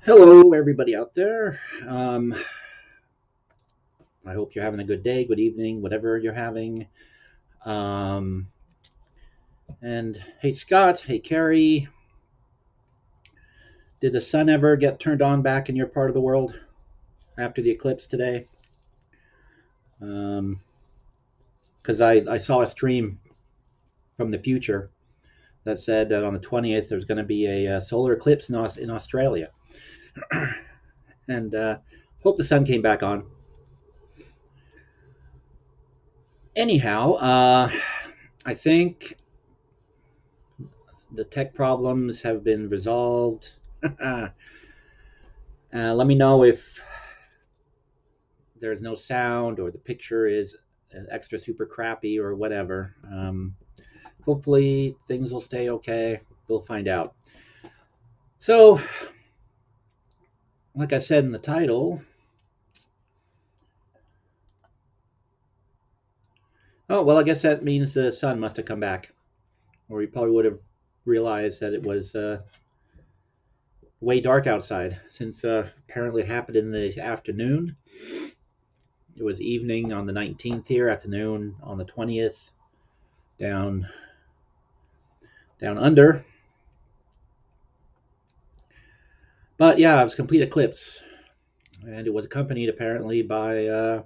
Hello, everybody out there. I hope you're having a good day, good evening, whatever you're having. Um, and hey, Scott. Hey, Carrie. Did the sun ever get turned on back in your part of the world after the eclipse today? Because I saw a stream from the future that said that on the 20th there's going to be a solar eclipse in Australia. And hope the sun came back on. Anyhow, I think the tech problems have been resolved. Let me know if there's no sound or the picture is extra super crappy or whatever. Hopefully things will stay okay. We'll find out. So, like I said in the title, oh, well, I guess that means the sun must have come back. Or he probably would have realized that it was way dark outside, since apparently it happened in the afternoon. It was evening on the 19th here, afternoon on the 20th, down under. But yeah, it was a complete eclipse, and it was accompanied apparently by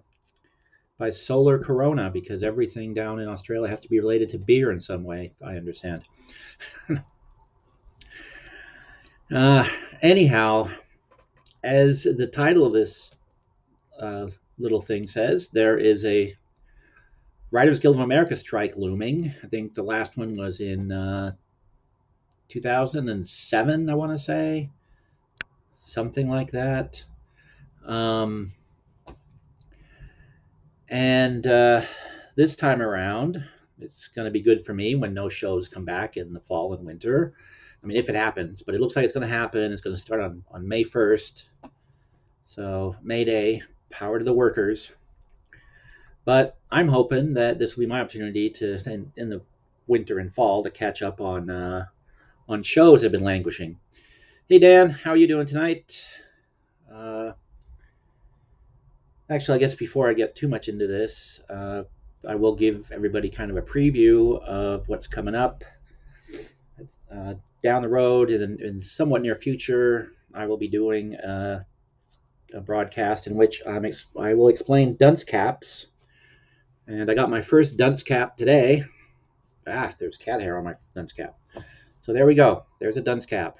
solar corona, because everything down in Australia has to be related to beer in some way, I understand. uh, Anyhow, as the title of this little thing says, there is a Writers Guild of America strike looming. I think the last one was in 2007, I want to say. Something like that. Um, and this time around, it's going to be good for me when no shows come back in the fall and winter. I mean, if it happens, but it looks like it's going to happen. It's going to start on May 1st. So, May Day, power to the workers. But I'm hoping that this will be my opportunity to, in the winter and fall, to catch up on shows that have been languishing. Hey, Dan, how are you doing tonight? Uh, Actually, I guess before I get too much into this, I will give everybody kind of a preview of what's coming up uh, down the road in somewhat near future. I will be doing a broadcast in which I will explain dunce caps, and I got my first dunce cap today. There's cat hair on my dunce cap. So there we go. There's a dunce cap.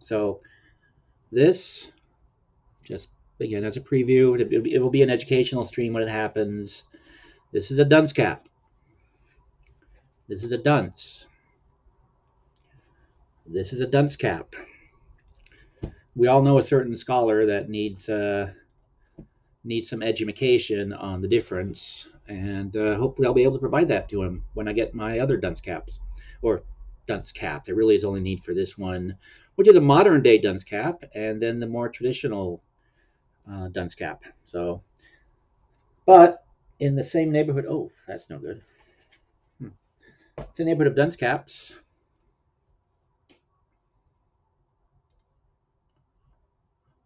So this, just again as a preview, it will be an educational stream when it happens. This is a dunce cap. This is a dunce. This is a dunce cap. We all know a certain scholar that needs some education on the difference, and hopefully I'll be able to provide that to him when I get my other dunce caps, or dunce cap. There really is only need for this one, which is a modern day dunce cap, and then the more traditional dunce cap. So, but in the same neighborhood. Oh, that's no good. It's a neighborhood of dunce caps.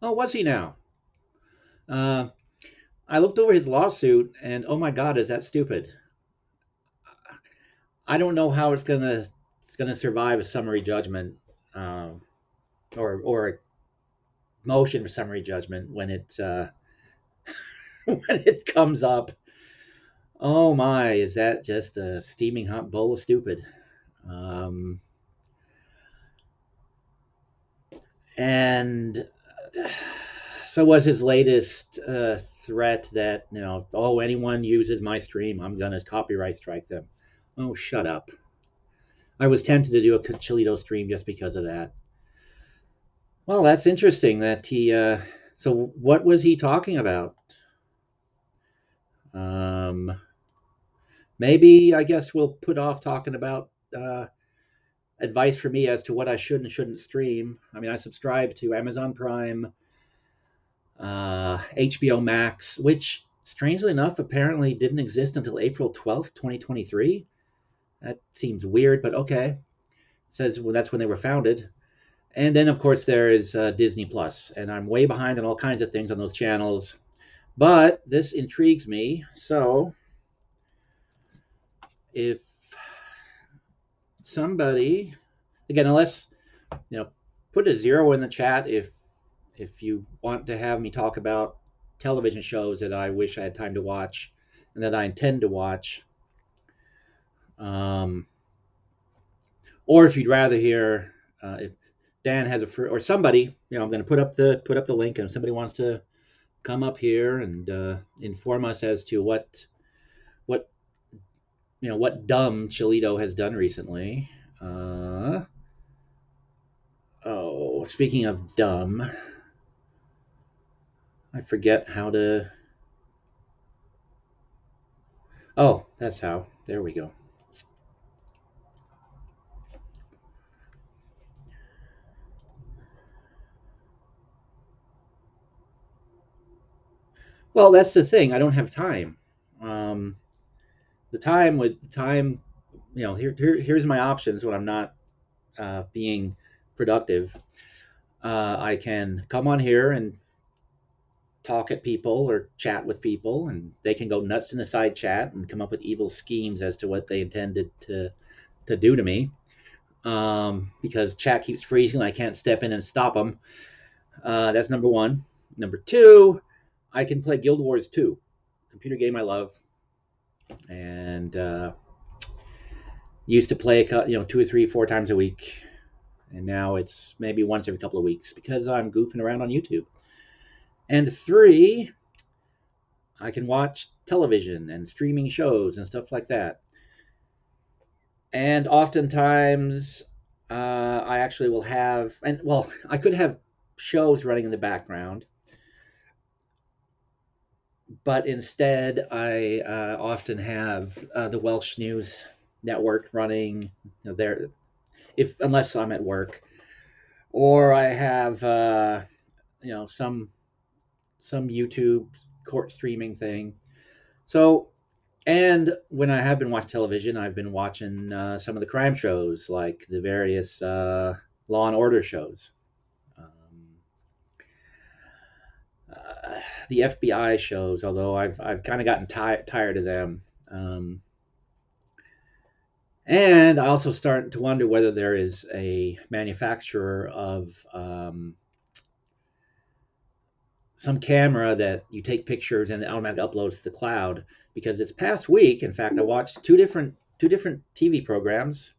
Oh, was he now? Uh, I looked over his lawsuit, and oh my God, is that stupid? I don't know how it's gonna survive a summary judgment, um, or a motion for summary judgment when it when it comes up. Oh my, is that just a steaming hot bowl of stupid? Um, and so was his latest threat that, oh, anyone uses my stream, I'm gonna copyright strike them. Oh, shut up. I was tempted to do a Chilito stream just because of that. Well, that's interesting that he. So, what was he talking about? Um, Maybe I guess we'll put off talking about advice for me as to what I should and shouldn't stream. I mean, I subscribe to Amazon Prime, HBO Max, which strangely enough apparently didn't exist until April 12th, 2023. That seems weird, but okay. It says, well, that's when they were founded. And then, of course, there is Disney Plus, and I'm way behind on all kinds of things on those channels. But this intrigues me. So, if somebody, again, unless you know, put a zero in the chat if you want to have me talk about television shows that I wish I had time to watch and that I intend to watch. Um, or if you'd rather hear if Dan has or somebody, I'm going to put up the link, and if somebody wants to come up here and inform us as to what what dumb Chilito has done recently. Uh, oh, speaking of dumb, I forget how to. Oh, that's how. There we go. Well, that's the thing. I don't have time. Um, the time, here's my options when I'm not being productive. I can come on here and talk at people or chat with people, and they can go nuts in the side chat and come up with evil schemes as to what they intended to do to me. Because chat keeps freezing and I can't step in and stop them. That's number one. Number two, I can play Guild Wars 2, computer game I love, and used to play 2 or 3, 4 times a week, and now it's maybe once every couple of weeks because I'm goofing around on YouTube. And three, I can watch television and streaming shows and stuff like that. And oftentimes, I actually will have, and well, I could have shows running in the background, but instead, I often have the Welsh News Network running there, if unless I'm at work, or I have some YouTube court streaming thing. So, and when I have been watching television, I've been watching some of the crime shows, like the various Law and Order shows, um, uh, the FBI shows. Although I've kind of gotten tired of them, and I also start to wonder whether there is a manufacturer of some camera that you take pictures and it automatically uploads to the cloud. Because this past week, in fact, I watched two different TV programs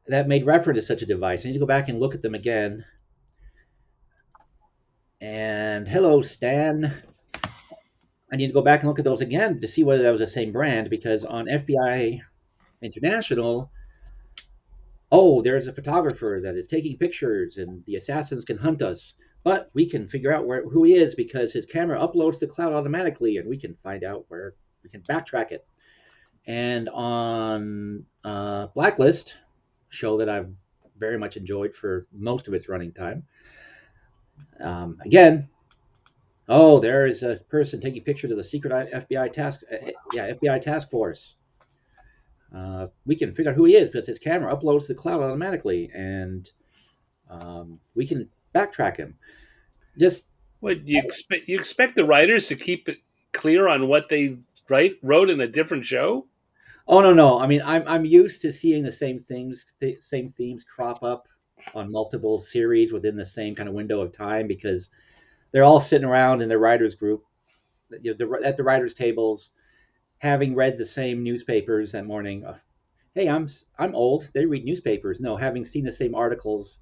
that made reference to such a device. I need to go back and look at them again. And hello, Stan. I need to go back and look at those again to see whether that was the same brand, because on FBI International, oh, there's a photographer that is taking pictures and the assassins can hunt us. But we can figure out who he is because his camera uploads to the cloud automatically, and we can find out where we can backtrack it. And on Blacklist, show that I've very much enjoyed for most of its running time. Again, oh, there is a person taking pictures of the secret FBI task force. We can figure out who he is because his camera uploads to the cloud automatically, and we can backtrack him. Just What you expect? You expect the writers to keep it clear on what they wrote in a different show? oh no, I mean I'm used to seeing the same things, same themes crop up on multiple series within the same kind of window of time, because they're all sitting around in their writers group, at the writers tables, having read the same newspapers that morning. Hey, I'm old. They read newspapers. No, having seen the same articles,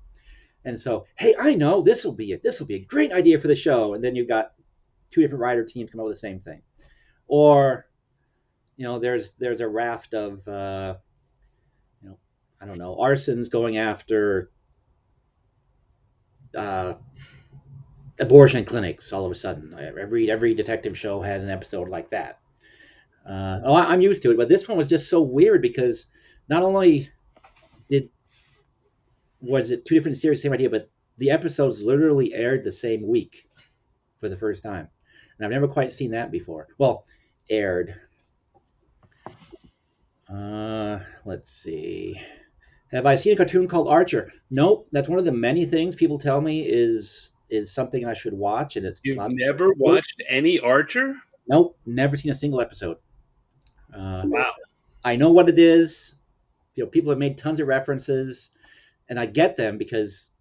and so hey, I know this will be a great idea for the show, and then you've got two different writer teams come up with the same thing, or there's a raft of you know I don't know, arsons going after uh, abortion clinics all of a sudden. Every detective show has an episode like that. I'm used to it, but this one was just so weird because not only did was it two different series, same idea, but the episodes literally aired the same week for the first time, and I've never quite seen that before. Well, aired. Let's see. Have I seen a cartoon called Archer? Nope. That's one of the many things people tell me is something I should watch, and it's You've lots. never Nope, watched any Archer? nope, never seen a single episode. Uh, Wow. I know what it is. People have made tons of references, and I get them because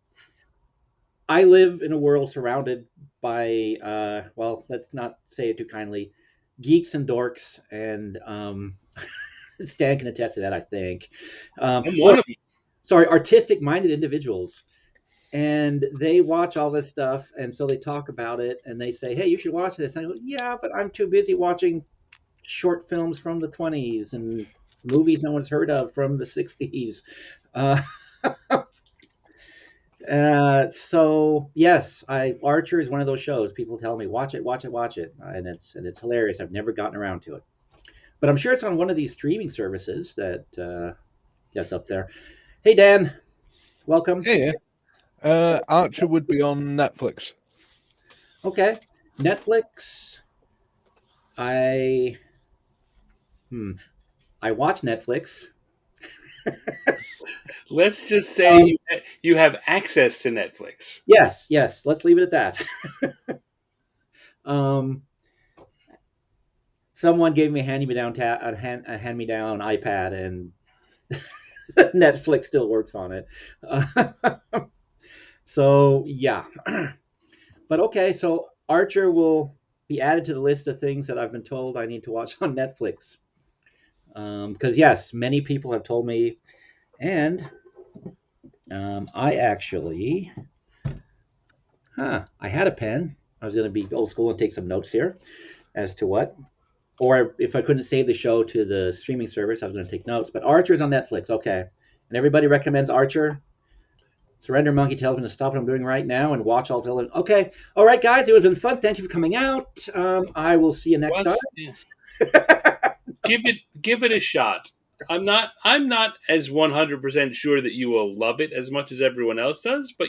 I live in a world surrounded by, well, let's not say it too kindly, geeks and dorks, and Stan can attest to that, I think. I'm Or one of them. sorry, artistic-minded individuals, and they watch all this stuff, and so they talk about it, and they say, "Hey, you should watch this." And I go, "Yeah, but I'm too busy watching short films from the '20s and movies no one's heard of from the '60s." Uh, so yes, I Archer is one of those shows. People tell me watch it, watch it, watch it, and it's hilarious. I've never gotten around to it, but I'm sure it's on one of these streaming services that that's up there. Hey Dan, welcome. Yeah, Archer would be on Netflix. Okay, Netflix. I hmm, I watch Netflix. Let's just say Um, you have access to Netflix. yes, yes. Let's leave it at that. um, Someone gave me a hand me down iPad, and Netflix still works on it. So yeah, but okay. So Archer will be added to the list of things that I've been told I need to watch on Netflix. Because yes, many people have told me, and I actually, I had a pen. I was going to be old school and take some notes here as to what, or if I couldn't save the show to the streaming service, I was going to take notes. But Archer is on Netflix. Okay, and everybody recommends Archer. Surrender Monkey tells me to stop what I'm doing right now and watch all of it. Okay, all right, guys, it was been fun. Thank you for coming out. I will see you next time. Watch, yeah. Give it a shot. I'm not as 100% sure that you will love it as much as everyone else does, but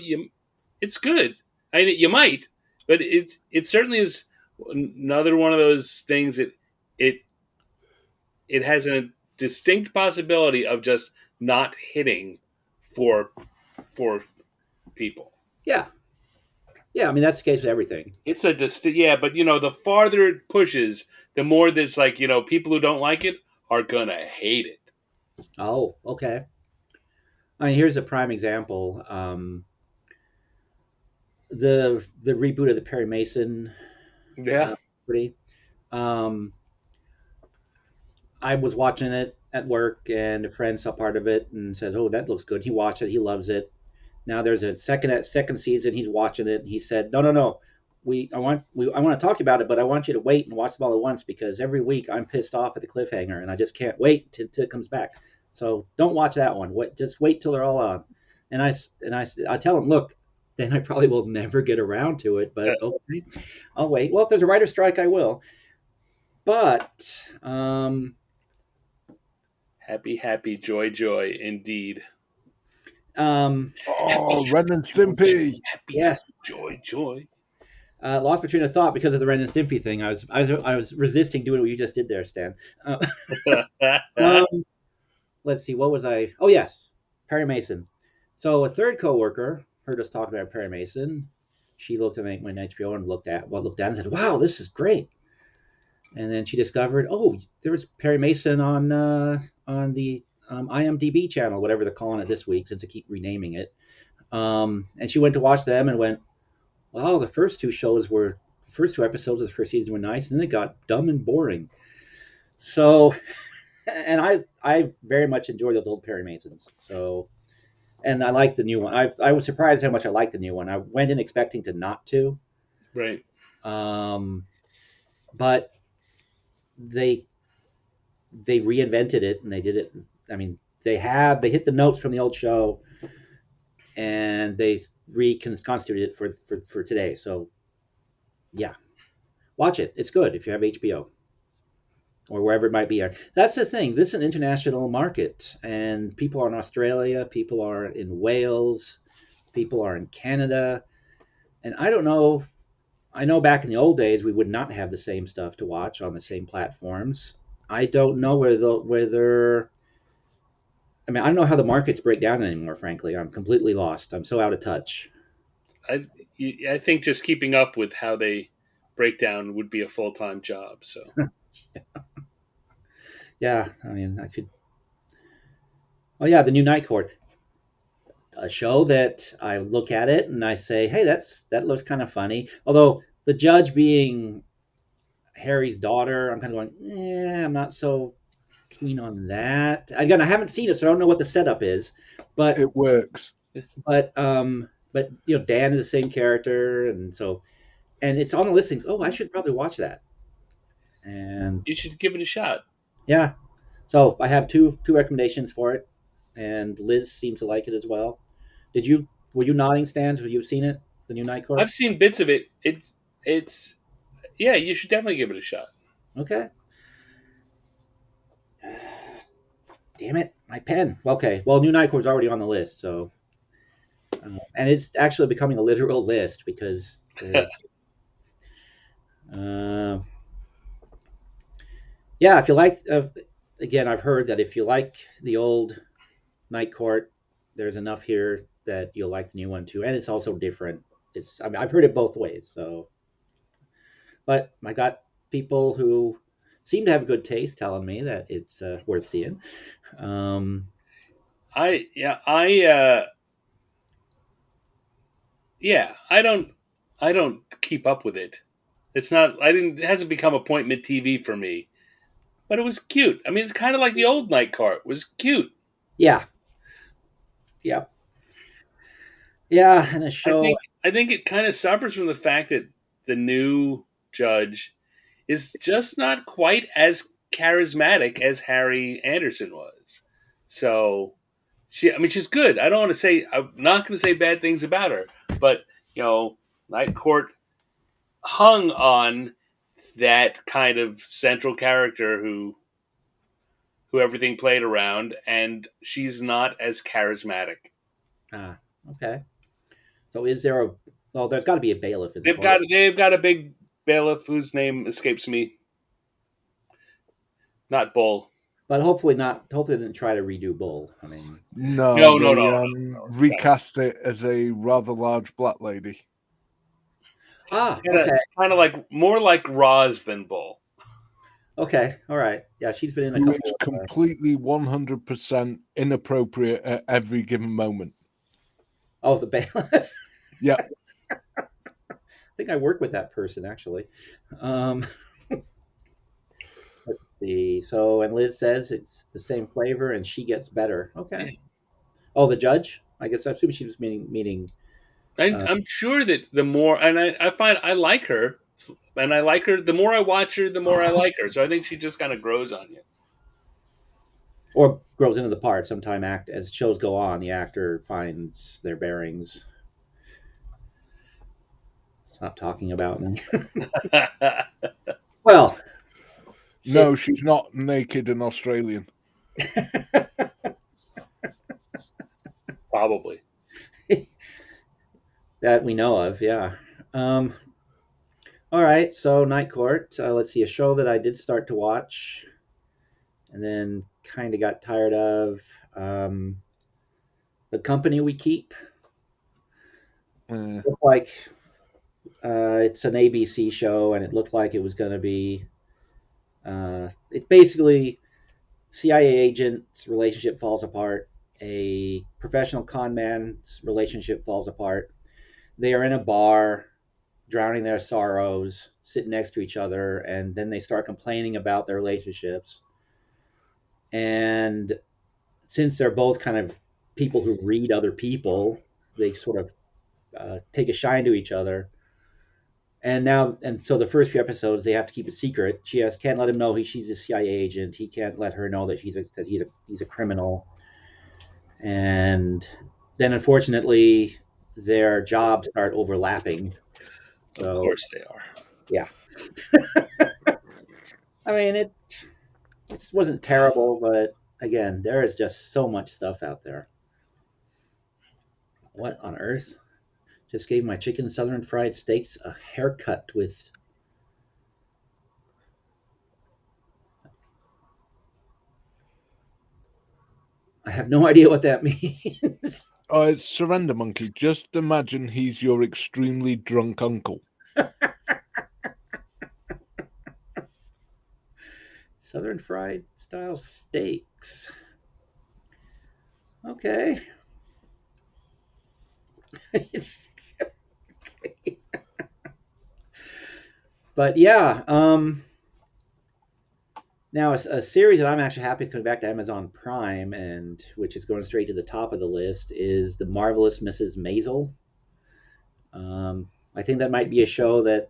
it's good. I mean, you might, but it certainly is another one of those things that it it has a distinct possibility of just not hitting for for people. Yeah, yeah. I mean, that's the case with everything. It's a yeah, but the farther it pushes, the more there's like people who don't like it are gonna hate it. Oh, okay. I mean, here's a prime example. The reboot of the Perry Mason Yeah, pretty. Um, I was watching it at work, and a friend saw part of it and said, "Oh, that looks good." He watched it. He loves it. Now there's a second season. He's watching it. And he said, "No, no, no. I want to talk about it, but I want you to wait and watch them all at once because every week I'm pissed off at the cliffhanger, and I just can't wait till it comes back. So don't watch that one. Just wait till they're all on." I tell him, "Look, then I probably will never get around to it, but okay, I'll wait. Well, if there's a writer's strike, I will. But happy, happy, joy, joy, indeed. Oh, Happy, Ren and Stimpy. happy, yes, happy, joy, joy. lost my train of thought because of the Ren and Stimpy thing. I was resisting doing what you just did there, Stan. Um, let's see, what was I? Oh yes, Perry Mason. So a third coworker heard us talk about Perry Mason. She looked at my HBO and looked at and said, "Wow, this is great." And then she discovered, oh, there was Perry Mason on the IMDb channel, whatever they're calling it this week, since I keep renaming it. And she went to watch them and went, "Wow, the first two episodes of the first season were nice, and then it got dumb and boring." So, and I very much enjoy those old Perry Masons. So, and I like the new one. I was surprised how much I liked the new one. I went in expecting to not to, Right. um, but they they reinvented it and they did it. I mean, they hit the notes from the old show and they reconstituted it for today. So yeah, watch it. It's good if you have HBO or wherever it might be. That's the thing. This is an international market, and people are in Australia, people are in Wales, people are in Canada, and I don't know. I know back in the old days we would not have the same stuff to watch on the same platforms. I don't know whether I mean, I don't know how the markets break down anymore. Frankly, I'm completely lost. I'm so out of touch. I I think just keeping up with how they break down would be a full time job. So Yeah, I mean, I could. Oh yeah, the new Night Court, a show that I look at it and I say, hey, that looks kind of funny. Although the judge being Harry's daughter, I'm kind of going, I'm not so keen on that. Again, I haven't seen it, so I don't know what the setup is. But It works. but Dan is the same character, and so and it's on the listings. Oh, I should probably watch that. And you should give it a shot. yeah, so I have two recommendations for it, and Liz seemed to like it as well. Did you? Were you nodding, Stan? Have you seen it? The new Night Court? I've seen bits of it. It's yeah, you should definitely give it a shot. Okay. Damn it, my pen. Okay, well, New Night Court's already on the list, so and it's actually becoming a literal list because uh, yeah, if you like, again, I've heard that if you like the old Night Court, there's enough here that you'll like the new one too, and it's also different. I mean, I've heard it both ways, so but I got people who seem to have good taste telling me that it's worth seeing. Um, I yeah I yeah I don't keep up with it. It's not I didn't it hasn't become appointment TV for me. But it was cute. I mean, it's kind of like the old Night Court. It was cute. yeah, yeah, yeah, and a show. I think it kind of suffers from the fact that the new judge is just not quite as charismatic as Harry Anderson was. So I mean, she's good. I don't want to say I'm not going to say bad things about her, but Night Court hung on that kind of central character who everything played around, and she's not as charismatic. Ah, okay. So is there a? Well, there's got to be a bailiff in the court, They've got a big bailiff whose name escapes me. Not Bull. but hopefully not. Hopefully, they didn't try to redo Bull. I mean, No, No, no, they no, no, recast it as a rather large black lady. okay, kind of like more like Roz than Bull. okay, all right. Yeah, she's been in a Who is couple. completely 100% inappropriate at every given moment. Oh, the bailiff. Yeah. I think I work with that person actually. Um, let's see. So, and Liz says it's the same flavor, and she gets better. Okay. Oh, the judge. I guess I assume she was meaning. I'm sure that the more, and I find I like her, and I like her. The more I watch her, the more I like her. So I think she just kind of grows on you. Or grows into the part. Sometime act as shows go on, the actor finds their bearings. Stop talking about me. Well, No, she's not naked and Australian. Probably. that we know of, yeah. Um, all right, so Night Court. Let's see, a show that I did start to watch, and then kind of got tired of. Um, the Company We Keep. Looked like it's an ABC show, and it looked like it was going to be. It basically CIA agent's relationship falls apart. A professional con man's relationship falls apart. They are in a bar, drowning their sorrows, sitting next to each other, and then they start complaining about their relationships. And since they're both kind of people who read other people, they sort of take a shine to each other. And so the first few episodes they have to keep it secret. Can't let him know she's a CIA agent. He can't let her know that he's a criminal. And then unfortunately their jobs start overlapping. So, of course they are. Yeah. I mean it wasn't terrible, but again, there is just so much stuff out there. What on earth? Just gave my chicken southern fried steaks a haircut with. I have no idea what that means. Oh, it's Surrender Monkey. Just imagine he's your extremely drunk uncle. Southern fried style steaks. Okay. But yeah, now a series that I'm actually happy is coming back to Amazon Prime, and which is going straight to the top of the list is the Marvelous Mrs. Maisel. I think that might be a show that,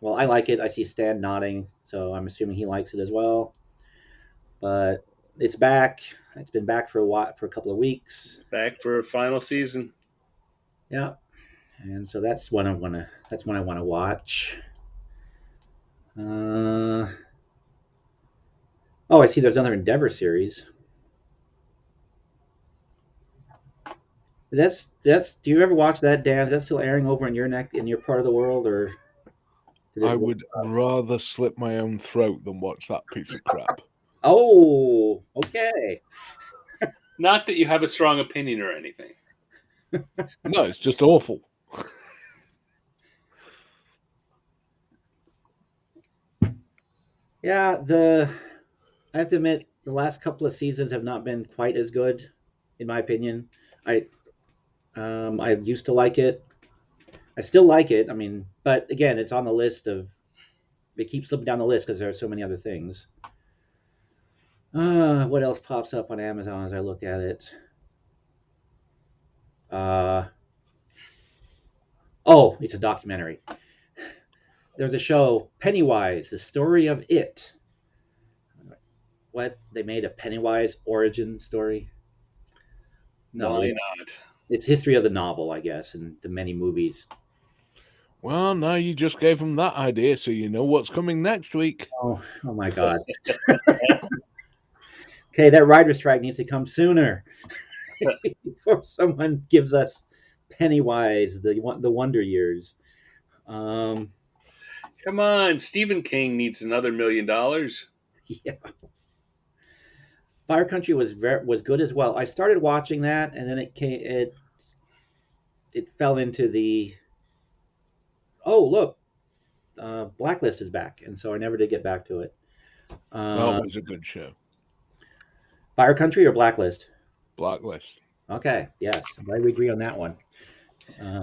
well, I like it. I see Stan nodding, so I'm assuming he likes it as well. But it's back. It's been back for a while, for a couple of weeks. It's back for a final season. Yeah, and so that's one I want to. That's one I want to watch. Uh, oh, I see. There's another Endeavor series. That's. Do you ever watch that, Dan? Is that still airing over in your neck in your part of the world, or did I it? would rather slit my own throat than watch that piece of crap. Oh, okay. Not that you have a strong opinion or anything. No, it's just awful. Yeah, I have to admit the last couple of seasons have not been quite as good, in my opinion. I used to like it. I still like it. I mean, but again, it's on the list of. It keeps slipping down the list because there are so many other things. What else pops up on Amazon as I look at it? Uh, oh, it's a documentary. There's a show, Pennywise, the story of it. What? They made a Pennywise origin story? No, Why not? it's history of the novel, I guess, and the many movies. Well, now you just gave them that idea, so you know what's coming next week. Oh my God. Okay, that writer strike needs to come sooner before someone gives us Pennywise, the Wonder Years. Um, Come on, Stephen King needs another $1 million. yeah, Fire Country was good as well. I started watching that, and then it fell into the, oh look, Blacklist is back, and so I never did get back to it. That was a good show. Fire Country or Blacklist? Blacklist. Okay, yes, I'm glad we agree on that one.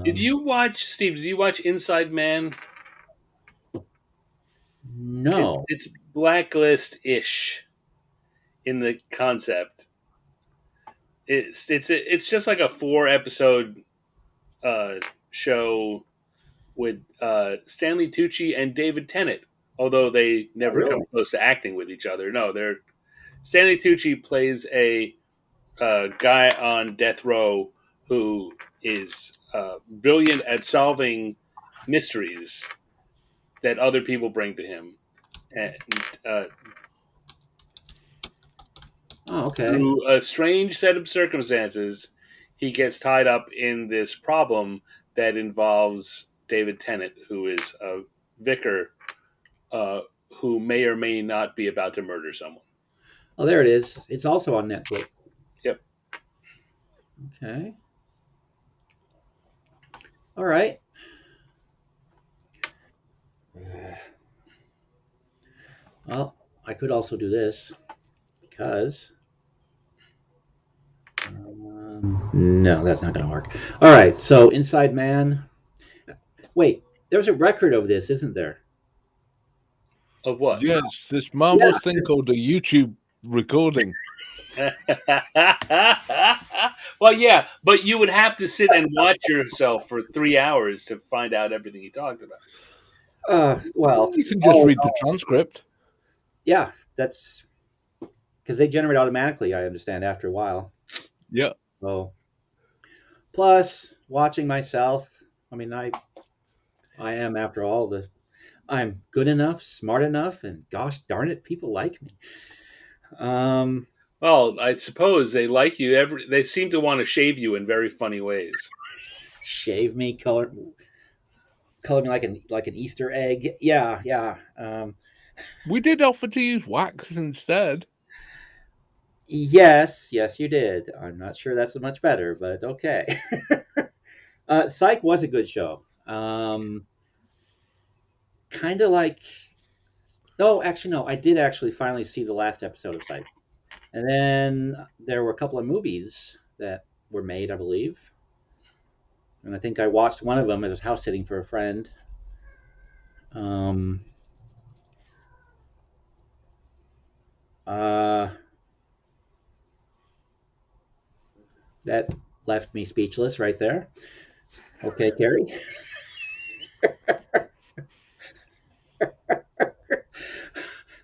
Did you watch, Steve? Did you watch Inside Man? No. It's Blacklist-ish in the concept. It's just like a 4-episode show with Stanley Tucci and David Tennant. Although they never really? come close to acting with each other. No, they're Stanley Tucci plays a guy on death row who is brilliant at solving mysteries that other people bring to him. And Oh, okay. through a strange set of circumstances, he gets tied up in this problem that involves David Tennant, who is a vicar who may or may not be about to murder someone. Oh, there it is. It's also on Netflix. Yep. Okay. All right. Well, I could also do this because. No, that's not going to work. All right. So, Inside Man. Wait, there's a record of this, isn't there? Of what? Yes, this marvelous thing called a YouTube recording. Well, yeah, but you would have to sit and watch yourself for 3 hours to find out everything he talked about. Well, You can just read the transcript. yeah, that's because they generate automatically, I understand, after a while. Yeah. So, plus watching myself, I mean, I am, after all, I'm good enough, smart enough, and gosh darn it, people like me. Well, I suppose they like you. They seem to want to shave you in very funny ways. Shave me, color me like an Easter egg. Yeah. We did offer to use wax instead. Yes, you did. I'm not sure that's much better, but okay. Psych was a good show. Kind of like. No, actually, no. I did actually finally see the last episode of Psych, and then there were a couple of movies that were made, I believe, and I think I watched one of them as house sitting for a friend. Um, uh, that left me speechless right there. Okay, Carrie.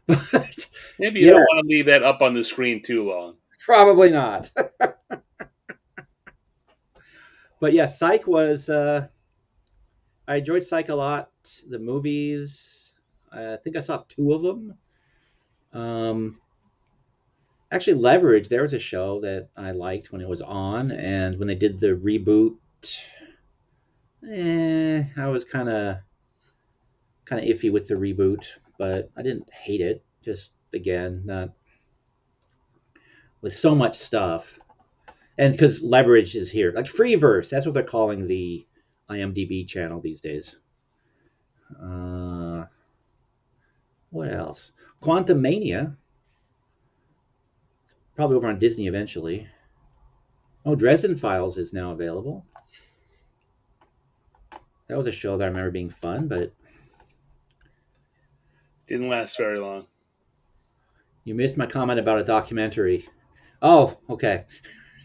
But Maybe you yeah, don't want to leave that up on the screen too long. probably not. But yeah, Psych was. I enjoyed Psych a lot. The movies. I think I saw two of them. Um, Actually, Leverage. There was a show that I liked when it was on, and when they did the reboot, I was kind of iffy with the reboot, but I didn't hate it. Just again, not with so much stuff, and because Leverage is here, like Freeverse. That's what they're calling the IMDb channel these days. Uh, what else? Quantum Mania, probably over on Disney eventually. Oh, Dresden Files is now available. That was a show that I remember being fun, but Didn't last very long. you missed my comment about a documentary. Oh, okay.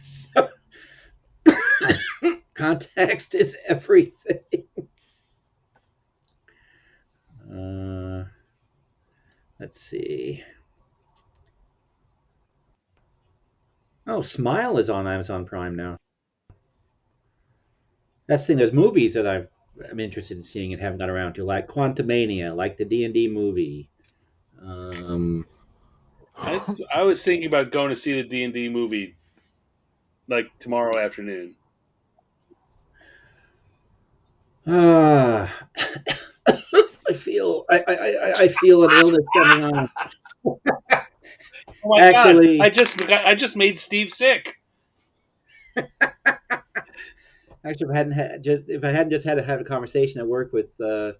So, context is everything. Uh, let's see. Oh, Smile is on Amazon Prime now. That's the thing. There's movies that I'm interested in seeing and haven't got around to, like Quantumania, like the D&D movie. Um, I was thinking about going to see the D&D movie like tomorrow afternoon. uh, I feel an illness coming on. Oh my god! Actually, I just made Steve sick. Actually, if I hadn't just had to have a conversation at work with the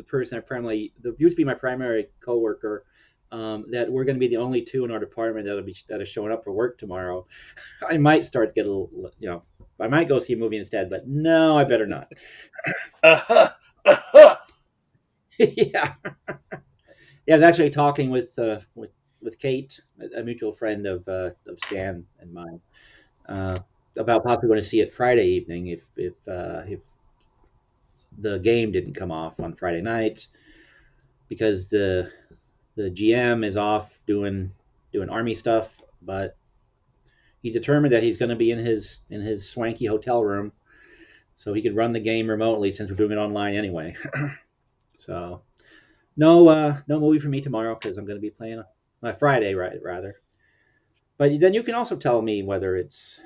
person I primarily that used to be my primary coworker, that we're going to be the only two in our department that are showing up for work tomorrow, I might start to get a little, I might go see a movie instead, but no, I better not. Uh-huh. Uh-huh. Yeah, yeah. I was actually talking with Kate, a mutual friend of Stan and mine, uh, about possibly going to see it Friday evening if the game didn't come off on Friday night because the GM is off doing army stuff, but he's determined that he's going to be in his swanky hotel room, so he could run the game remotely since we're doing it online anyway. So no movie for me tomorrow because I'm going to be playing Friday, right? Rather, but then you can also tell me whether it's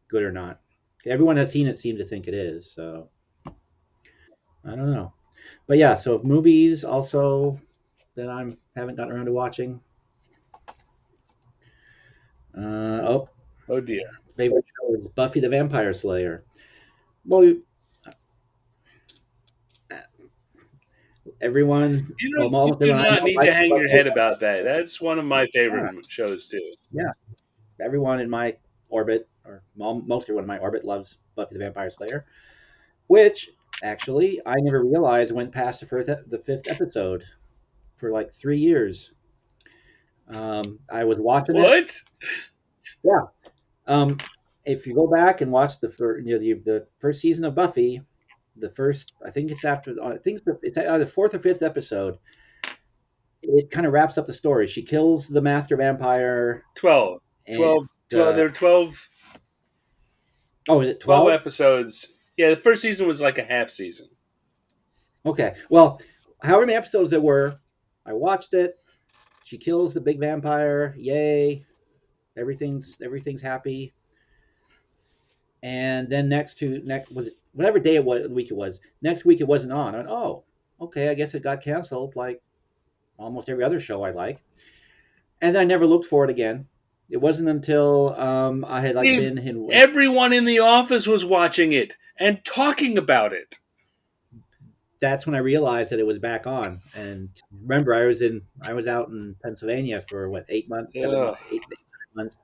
good or not. Everyone that's seen it seems to think it is, so I don't know. But yeah, so movies also that I haven't gotten around to watching. Oh, Oh dear. favorite show is Buffy the Vampire Slayer. Well, everyone, well, You almost do everyone I not know need to likes hang your Buffy. head about that. That's one of my favorite Yeah, shows too. yeah, everyone in my orbit, or most everyone in my orbit, loves Buffy the Vampire Slayer. Which actually I never realized went past the fifth episode for like 3 years. I was watching it. What? Yeah. If you go back and watch the first season of Buffy, the first I think it's after I think it's the fourth or fifth episode. It kind of wraps up the story. She kills the master vampire, 12. and 12. 12. uh, There were 12, oh, is it 12 12? episodes. Yeah, the first season was like a half season. Okay, well, however many episodes there were, I watched it. She kills the big vampire. Yay! Everything's happy. And then next was it, whatever day it was, the week it was. Next week it wasn't on. I went, oh, okay, I guess it got canceled like almost every other show I like. and I never looked for it again. It wasn't until I had like Dave, been in. everyone in the office was watching it and talking about it. That's when I realized that it was back on. And remember, I was out in Pennsylvania for what 8 months, Ugh. 8 months.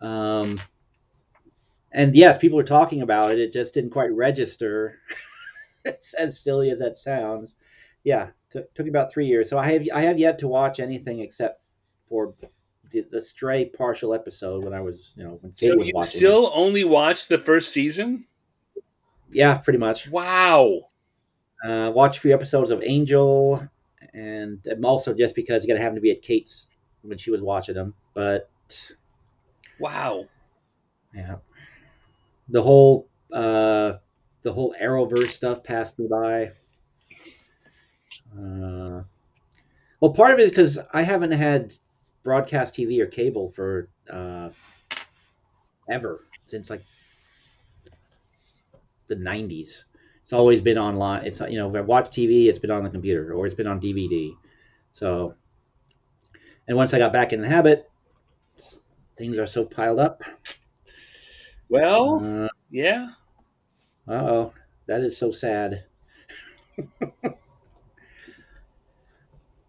Um, and yes, people were talking about it. It just didn't quite register. As silly as that sounds, yeah, took me about 3 years. So I have yet to watch anything except for the stray partial episode when I was when So Katie was you watching it. still only watched the first season? Yeah, pretty much. Wow. Watch a few episodes of Angel, and also just because you got to happen to be at Kate's when she was watching them. But Wow. yeah, the whole the whole Arrowverse stuff passed me by. Uh, well, part of it is because I haven't had broadcast TV or cable for ever since like the '90s. It's always been online. It's if I watch TV, it's been on the computer or it's been on DVD. So, and once I got back in the habit, things are so piled up. Well, Uh yeah. oh, that is so sad.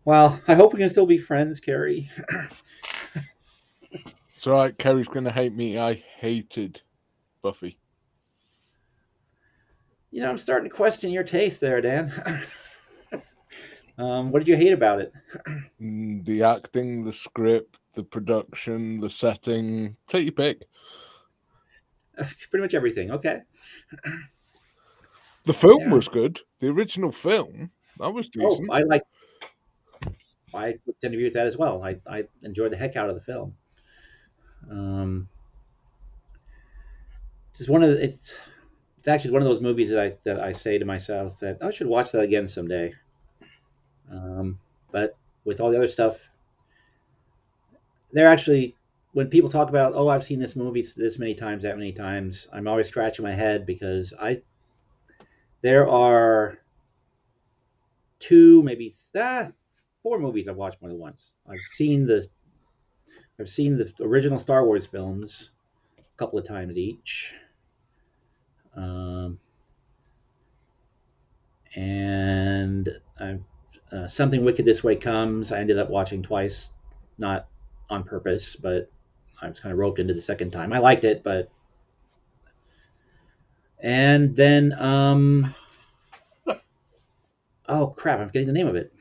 Well, I hope we can still be friends, Carrie. It's all right. Kerry's going to hate me. I hated Buffy. I'm starting to question your taste there, Dan. What did you hate about it? The acting, the script, the production, the setting. Take your pick. Pretty much everything. Okay. The film Yeah. was good. The original film, that was Oh, decent. I tend to agree with that as well. I enjoyed the heck out of the film. Um, it's one of the, it's actually one of those movies that I say to myself that I should watch that again someday. But with all the other stuff, they're actually when people talk about I've seen this movie this many times, that many times, I'm always scratching my head because I there are two, maybe four movies I've watched more than once. I've seen the original Star Wars films a couple of times each. Um, and I've Something Wicked This Way Comes. I ended up watching twice, not on purpose, but I was kind of roped into the second time. I liked it, but and then oh crap, I'm forgetting the name of it.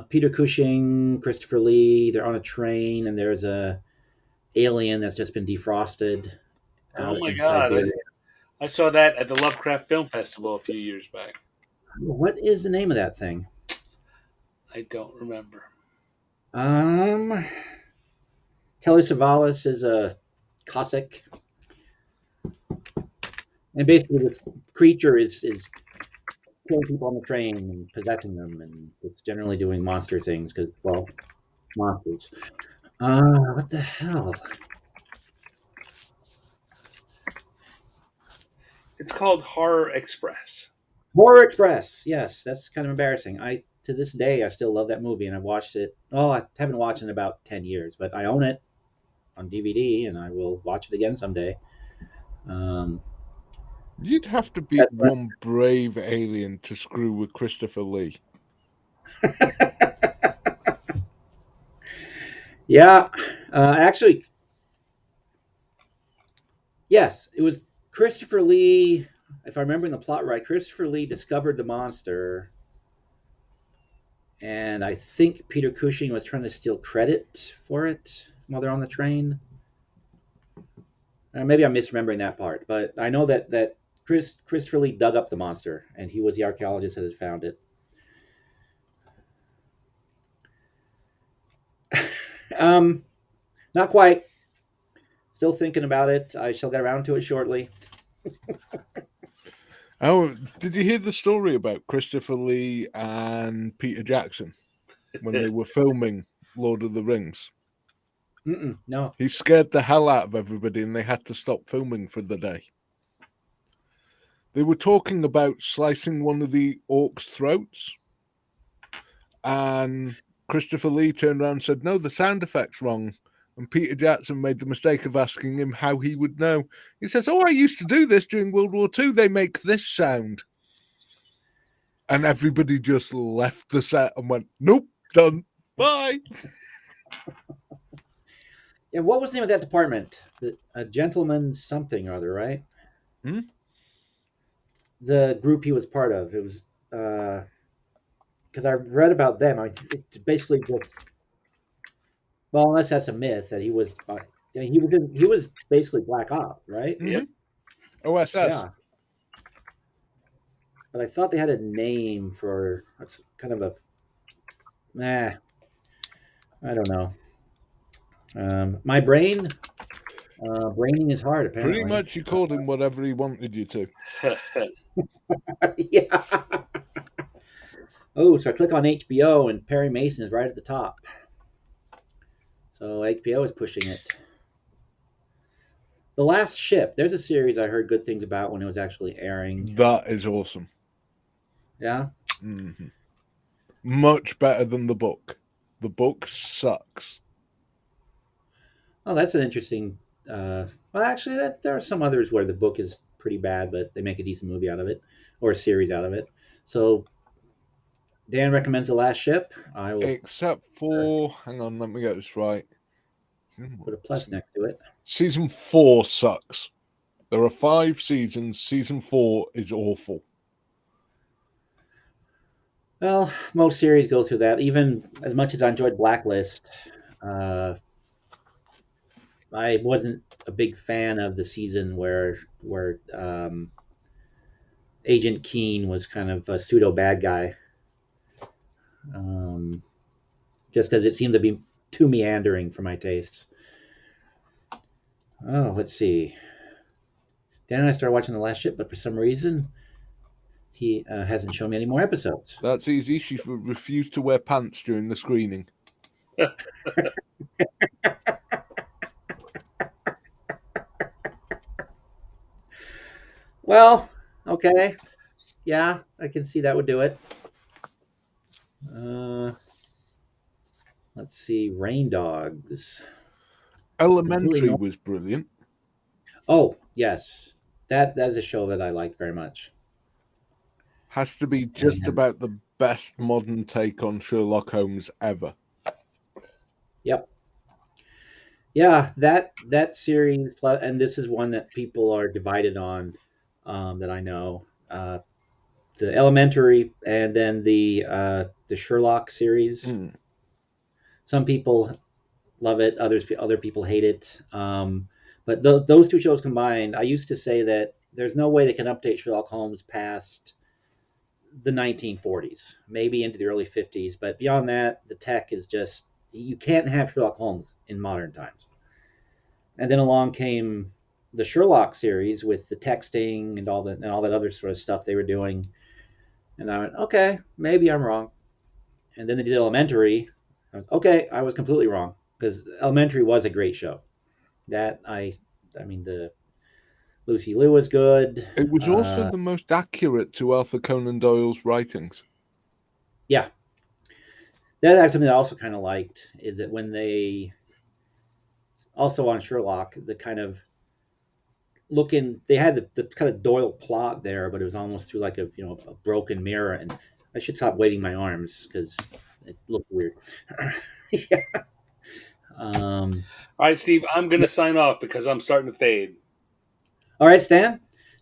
Peter Cushing, Christopher Lee. They're on a train, and there's a alien that's just been defrosted Oh out my in god. Siberia. I saw that at the Lovecraft Film Festival a few years back. What is the name of that thing? I don't remember. Um, Telly Savalas is a Cossack, and basically this creature is killing people on the train and possessing them, and it's generally doing monster things because monsters. What the hell? It's called Horror Express. Horror Express. Yes, that's kind of embarrassing. I to this day I still love that movie, and I've watched it. Oh, I haven't watched it in about 10 years, but I own it on DVD, and I will watch it again someday. Um, You'd have to be that's one brave alien to screw with Christopher Lee. yeah, actually, yes, it was Christopher Lee. If I remember in the plot right, Christopher Lee discovered the monster, and I think Peter Cushing was trying to steal credit for it while they're on the train. Maybe I'm misremembering that part, but I know that Christopher Lee dug up the monster, and he was the archaeologist that had found it. um, Not quite. Still thinking about it. I shall get around to it shortly. Oh, did you hear the story about Christopher Lee and Peter Jackson when they were filming Lord of the Rings? No. He scared the hell out of everybody and they had to stop filming for the day. They were talking about slicing one of the orcs' throats, and Christopher Lee turned around and said, "No, the sound effect's wrong." And Peter Jackson made the mistake of asking him how he would know. He says, "Oh, I used to do this during World War II. They make this sound." And everybody just left the set and went, "Nope, done. Bye." And what was the name of that department? A gentleman something or other, right? Hmm? The group he was part of. It was because I read about them. I mean, it's basically just, well, unless that's a myth that he was. He was basically Black Op, right? Mm-hmm. OSS. Yeah, but I thought they had a name for. It's kind of a. Nah, I don't know. My brain, braining is hard. Pretty Apparently. much, you called him whatever he wanted you to. Yeah. Oh, so I click on HBO and Perry Mason is right at the top. So HBO is pushing it. The Last Ship. There's a series I heard good things about when it was actually airing. That is awesome. Yeah. Mm-hmm. Much better than the book. The book sucks. Oh, that's an interesting. Well, actually, there are some others where the book is pretty bad, but they make a decent movie out of it or a series out of it. So Dan recommends The Last Ship. I will Except for, hang on, let me get this right. put a plus next to it. Season 4 sucks. There are 5 seasons. Season 4 is awful. Well, most series go through that. Even as much as I enjoyed Blacklist, uh, I wasn't a big fan of the season where Agent Keen was kind of a pseudo bad guy. Just because it seemed to be too meandering for my tastes. Oh, let's see. Dan and I started watching The Last Ship, but for some reason, he hasn't shown me any more episodes. That's easy. She refused to wear pants during the screening. Well, okay. Yeah, I can see that would do it. Let's see. Rain Dogs. Elementary was brilliant. Oh, yes. That is a show that I like very much. Has to be just about the best modern take on Sherlock Holmes ever. Yep. Yeah, that series, and this is one that people are divided on, that I know. The Elementary, and then the Sherlock series. Some people love it, other people hate it. But those two shows combined, I used to say that there's no way they can update Sherlock Holmes past the 1940s, maybe into the early 50s. But beyond that, the tech is just, you can't have Sherlock Holmes in modern times. And then along came the Sherlock series with the texting and all that other sort of stuff they were doing. And I went, okay, maybe I'm wrong. And then they did Elementary. Okay, I was completely wrong, because Elementary was a great show. The Lucy Liu was good. It was also the most accurate to Arthur Conan Doyle's writings. Yeah. That's something I also kind of liked, is that when they, also on Sherlock, the kind of they had the kind of Doyle plot there, but it was almost through like a broken mirror. And I should stop waving my arms because it looked weird. Yeah. All right, Steve, I'm going to sign off because I'm starting to fade. All right, Stan.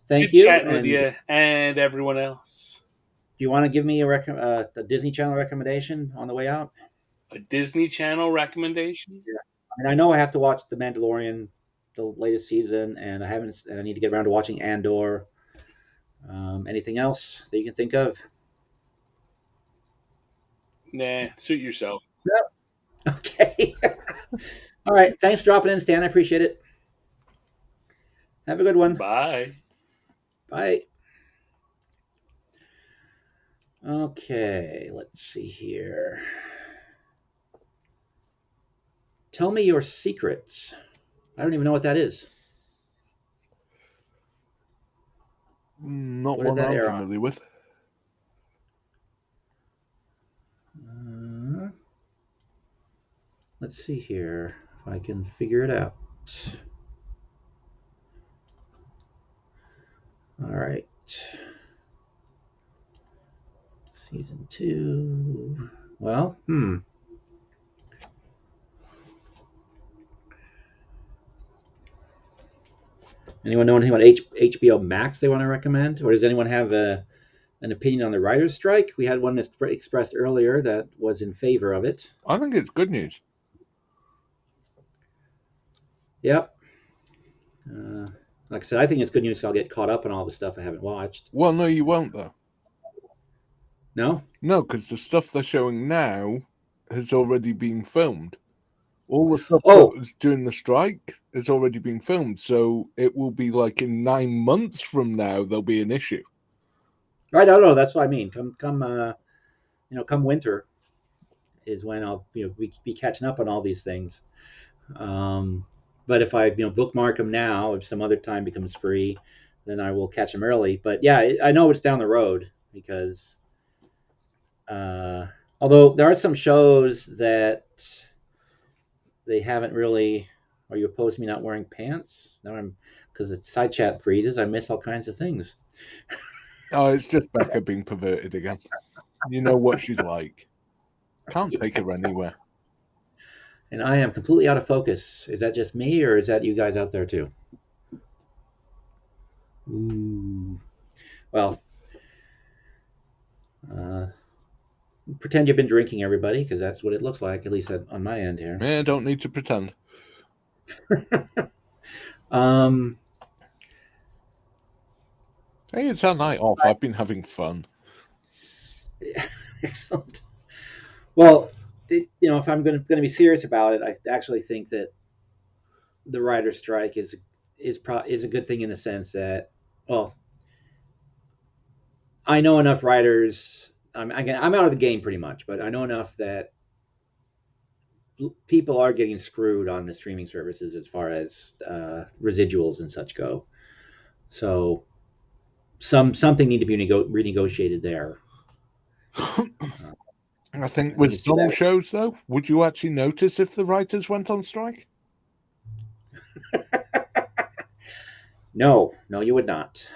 Thank Good you. chatting with you and everyone else. Do you want to give me a Disney Channel recommendation on the way out? A Disney Channel recommendation? Yeah. I mean, I know I have to watch The Mandalorian, the latest season, and I need to get around to watching Andor. Anything else that you can think of? Nah, suit yourself. Yep. Okay. All right. Thanks for dropping in, Stan. I appreciate it. Have a good one. Bye. Bye. Okay, let's see here. Tell me your secrets. I don't even know what that is. Not What did one that I'm air on? familiar with. let's see here if I can figure it out. All right. Season 2. Well, Anyone know anything about HBO Max they want to recommend? Or does anyone have an opinion on the writer's strike? We had one expressed earlier that was in favor of it. I think it's good news. Yep. Like I said, I think it's good news. So I'll get caught up on all the stuff I haven't watched. Well, no, you won't, though. No? No, because the stuff they're showing now has already been filmed. All the stuff that Oh, was during the strike has already been filmed, so it will be like in 9 months from now there'll be an issue. right. I don't know. That's what I mean. Come winter is when I'll be catching up on all these things. Um, but if I bookmark them now, if some other time becomes free, then I will catch them early. But yeah, I know it's down the road because uh, although there are some shows that they haven't really. Are you opposed to me not wearing pants? Now I'm because the side chat freezes. I miss all kinds of things. Oh, it's just Becca being perverted again. You know what she's like. Can't take her anywhere. And I am completely out of focus. Is that just me, or is that you guys out there too? Ooh. Well, uh, pretend you've been drinking, everybody, because that's what it looks like, at least on my end here. Yeah, don't need to pretend. um, Hey, it's our night off. I've been having fun. Excellent. Well, if I'm going to be serious about it, I actually think that the writer's strike is a good thing in the sense that, well, I know enough writers. I'm out of the game pretty much, but I know enough that people are getting screwed on the streaming services as far as residuals and such go. So something need to be renegotiated there. I think I with can see some that. shows, though, would you actually notice if the writers went on strike? No, you would not.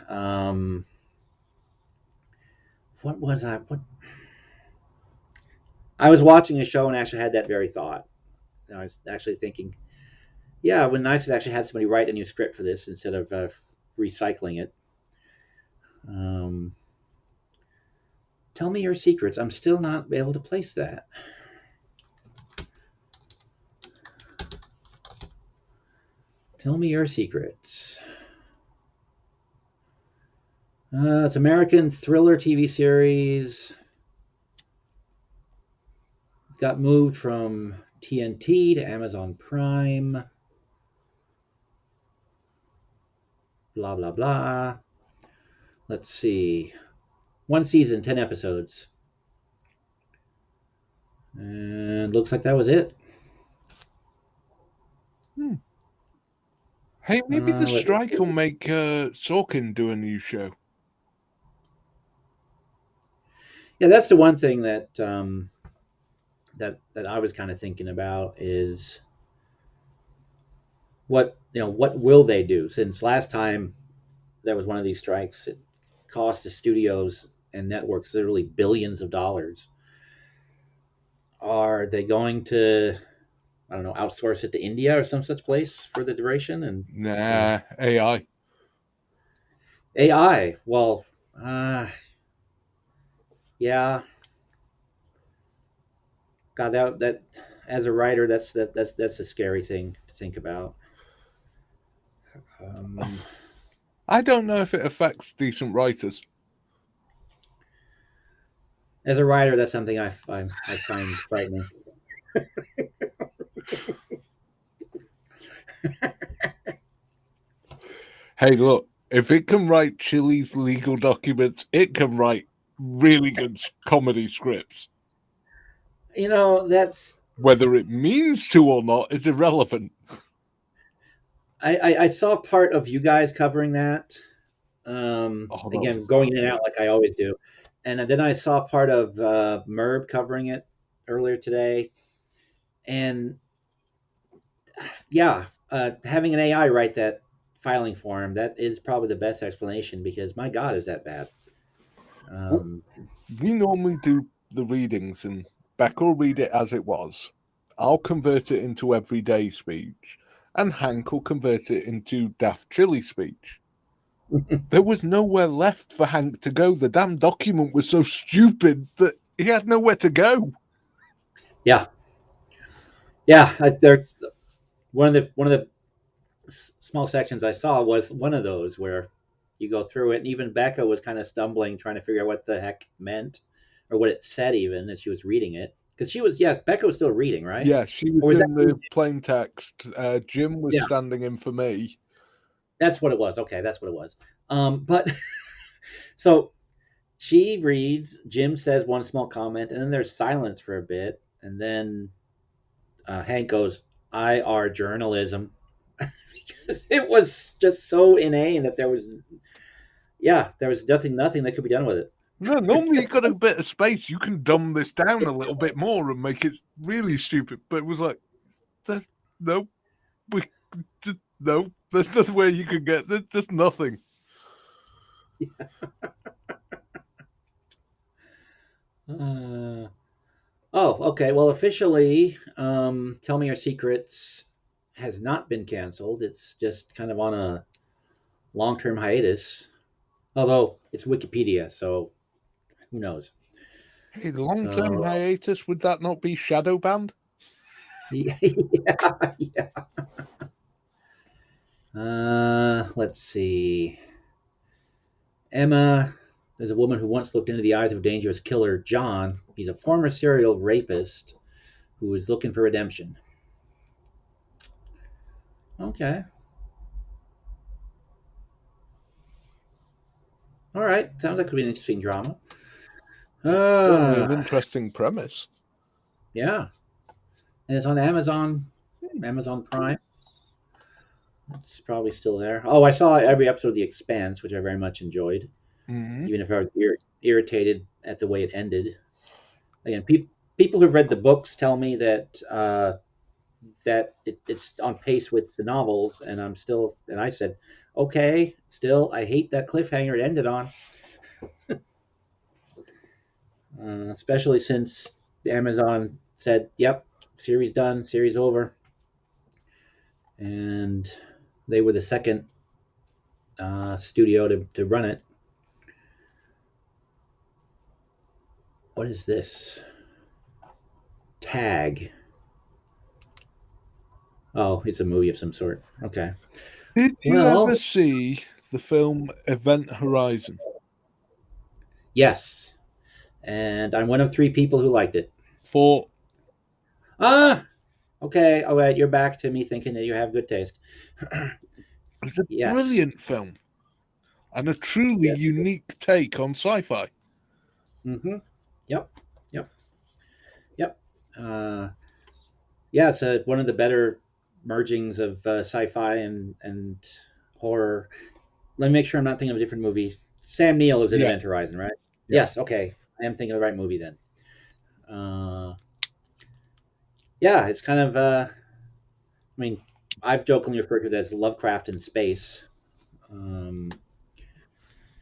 What was I? What I was watching a show and actually had that very thought. And I was actually thinking, yeah, it would be nice if I actually had somebody write a new script for this instead of recycling it. Um, Tell me your secrets. I'm still not able to place that. Tell me your secrets. It's American thriller TV series. It got moved from TNT to Amazon Prime. Blah blah blah. Let's see. One season, 10 episodes. And looks like that was it. Hey, maybe the Let's strike will make Sorkin do a new show. Yeah, that's the one thing that that I was kind of thinking about is what will they do? Since last time there was one of these strikes, it cost the studios and networks literally billions of dollars. Are they going to, I don't know, outsource it to India or some such place for the duration? And Nah, AI. AI, well, uh, yeah, God, that as a writer, that's a scary thing to think about. Um, I don't know if it affects decent writers. as a writer, that's something I find frightening. Hey, look, if it can write Chili's legal documents, it can write really good comedy scripts. That's Whether it means to or not is irrelevant. I saw part of you guys covering that. Oh, no. Again, going in and out like I always do, and then I saw part of Merb covering it earlier today, and yeah, having an AI write that filing form, that is probably the best explanation because my God, is that bad? Well, Um, we normally do the readings, and Becca will read it as it was. I'll convert it into everyday speech, and Hank will convert it into Daft Chili speech. There was nowhere left for Hank to go. The damn document was so stupid that he had nowhere to go. yeah, yeah. There's one of the small sections I saw was one of those where you go through it, and even Becca was kind of stumbling, trying to figure out what the heck meant or what it said, even as she was reading it. Because she was, yeah, Becca was still reading, right? Yeah, she was Or was that? in the plain text. Jim was Yeah, standing in for me. that's what it was. Okay, that's what it was. But so she reads. Jim says one small comment, and then there's silence for a bit, and then Hank goes, "IR journalism." It was just so inane that there was, yeah, there was nothing that could be done with it. No, normally you got a bit of space. You can dumb this down a little bit more and make it really stupid. But it was like, there's, no, we, no, there's nothing where you can get. There's nothing. Uh, oh, okay. Well, officially, Tell Me Your Secrets has not been canceled. It's just kind of on a long-term hiatus. Although it's Wikipedia, so who knows? Hey, long-term So hiatus, would that not be shadow banned? yeah, yeah. Let's see. Emma, there's a woman who once looked into the eyes of a dangerous killer, John. He's a former serial rapist who is looking for redemption. Okay. All right. Sounds like it could be an interesting drama. Certainly an Uh, interesting premise. yeah. And it's on Amazon Prime. It's probably still there. Oh, I saw every episode of The Expanse, which I very much enjoyed, Mm-hmm. even if I was irritated at the way it ended. Again, people who've read the books tell me that it's on pace with the novels, and I said, okay, still, I hate that cliffhanger it ended on, especially since Amazon said, yep, series done, series over, and they were the second studio to run it. What is this? Tag. Oh, it's a movie of some sort. Okay. Did you ever Well, see the film Event Horizon? yes. And I'm one of three people who liked it. For Ah, okay. All right. You're back to me thinking that you have good taste. it's a Yes. brilliant film and a truly Yes. unique take on sci-fi. Mm-hmm. Yep. Yep. Yep. Uh, yeah, it's one of the better mergings of sci-fi and horror. Let me make sure I'm not thinking of a different movie. Sam Neill is in Yeah, Event Horizon, right? yeah. Yes. Okay. I am thinking of the right movie then. Uh, yeah, it's kind of. I mean, I've jokingly referred to it as Lovecraft in space, um,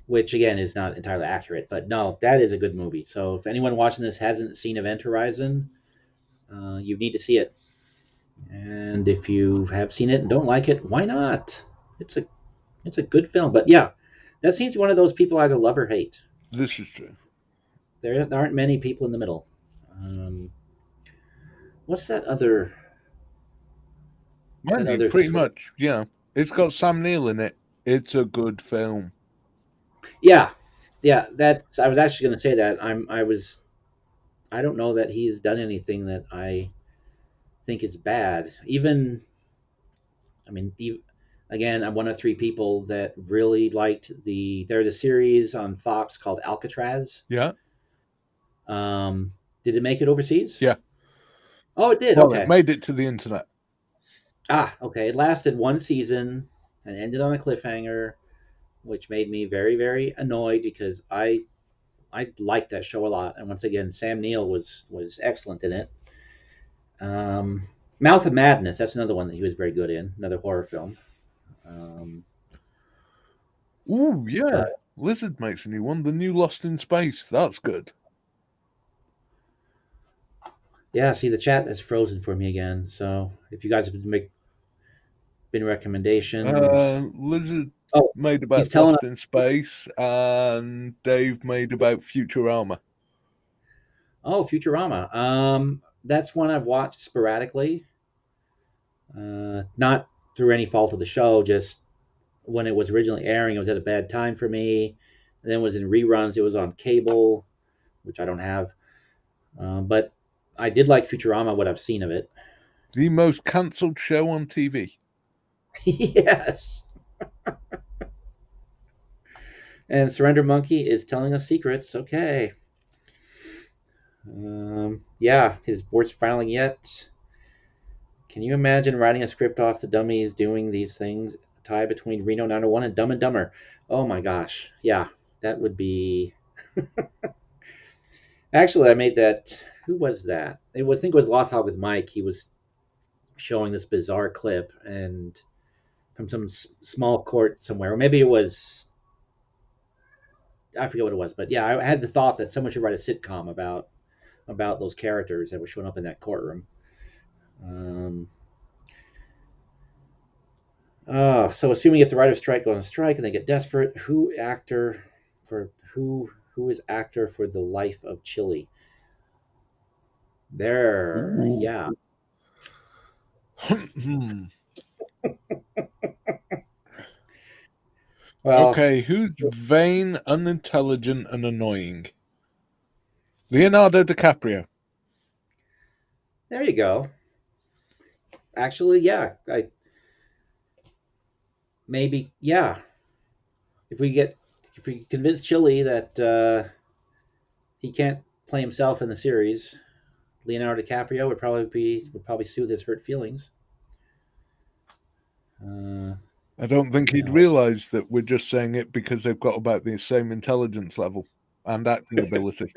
which again is not entirely accurate. But no, that is a good movie. So if anyone watching this hasn't seen Event Horizon, you need to see it. And if you have seen it and don't like it, why not? It's a it's a good film. But yeah, that seems to be one of those people either love or hate. This is true. There aren't many people in the middle. Um, what's that Mind you, other pretty sort of, much, it's got Sam Neill in it. It's a good film. yeah, yeah, that's I was actually going to say that. I don't know that he's done anything that I think is bad. Even I mean, again, I'm one of three people that really liked there's a series on Fox called Alcatraz. Yeah, Did it make it overseas? yeah. Oh, it did. Well, it Okay. made it to the internet. Ah, okay. It lasted one season and ended on a cliffhanger, which made me very, very annoyed because I liked that show a lot. And once again, Sam Neill was excellent in it. Um, Mouth of Madness. That's another one that he was very good in. Another horror film. Um, Ooh, but yeah. Lizard makes a new one. The new Lost in Space. That's good. yeah, see, the chat has frozen for me again. So if you guys have been recommendations, Lizard oh, made about he's telling Lost us. in Space, and Dave made about Futurama. Oh, Futurama. That's one I've watched sporadically, not through any fault of the show. Just when it was originally airing, it was at a bad time for me. And then it was in reruns. It was on cable, which I don't have. But I did like Futurama. What I've seen of it. The most cancelled show on TV. Yes. And Surrender Monkey is telling us secrets. Okay. Yeah, his voice filing yet. Can you imagine writing a script off the dummies doing these things? Tie between Reno 901 and Dumb and Dumber. Oh my gosh. Yeah, that would be. Actually, I made that. Who was that? I think it was Lost Hog with Mike. He was showing this bizarre clip and from some small court somewhere, or maybe it was. I forget what it was, but yeah, I had the thought that someone should write a sitcom about those characters that were showing up in that courtroom. Um, so assuming if the writers strike go on strike and they get desperate, who is actor for the life of Chili? There, Ooh. yeah. Well, Okay, who's vain, unintelligent, and annoying? Leonardo DiCaprio. there you go. Actually, yeah, I maybe yeah. If we get if we convince Chili that he can't play himself in the series, Leonardo DiCaprio would probably soothe his hurt feelings. Uh, I don't think you he'd know, realise that we're just saying it because they've got about the same intelligence level and acting ability.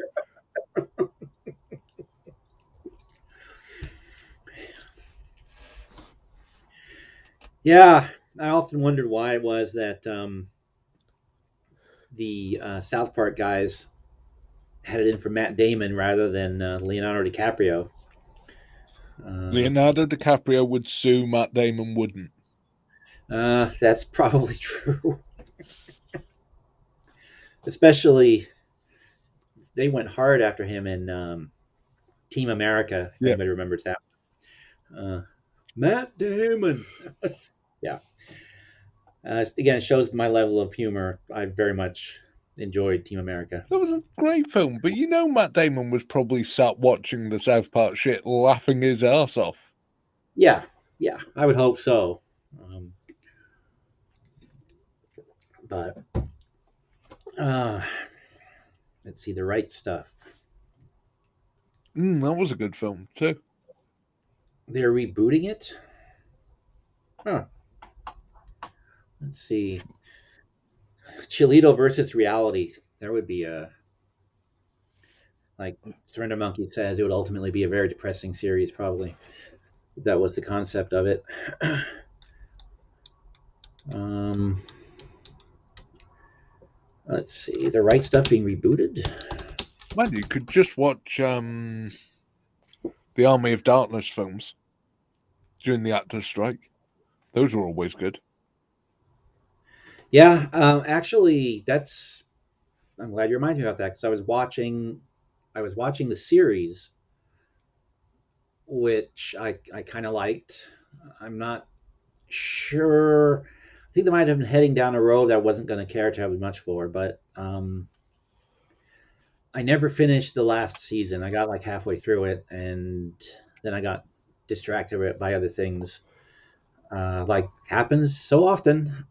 yeah, I often wondered why it was that the South Park guys had it in for Matt Damon rather than Leonardo DiCaprio. Uh, Leonardo DiCaprio would sue, Matt Damon wouldn't. that's probably true. Especially, they went hard after him in Team America. If Yeah. anybody remembers that, uh, Matt Damon. Yeah. Again, it shows my level of humor. I very much enjoyed Team America. That was a great film, but you know Matt Damon was probably sat watching the South Park shit laughing his ass off. Yeah, yeah, I would hope so. But uh, let's see, the right stuff. That was a good film too. They're rebooting it. Huh. Let's see. Chilito versus reality. There would be a like Surrender Monkey says. It would ultimately be a very depressing series, probably. If that was the concept of it. um, let's see. The right stuff being rebooted. Man, you could just watch the Army of Darkness films during the actors' strike. Those were always good. Yeah, actually, that's. I'm glad you reminded me about that because I was watching the series, which I kind of liked. I'm not sure. I think they might have been heading down a road that I wasn't going to care terribly much for, but I never finished the last season. I got like halfway through it, and then I got distracted by other things, like happens so often.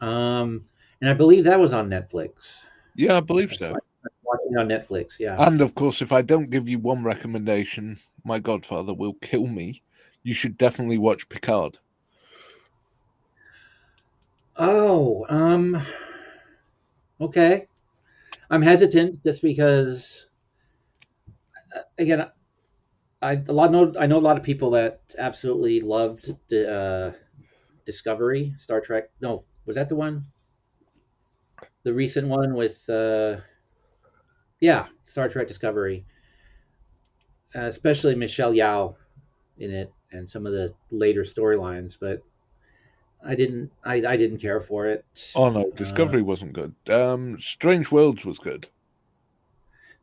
And I believe that was on Netflix. Yeah, I believe That's so. why I'm watching it on Netflix. Yeah. And of course, if I don't give you one recommendation, my godfather will kill me. You should definitely watch Picard. Oh, okay. I'm hesitant just because, again, I know a lot of people that absolutely loved the Discovery, Star Trek. No, was that the one? The recent one with yeah, Star Trek Discovery, especially Michelle Yao in it and some of the later storylines. But I didn't care for it. Oh no, Uh, Discovery wasn't good. Strange Worlds was good,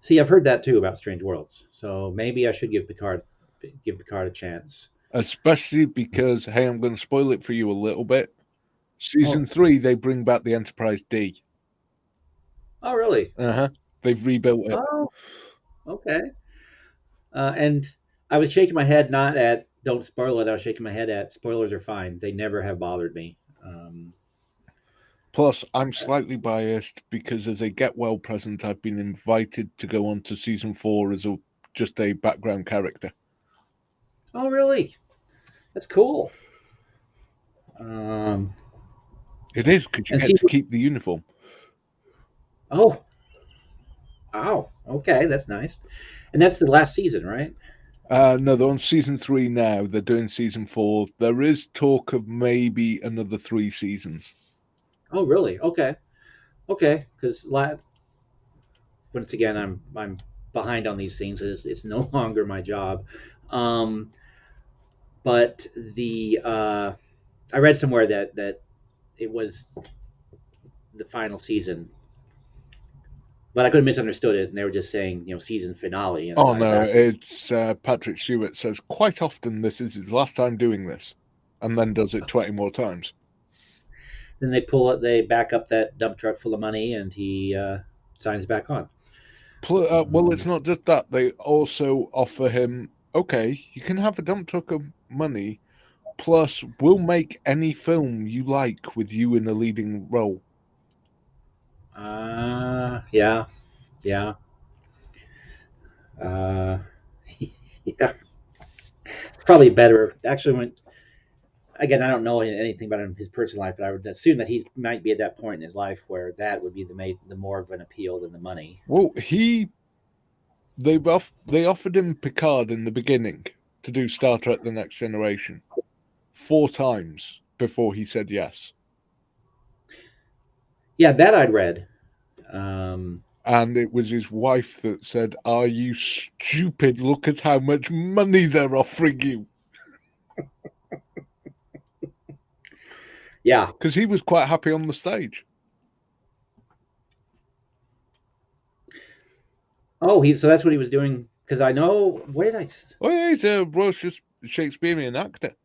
See, I've heard that too about Strange Worlds, so maybe I should give Picard a chance. especially because, hey, I'm going to spoil it for you a little bit. Oh, Season 3, they bring back the Enterprise D. oh, really? Uh-huh. They've rebuilt it. Oh, okay. And I was shaking my head not at don't spoil it. I was shaking my head at spoilers are fine. They never have bothered me. Plus, I'm slightly biased because as a Get Well present, I've been invited to go on to season 4 as just a background character. Oh, really? That's cool. Um, It is, because you and get see, to keep the uniform. oh, wow. Okay, that's nice. And that's the last season, right? No, they're on season 3 now. They're doing season 4. There is talk of maybe another 3 seasons. Oh, really? Okay, okay. Because once again, I'm behind on these things. It's no longer my job. Um, but the I read somewhere that it was the final season, but I could have misunderstood it, and they were just saying season finale, and Oh I no, that's what. it's Patrick Stewart says quite often this is his last time doing this, and then does it 20 more times. Then they back up that dump truck full of money, and he signs back on. Well, it's not just that. They also offer him, okay, you can have a dump truck of money, plus we'll make any film you like with you in a leading role. Yeah, yeah, uh, yeah. Probably better. Actually, when again, I don't know anything about his personal life, but I would assume that he might be at that point in his life where that would be the more of an appeal than the money. Well, they offered him Picard in the beginning to do Star Trek: The Next Generation 4 times before he said yes. Yeah, that I'd read. Um, And it was his wife that said, "Are you stupid? Look at how much money they're offering you." yeah. Because he was quite happy on the stage. Oh, so that's what he was doing. Because I know. What did I? Oh yeah, he's a Royal Shakespearean actor.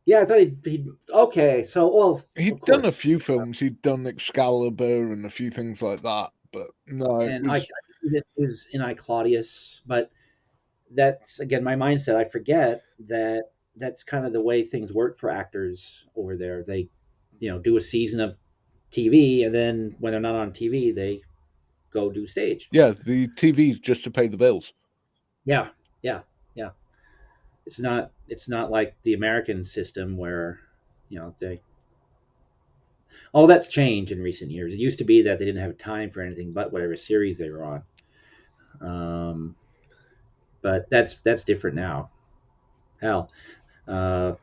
Yeah, I thought he'd. Okay, so of He'd done a course, few films. He'd done Excalibur and a few things like that. But no, it and was he was in I Claudius, but that's again my mindset. I forget that that's kind of the way things work for actors over there. They, do a season of TV, and then when they're not on TV, they go do stage. yeah. The TV's just to pay the bills. Yeah, yeah, yeah. It's not like the American system where, they. All that's changed in recent years. It used to be that they didn't have time for anything but whatever series they were on. But that's different now. Hell, uh,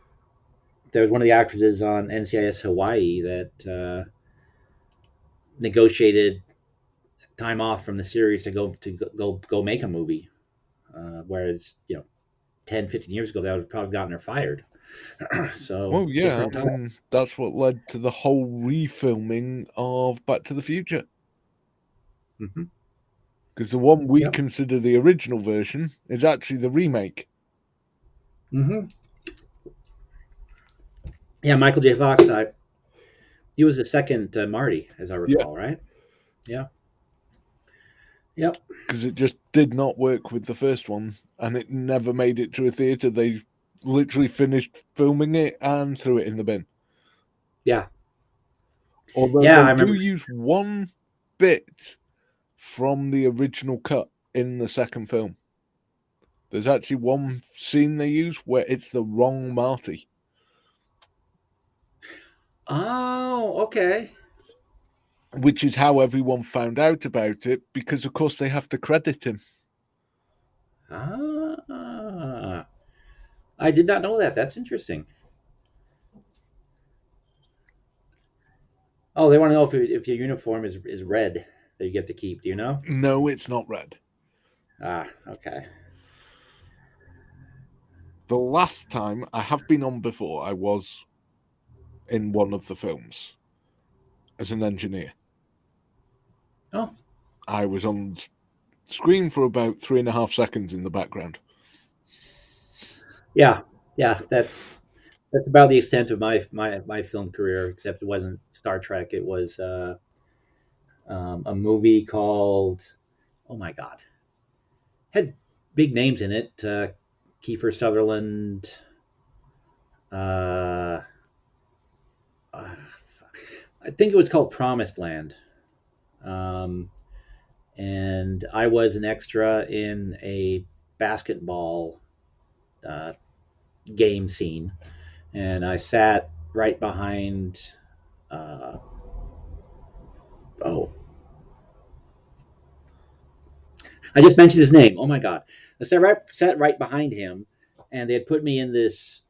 there was one of the actresses on NCIS Hawaii that negotiated time off from the series to go make a movie. Whereas 10, 15 years ago, that would have probably gotten her fired. So Well, yeah. different I time. mean, that's what led to the whole refilming of Back to the Future. Hmm. Because the one we Yep. consider the original version is actually the remake. Hmm. Yeah, Michael J. Fox. He was the second Marty, as I Yeah, recall, right? Yeah. Yep. because it just did not work with the first one, and it never made it to a theater. They literally finished filming it and threw it in the bin. Yeah. Although Yeah, they I do remember. use one bit from the original cut in the second film. There's actually one scene they use where it's the wrong Marty, Oh, okay. which is how everyone found out about it, because of course they have to credit him. Ah, I did not know that. That's interesting. Oh, they want to know if your uniform is red that you get to keep. Do you know? No, it's not red. Ah, okay. The last time I have been on before, I was in one of the films as an engineer. Oh, I was on screen for about 3.5 seconds in the background. yeah, yeah. That's about the extent of my film career. Except it wasn't Star Trek. It was a movie called, oh my god, had big names in it. Kiefer Sutherland. Uh, uh, I think it was called Promised Land. Um, and I was an extra in a basketball uh, game scene, and I sat right behind. Uh, oh, I just mentioned his name. Oh my god, I sat right behind him, and they had put me in this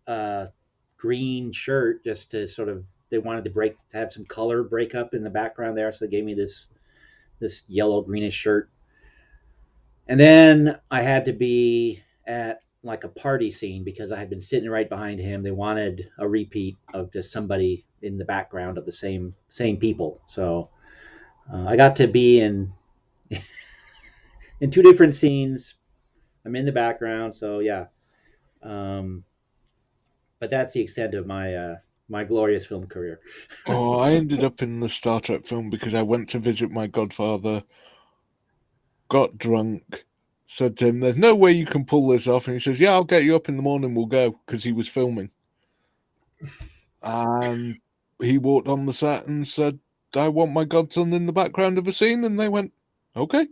uh, green shirt just to sort of. They wanted to have some color break up in the background there, so they gave me this yellow greenish shirt. And then I had to be at like a party scene because I had been sitting right behind him. They wanted a repeat of just somebody in the background of the same people. So I got to be in two different scenes. I'm in the background, so yeah. Um, but that's the extent of my glorious film career. Oh, I ended up in the Star Trek film because I went to visit my godfather, got drunk, said to him, "There's no way you can pull this off." And he says, "Yeah, I'll get you up in the morning, we'll go," because he was filming. And he walked on the set and said, "I want my godson in the background of a scene." And they went, "Okay."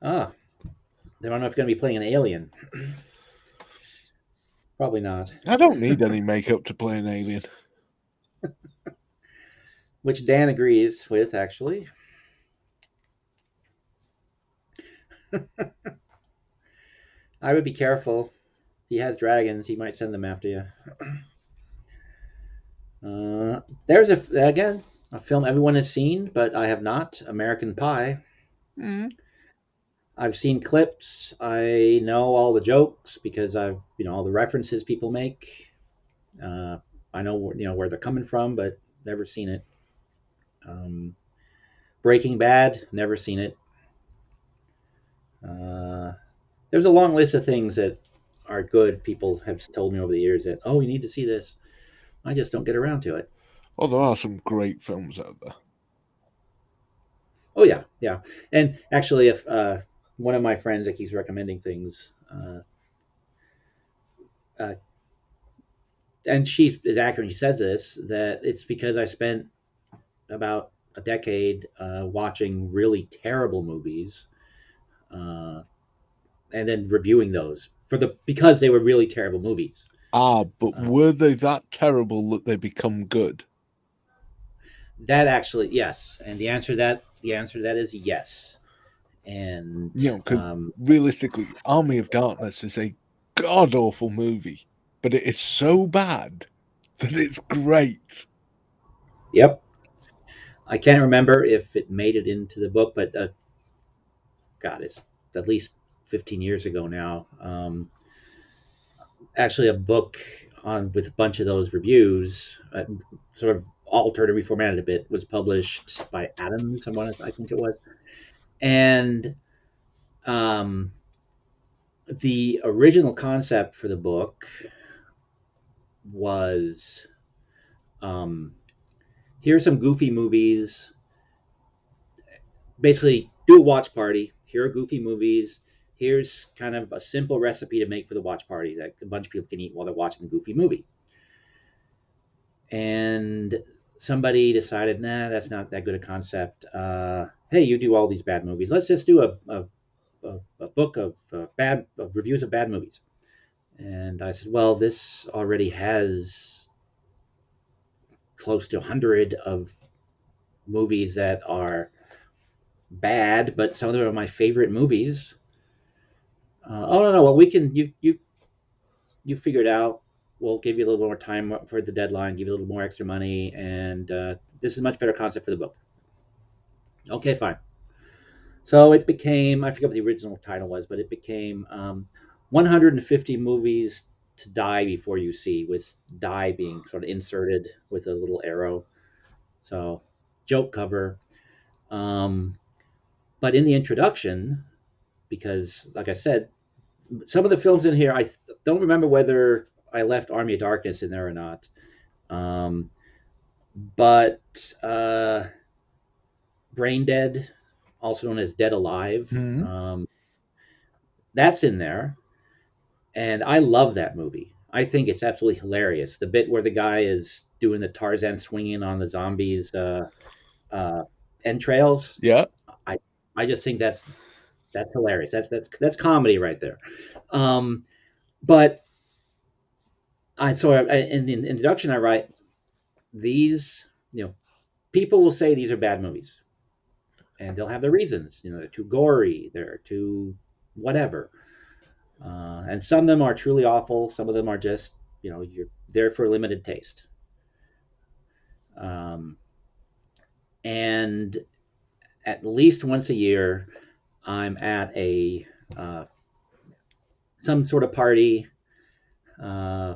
Ah, I don't know if you're going to be playing an alien. Probably not. I don't need any makeup to play an alien. Which Dan agrees with, actually. I would be careful. He has dragons. He might send them after you. There's again a film everyone has seen, but I have not. American Pie. Mm. I've seen clips. I know all the jokes because I've all the references people make. Uh, I know where they're coming from, but never seen it. Um, Breaking Bad. Never seen it. Uh, there's a long list of things that are good. People have told me over the years that you need to see this. I just don't get around to it. Oh, there are some great films out there. Oh yeah, yeah. And actually, if one of my friends that keeps recommending things, uh, and she is accurate, she says this that it's because I spent about a decade watching really terrible movies, uh, and then reviewing those because they were really terrible movies. Ah, but Uh, were they that terrible that they become good? that actually, yes, and the answer to that is yes. And Because realistically, Army of Darkness is a god awful movie, but it is so bad that it's great. yep, I can't remember if it made it into the book, but God, it's at least 15 years ago now. Actually, a book on with a bunch of those reviews, sort of altered and reformatted a bit, was published by Adam, someone I think it was, and um, the original concept for the book was um, here's some goofy movies. Basically, do a watch party. Here are goofy movies. Here's kind of a simple recipe to make for the watch party that a bunch of people can eat while they're watching the goofy movie. And somebody decided, nah, that's not that good a concept. Hey, you do all these bad movies. Let's just do a book of reviews of bad movies. And I said, well, this already has close to 100 of movies that are bad, but some of them are my favorite movies. Oh no, no. Well, we can you figure it out. We'll give you a little more time for the deadline, give you a little more extra money, and this is a much better concept for the book. Okay, fine. So it became, I forget what the original title was, but it became 150 movies to die before you see, with die being sort of inserted with a little arrow. So joke cover. Um, but in the introduction, because like I said, some of the films in here, I don't remember whether I left Army of Darkness in there or not. Um, but Brain Dead, also known as Dead Alive, Mhm. that's in there. And I love that movie. I think it's absolutely hilarious. The bit where the guy is doing the Tarzan swinging on the zombies' uh, entrails. Yeah. I I just think that's hilarious. That's comedy right there. Um, but in the introduction I write these. People will say these are bad movies, and they'll have their reasons. They're too gory. They're too whatever. And some of them are truly awful. Some of them are just you're there for a limited taste. Um, and at least once a year, I'm at a some sort of party uh,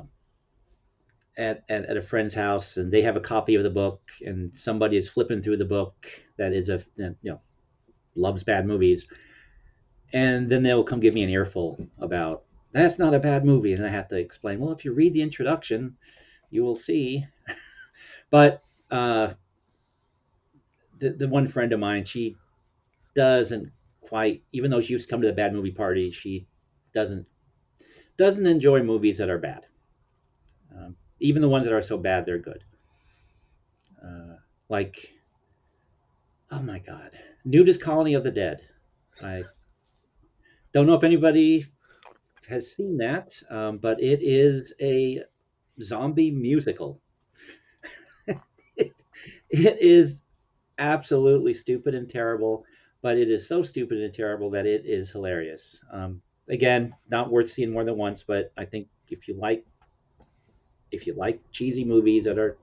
at a friend's house, and they have a copy of the book, and somebody is flipping through the book that is loves bad movies, and then they will come give me an earful about that's not a bad movie, and I have to explain. Well, if you read the introduction, you will see. But the one friend of mine, she doesn't quite, even though she used to come to the bad movie party, she doesn't doesn't enjoy movies that are bad. Even the ones that are so bad they're good. Like, oh my god, Nudist Colony of the Dead. I don't know if anybody has seen that, but it is a zombie musical. It is absolutely stupid and terrible, but it is so stupid and terrible that it is hilarious. Again, not worth seeing more than once, but I think if you like cheesy movies that are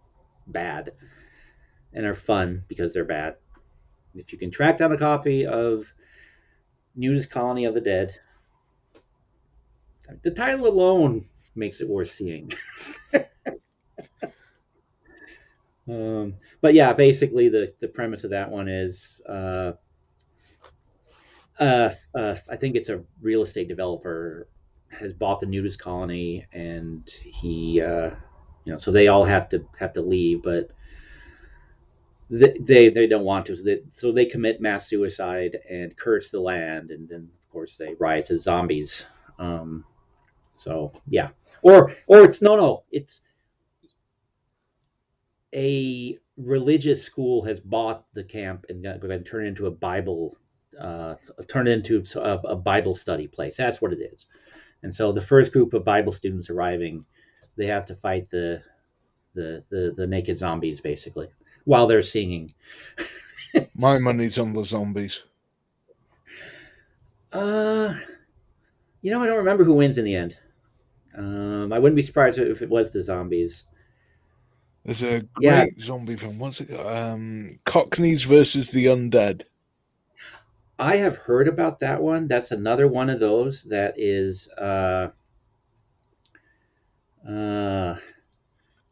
bad and are fun because they're bad, if you can track down a copy of Nudist Colony of the Dead, the title alone makes it worth seeing. But yeah, basically the premise of that one is I think it's a real estate developer has bought the Nudist Colony, and he so they all have to leave, but they don't want to, so they commit mass suicide and curse the land, and then of course they rise as zombies. So yeah, or it's no, it's a religious school has bought the camp and going to turn it into a Bible, turn it into a Bible study place. That's what it is. And so the first group of Bible students arriving, they have to fight the naked zombies basically while they're singing. My So, money's on the zombies. uh, I don't remember who wins in the end. I wouldn't be surprised if it was the zombies. There's a Yeah, great zombie film. What's it? Cockneys versus the Undead. I have heard about that one. That's another one of those that is. Uh,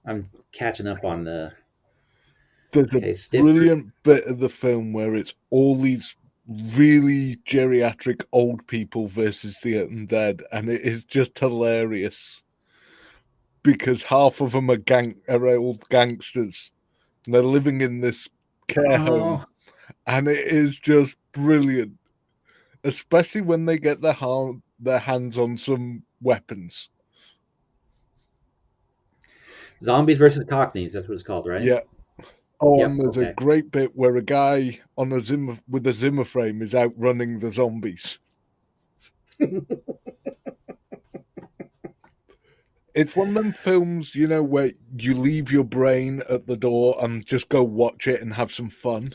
I'm catching up on the. There's a Okay, Stiffer. brilliant bit of the film where it's all these really geriatric old people versus the undead, and it is just hilarious because half of them are old gangsters, and they're living in this care home, Oh, and it is just brilliant, especially when they get their hands on some weapons. Zombies versus Cockneys. That's what it's called, right? Yeah. Oh, and Yep. there's a Okay. great bit where a guy on a Zimmer with a Zimmer frame is outrunning the zombies. It's one of them films, where you leave your brain at the door and just go watch it and have some fun.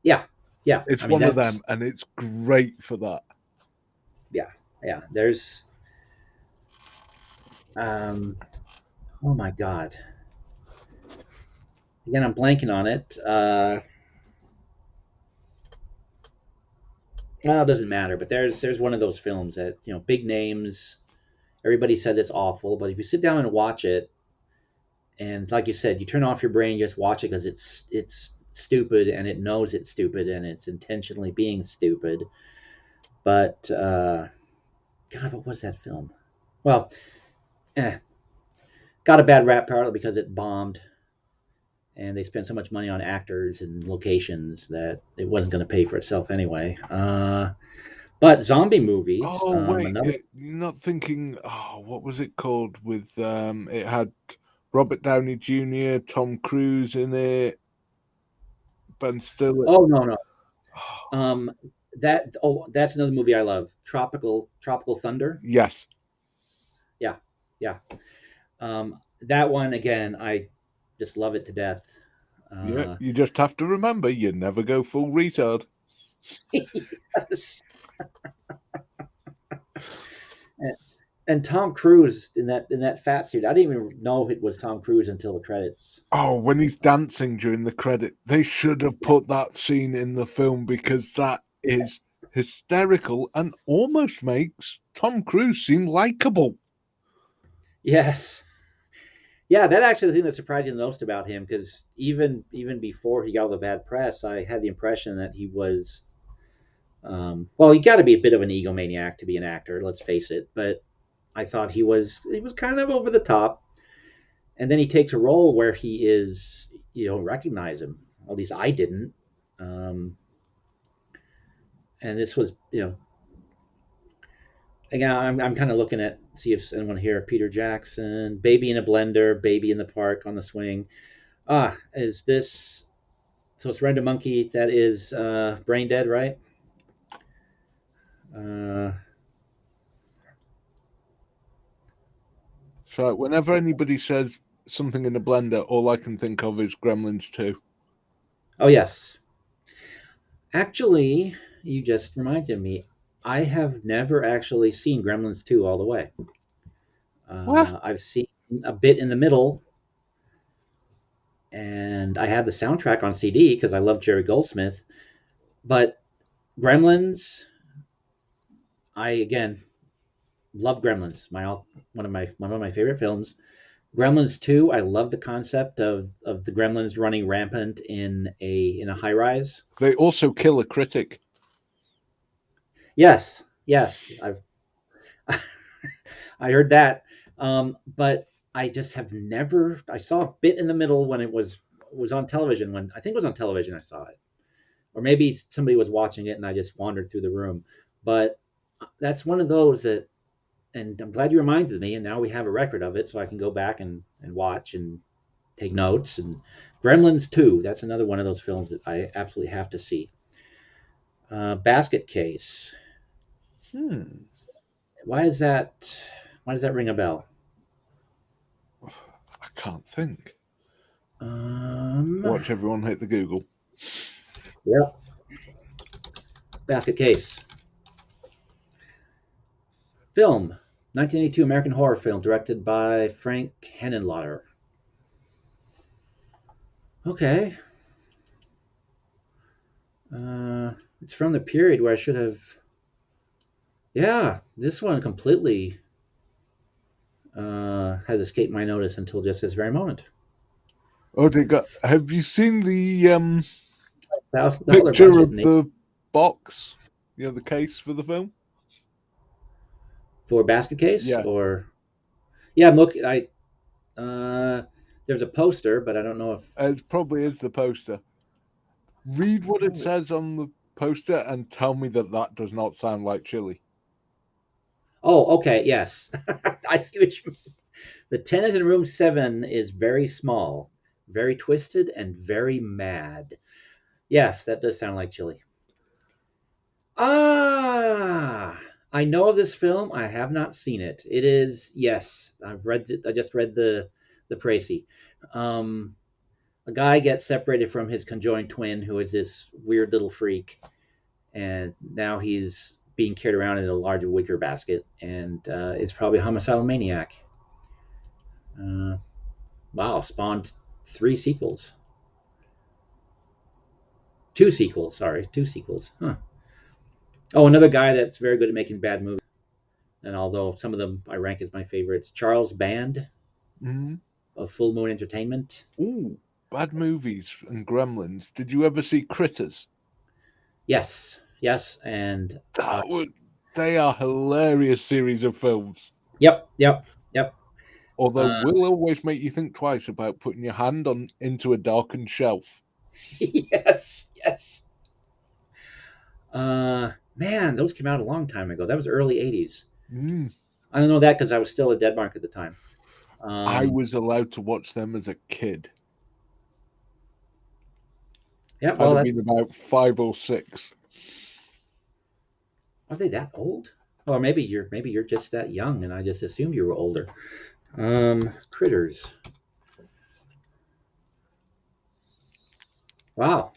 Yeah, yeah. It's I mean, one of them, that's and it's great for that. yeah, yeah. There's um, oh my god. Again, I'm blanking on it. Well, it doesn't matter. But there's one of those films that big names. Everybody said it's awful, but if you sit down and watch it, and like you said, you turn off your brain, you just watch it because it's stupid and it knows it's stupid and it's intentionally being stupid. But God, what was that film? Well, got a bad rap partly because it bombed, and they spent so much money on actors and locations that it wasn't going to pay for itself anyway. But zombie movies, Oh wait, another. you're not thinking? Oh, what was it called? With it had Robert Downey Jr., Tom Cruise in it, Ben Stiller. Oh no, no. Um, that's another movie I love. Tropical Thunder. Yes, Yeah, yeah. That one again, I just love it to death. yeah. Uh, You just have to remember, you never go full retard. yes. And Tom Cruise in that fat suit. I didn't even know it was Tom Cruise until the credits. Oh, when he's dancing during the credit, they should have Yeah. put that scene in the film because that is hysterical and almost makes Tom Cruise seem likable. Yes. Yeah, that actually the thing that surprised me the most about him, because even before he got all the bad press, I had the impression that he was, well, you got to be a bit of an egomaniac to be an actor. Let's face it. But I thought he was kind of over the top, and then he takes a role where he is you don't recognize him. At least I didn't. Um, and this was again, I'm kind of looking at see if anyone here. Peter Jackson, Baby in a Blender, Baby in the Park on the Swing. Is this so? It's Random Monkey that is brain dead, right? Uh, So whenever anybody says something in a blender, all I can think of is Gremlins 2. oh yes, actually, you just reminded me. I have never actually seen Gremlins 2 all the way. What? I've seen a bit in the middle, and I have the soundtrack on CD because I love Jerry Goldsmith. But Gremlins, I again love Gremlins. One of my favorite films. Gremlins 2, I love the concept of the Gremlins running rampant in a high rise. They also kill a critic. Yes, yes, I heard that. But I just have never. I saw a bit in the middle when it was on television. When I think it was on television, I saw it, or maybe somebody was watching it and I just wandered through the room. But that's one of those that, and I'm glad you reminded me. And now we have a record of it, so I can go back and watch and take notes. And Gremlins 2, that's another one of those films that I absolutely have to see. Basket Case. Hmm. Why is that? Why does that ring a bell? I can't think. Um, Watch everyone hit the Google. yep. Basket Case. Film. 1982 American horror film directed by Frank Henenlotter. Okay. It's from the period where I should have. Yeah, this one completely has escaped my notice until just this very moment. Oh, they got. Have you seen the $1,000 picture budget, of Nate, the box? The case for the film. for Basket Case, Yeah, or yeah, I'm looking. There's a poster, but I don't know if. it probably is the poster. Read what it says on the poster and tell me that does not sound like chili. Oh, okay, yes, I see what you mean. The tenant in room 7 is very small, very twisted, and very mad. Yes, that does sound like chili. Ah, I know of this film. I have not seen it. It is, yes, I've read it. I just read the précis. Um, a guy gets separated from his conjoined twin, who is this weird little freak, and now he's being carried around in a large wicker basket, and is probably a homicidal maniac. Uh, wow, spawned three sequels, two sequels. Sorry, two sequels. Huh. Oh, another guy that's very good at making bad movies, and although some of them I rank as my favorites, Charles Band Mm. of Full Moon Entertainment. Ooh, bad movies and Gremlins. Did you ever see Critters? Yes, yes, and That would. They are hilarious series of films. yep, yep, yep. Although Uh, will always make you think twice about putting your hand on into a darkened shelf. yes, yes. Man, those came out a long time ago. That was early '80s. Mm. I don't know that because I was still at Denmark at the time. I Um, was allowed to watch them as a kid. yeah, I'd well, have that's, been about 5 or 6. are they that old? Or maybe you're just that young, and I just assumed you were older. Critters. Wow,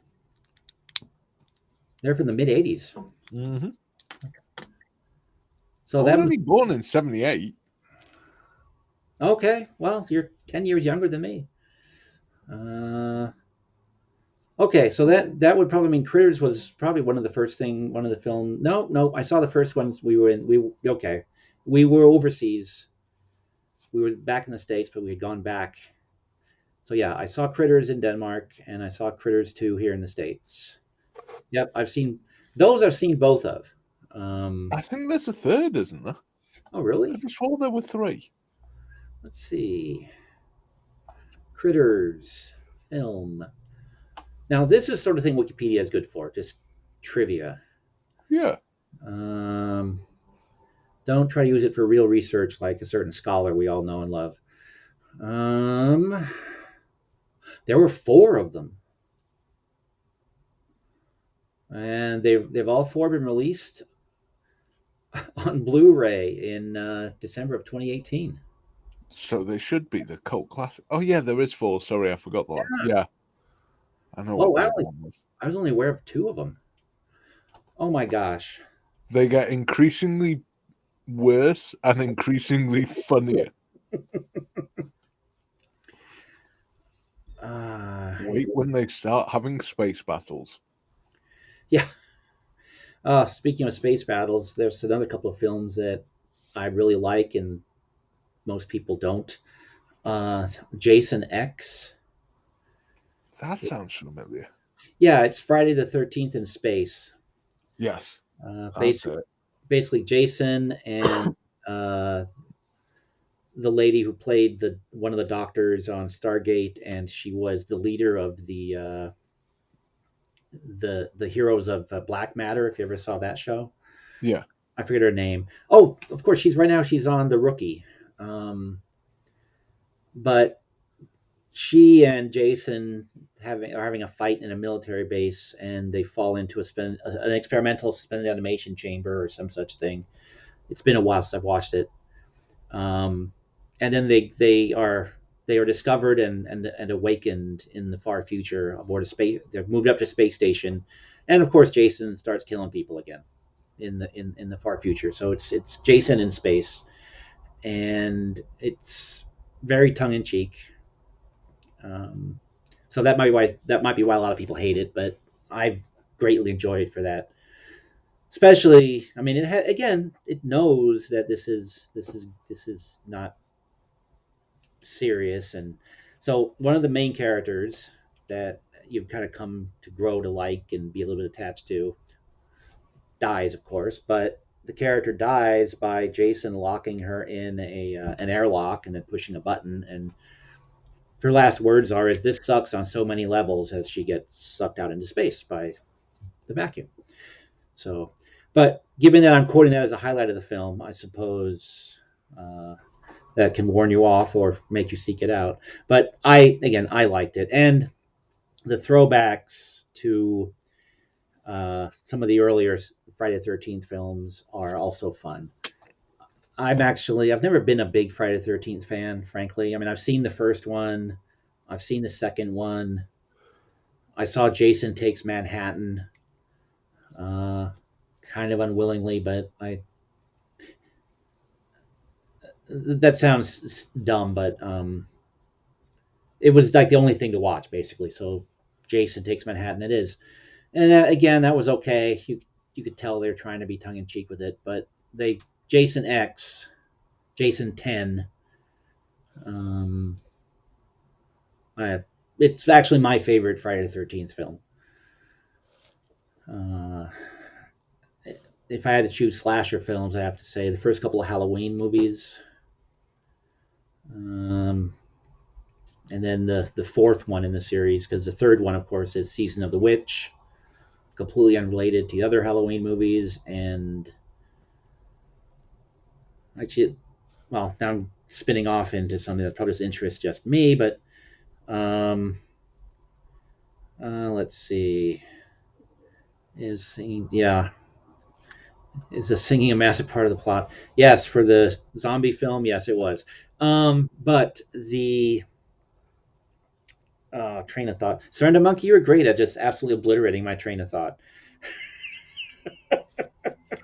they're from the mid '80s. Mm-hmm. So I was that only born in '78. okay. Well, you're 10 years younger than me. Uh, okay, so that would probably mean Critters was probably one of the film. No, no, I saw the first ones. Okay, we were overseas. We were back in the States, but we had gone back. So yeah, I saw Critters in Denmark, and I saw Critters 2 here in the States. Yep, I've seen those. I've seen both of. Um, I think there's a third, isn't there? oh I really? just swore there were 3. Let's see. Critters film. Now this is sort of thing Wikipedia is good for, just trivia. Yeah. Um, don't try to use it for real research like a certain scholar we all know and love. Um, there were 4 of them, and they've all 4 been released on Blu-ray in December of 2018. So they should be the cult classic. Oh yeah, there is 4. Sorry, I forgot that. Yeah, I know Oh, what the other one was. I was only aware of 2 of them. Oh my gosh. They get increasingly worse and increasingly funnier. Wait when they start having space battles. Yeah. Speaking of space battles, there's another couple of films that I really like and most people don't. Jason X. That sounds familiar. Yeah, it's Friday the 13th in space. Yes, that's Basically, it. basically Jason and the lady who played the one of the doctors on Stargate, and she was the leader of the heroes of Black Matter. If you ever saw that show, Yeah. I forget her name. Oh, of course, she's on The Rookie. But she and Jason are having a fight in a military base, and they fall into an experimental suspended animation chamber or some such thing. It's been a while since I've watched it. Um, and then they are discovered and awakened in the far future aboard a space. They're moved up to space station, and of course Jason starts killing people again in the far future. So it's Jason in space, and it's very tongue in cheek. Um, so that might be why a lot of people hate it, but I've greatly enjoyed it for that. Especially, I mean, again, it knows that this is not serious, and so one of the main characters that you've kind of come to grow to like and be a little bit attached to dies, of course, but the character dies by Jason locking her in an airlock and then pushing a button, and her last words are, "Is this sucks on so many levels," as she gets sucked out into space by the vacuum. So, but given that I'm quoting that as a highlight of the film, I suppose that can warn you off or make you seek it out. But I liked it, and the throwbacks to Some of the earlier Friday the 13th films are also fun. I've never been a big Friday the 13th fan, frankly. I mean, I've seen the first one, I've seen the second one. I saw Jason Takes Manhattan, uh, kind of unwillingly, but that sounds dumb, but it was like the only thing to watch, basically. So Jason Takes Manhattan, it is. And again, that was okay. You could tell they're trying to be tongue in cheek with it, but Jason X, Jason 10, um, it's actually my favorite Friday the 13th film. Uh, if I had to choose slasher films, I have to say the first couple of Halloween movies, um, and then the fourth one in the series, because the third one, of course, is Season of the Witch, completely unrelated to the other Halloween movies, and actually, well, now I'm spinning off into something that probably interests just me, but um, let's see, is singing, yeah, is the singing a massive part of the plot? Yes, for the zombie film, yes, it was. But the train of thought, Surrender Monkey, you were great at just absolutely obliterating my train of thought.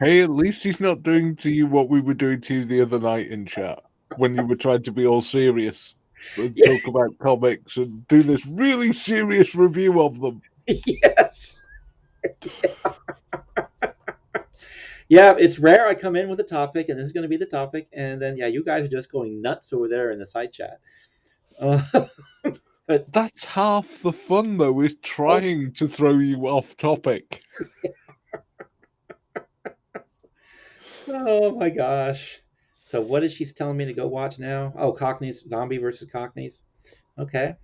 Hey, at least he's not doing to you what we were doing to you the other night in chat when you were trying to be all serious and Yeah. talk about comics and do this really serious review of them. Yes. Yeah, it's rare I come in with a topic, and this is going to be the topic, and then yeah, you guys are just going nuts over there in the side chat. But That's half the fun, though, is oh, trying to throw you off topic. oh my gosh! So what is she telling me to go watch now? Oh, Cockneys, Zombie versus Cockneys. Okay.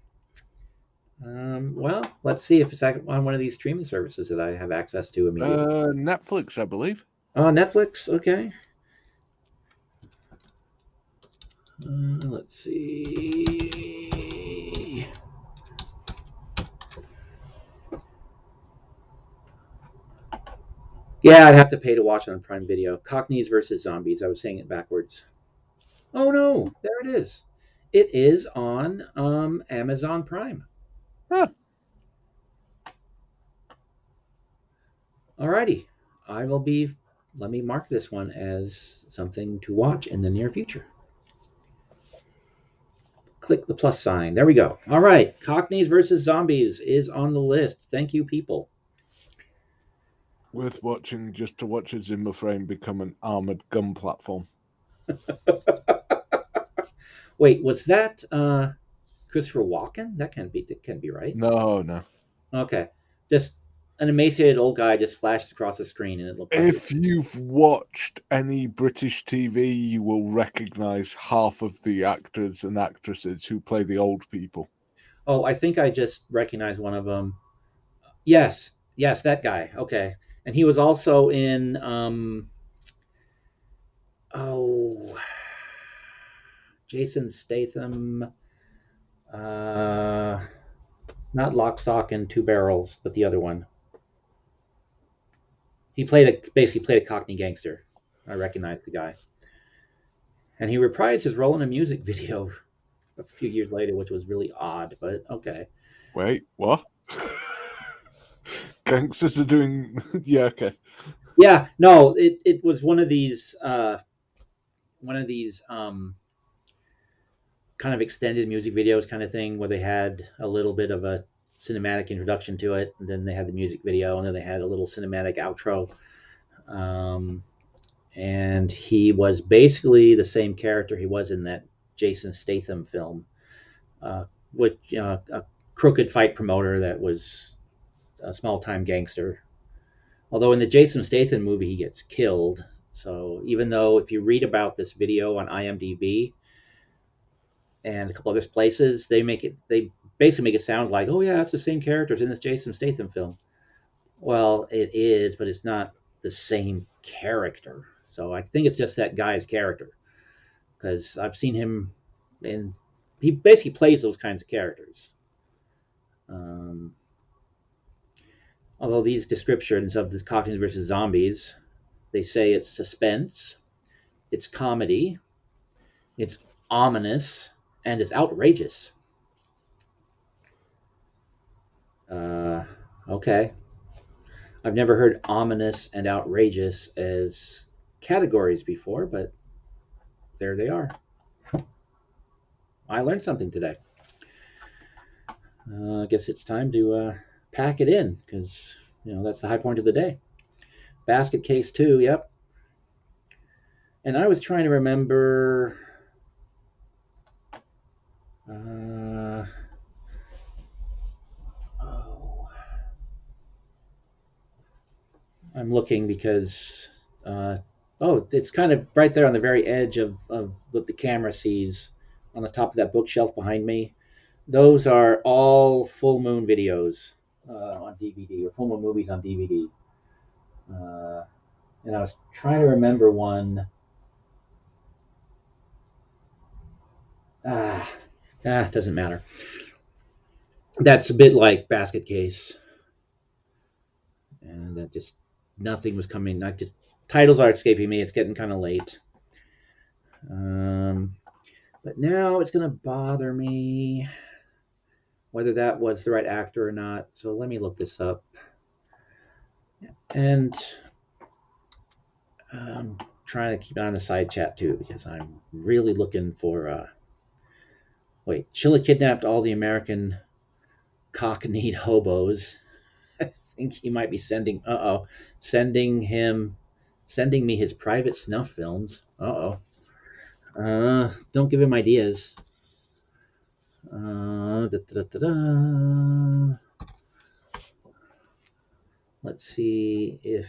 Well, let's see if it's on one of these streaming services that I have access to immediately. Netflix, I believe. Oh, Netflix. Okay. Let's see. Yeah, I'd have to pay to watch it on Prime Video. Cockneys versus Zombies. I was saying it backwards. Oh no, there it is. It is on Amazon Prime. Huh. Alrighty, I will be. Let me mark this one as something to watch in the near future. Click the plus sign. There we go. All right, Cockneys versus Zombies is on the list. Thank you, people. Worth watching just to watch a Zimmer frame become an armored gun platform. Wait, was that Christopher Walken? That can't be right. No. Okay, just an emaciated old guy just flashed across the screen, and it looked like If you've watched any British TV, you will recognise half of the actors and actresses who play the old people. Oh, I think I just recognized one of them. Yes, yes, that guy. Okay, and he was also in oh, Jason Statham. Uh, Not Lock, Stock, and Two Barrels, but the other one. He basically played a Cockney gangster. I recognized the guy, and he reprised his role in a music video a few years later, which was really odd, but okay. Wait, what? Gangsters are doing. Yeah, okay. Yeah, no, it was one of these kind of extended music videos kind of thing where they had a little bit of a cinematic introduction to it, and then they had the music video, and then they had a little cinematic outro. Um, and he was basically the same character he was in that Jason Statham film, with a crooked fight promoter that was a small time gangster. Although in the Jason Statham movie, he gets killed. So even though if you read about this video on IMDb and a couple other places, they basically make it sound like, oh yeah, it's the same characters in this Jason Statham film. Well, it is, but it's not the same character. So I think it's just that guy's character because I've seen him in. He basically plays those kinds of characters. Um, Although these descriptions of the Cockneys versus Zombies, they say it's suspense, it's comedy, it's ominous, and it's outrageous. Uh, okay. I've never heard ominous and outrageous as categories before, but there they are. I learned something today. I guess it's time to pack it in because that's the high point of the day. Basket case 2, yep. And I was trying to remember. Uh, oh, I'm looking because it's kind of right there on the very edge of what the camera sees on the top of that bookshelf behind me. Those are all full moon videos on DVD, or full moon movies on DVD. And I was trying to remember one. Doesn't matter. That's a bit like Basket Case, and that just nothing was coming. I just titles are escaping me. It's getting kind of late. But now it's gonna bother me whether that was the right actor or not. So let me look this up. And I'm trying to keep it on the side chat too because I'm really looking for. Wait, Sheila kidnapped all the American cockneyed hobos. I think he might be sending. Sending me his private snuff films. Don't give him ideas. Da, da, da, da. Let's see if.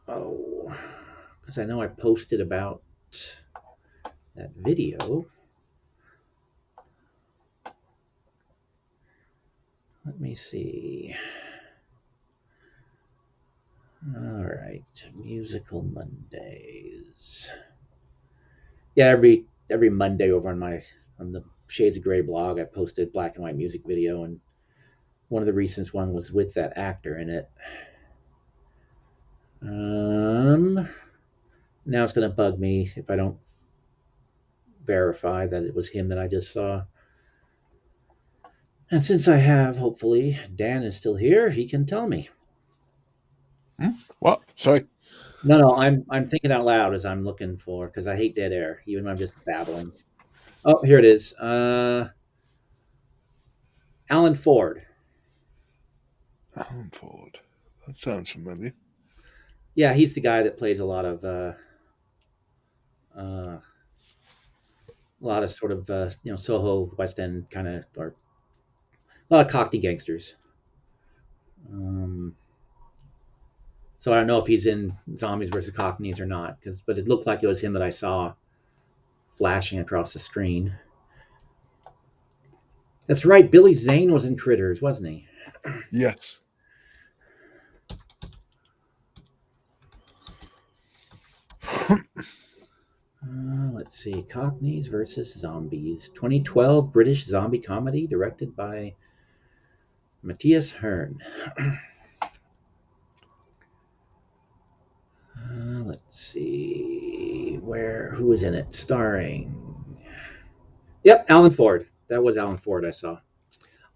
Oh, because I know I posted about that video. Let me see. All right, Musical Mondays. Yeah, every Monday over on the Shades of Grey blog, I posted black and white music video, and one of the recent one was with that actor in it. Now it's going to bug me if I don't verify that it was him that I just saw. And since I have, hopefully, Dan is still here, he can tell me. What? Sorry. No, I'm thinking out loud as I'm looking for, because I hate dead air, even when I'm just babbling. Oh, here it is. Alan Ford. Alan Ford. That sounds familiar. Yeah, he's the guy that plays a lot of sort of Soho West End kind of, or a lot of Cockney gangsters. So I don't know if he's in Zombies versus Cockneys or not, but it looked like it was him that I saw flashing across the screen. That's right, Billy Zane was in Critters, wasn't he? Yes. Let's see, Cockneys versus Zombies, 2012 British zombie comedy directed by Matthias Hearn. Let's see, who is in it? Starring. Yep, Alan Ford. That was Alan Ford I saw.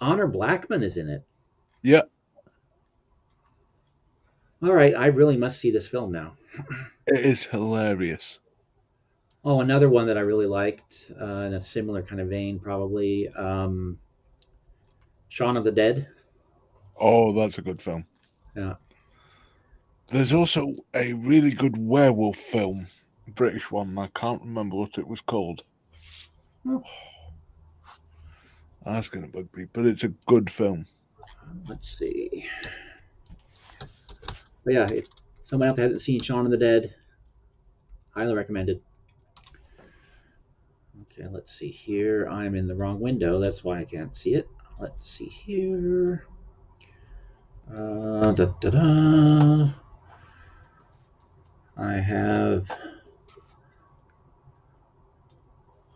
Honor Blackman is in it. Yeah. All right, I really must see this film now. It is hilarious. Oh, another one that I really liked in a similar kind of vein, probably. Shaun of the Dead. Oh, that's a good film. Yeah. There's also a really good werewolf film, British one. I can't remember what it was called. Oh. That's going to bug me, but it's a good film. Let's see. But yeah, if someone else hasn't seen Shaun of the Dead, highly recommended. Okay, let's see here. I'm in the wrong window. That's why I can't see it. Let's see here. I have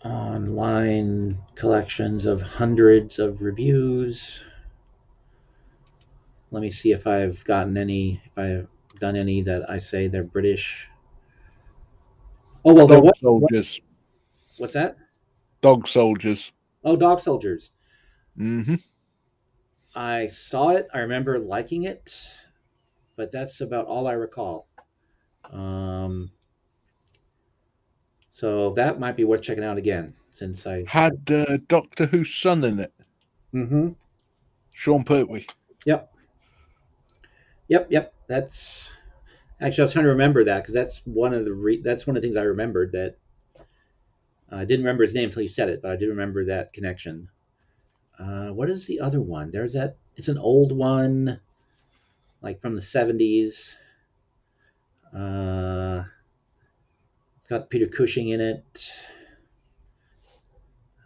online collections of hundreds of reviews. Let me see if I've gotten any, if I've done any that I say they're British. Oh, well, there Dog was. soldiers. What's that? Dog soldiers. Oh, Dog Soldiers. Mm-hmm. I saw it. I remember liking it, but that's about all I recall. Um, so that might be worth checking out again, since I. Had Doctor Who's son in it. Mm-hmm. Sean Pertwee. Yep. Yep. That's actually I was trying to remember that because that's one of that's one of the things I remembered that I didn't remember his name until you said it, but I did remember that connection. What is the other one? There's that. It's an old one, like from the '70s. Uh, it's got Peter Cushing in it.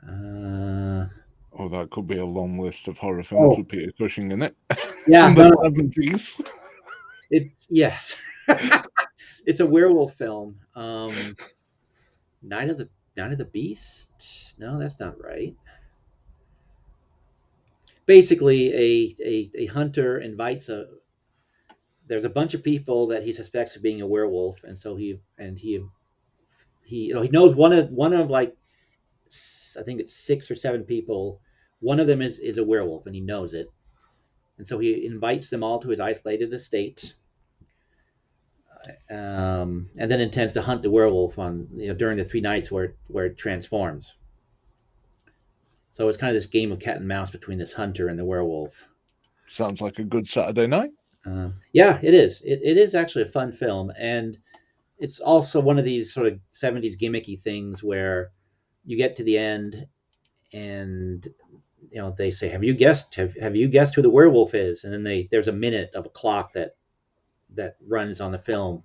Uh, Oh, that could be a long list of horror films oh, with Peter Cushing in it yeah, from the no, no, 70s. it's yes, it's a werewolf film. Night of the Night of the Beast. No, that's not right. Basically, a hunter invites a. There's a bunch of people that he suspects of being a werewolf, and so he knows one of like I think it's 6 or 7 people. One of them is a werewolf, and he knows it, and so he invites them all to his isolated estate, and then intends to hunt the werewolf on during the 3 nights where it transforms. So it's kind of this game of cat and mouse between this hunter and the werewolf. Sounds like a good Saturday night. Yeah, it is. It is actually a fun film, and it's also one of these sort of '70s gimmicky things where you get to the end, and they say, have you guessed who the werewolf is?" And then there's a minute of a clock that runs on the film,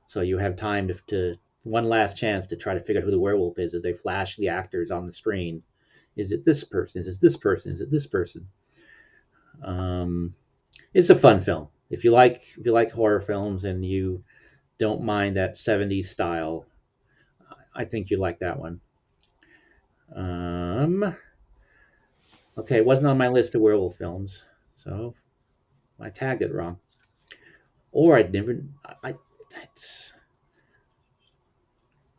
so you have time to one last chance to try to figure out who the werewolf is as they flash the actors on the screen. Is it this person? Is it this person? Is it this person? Um, it's a fun film. If you like horror films and you don't mind that '70s style, I think you like that one. Um, okay, it wasn't on my list of werewolf films, so I tagged it wrong, or I'd never. I it's,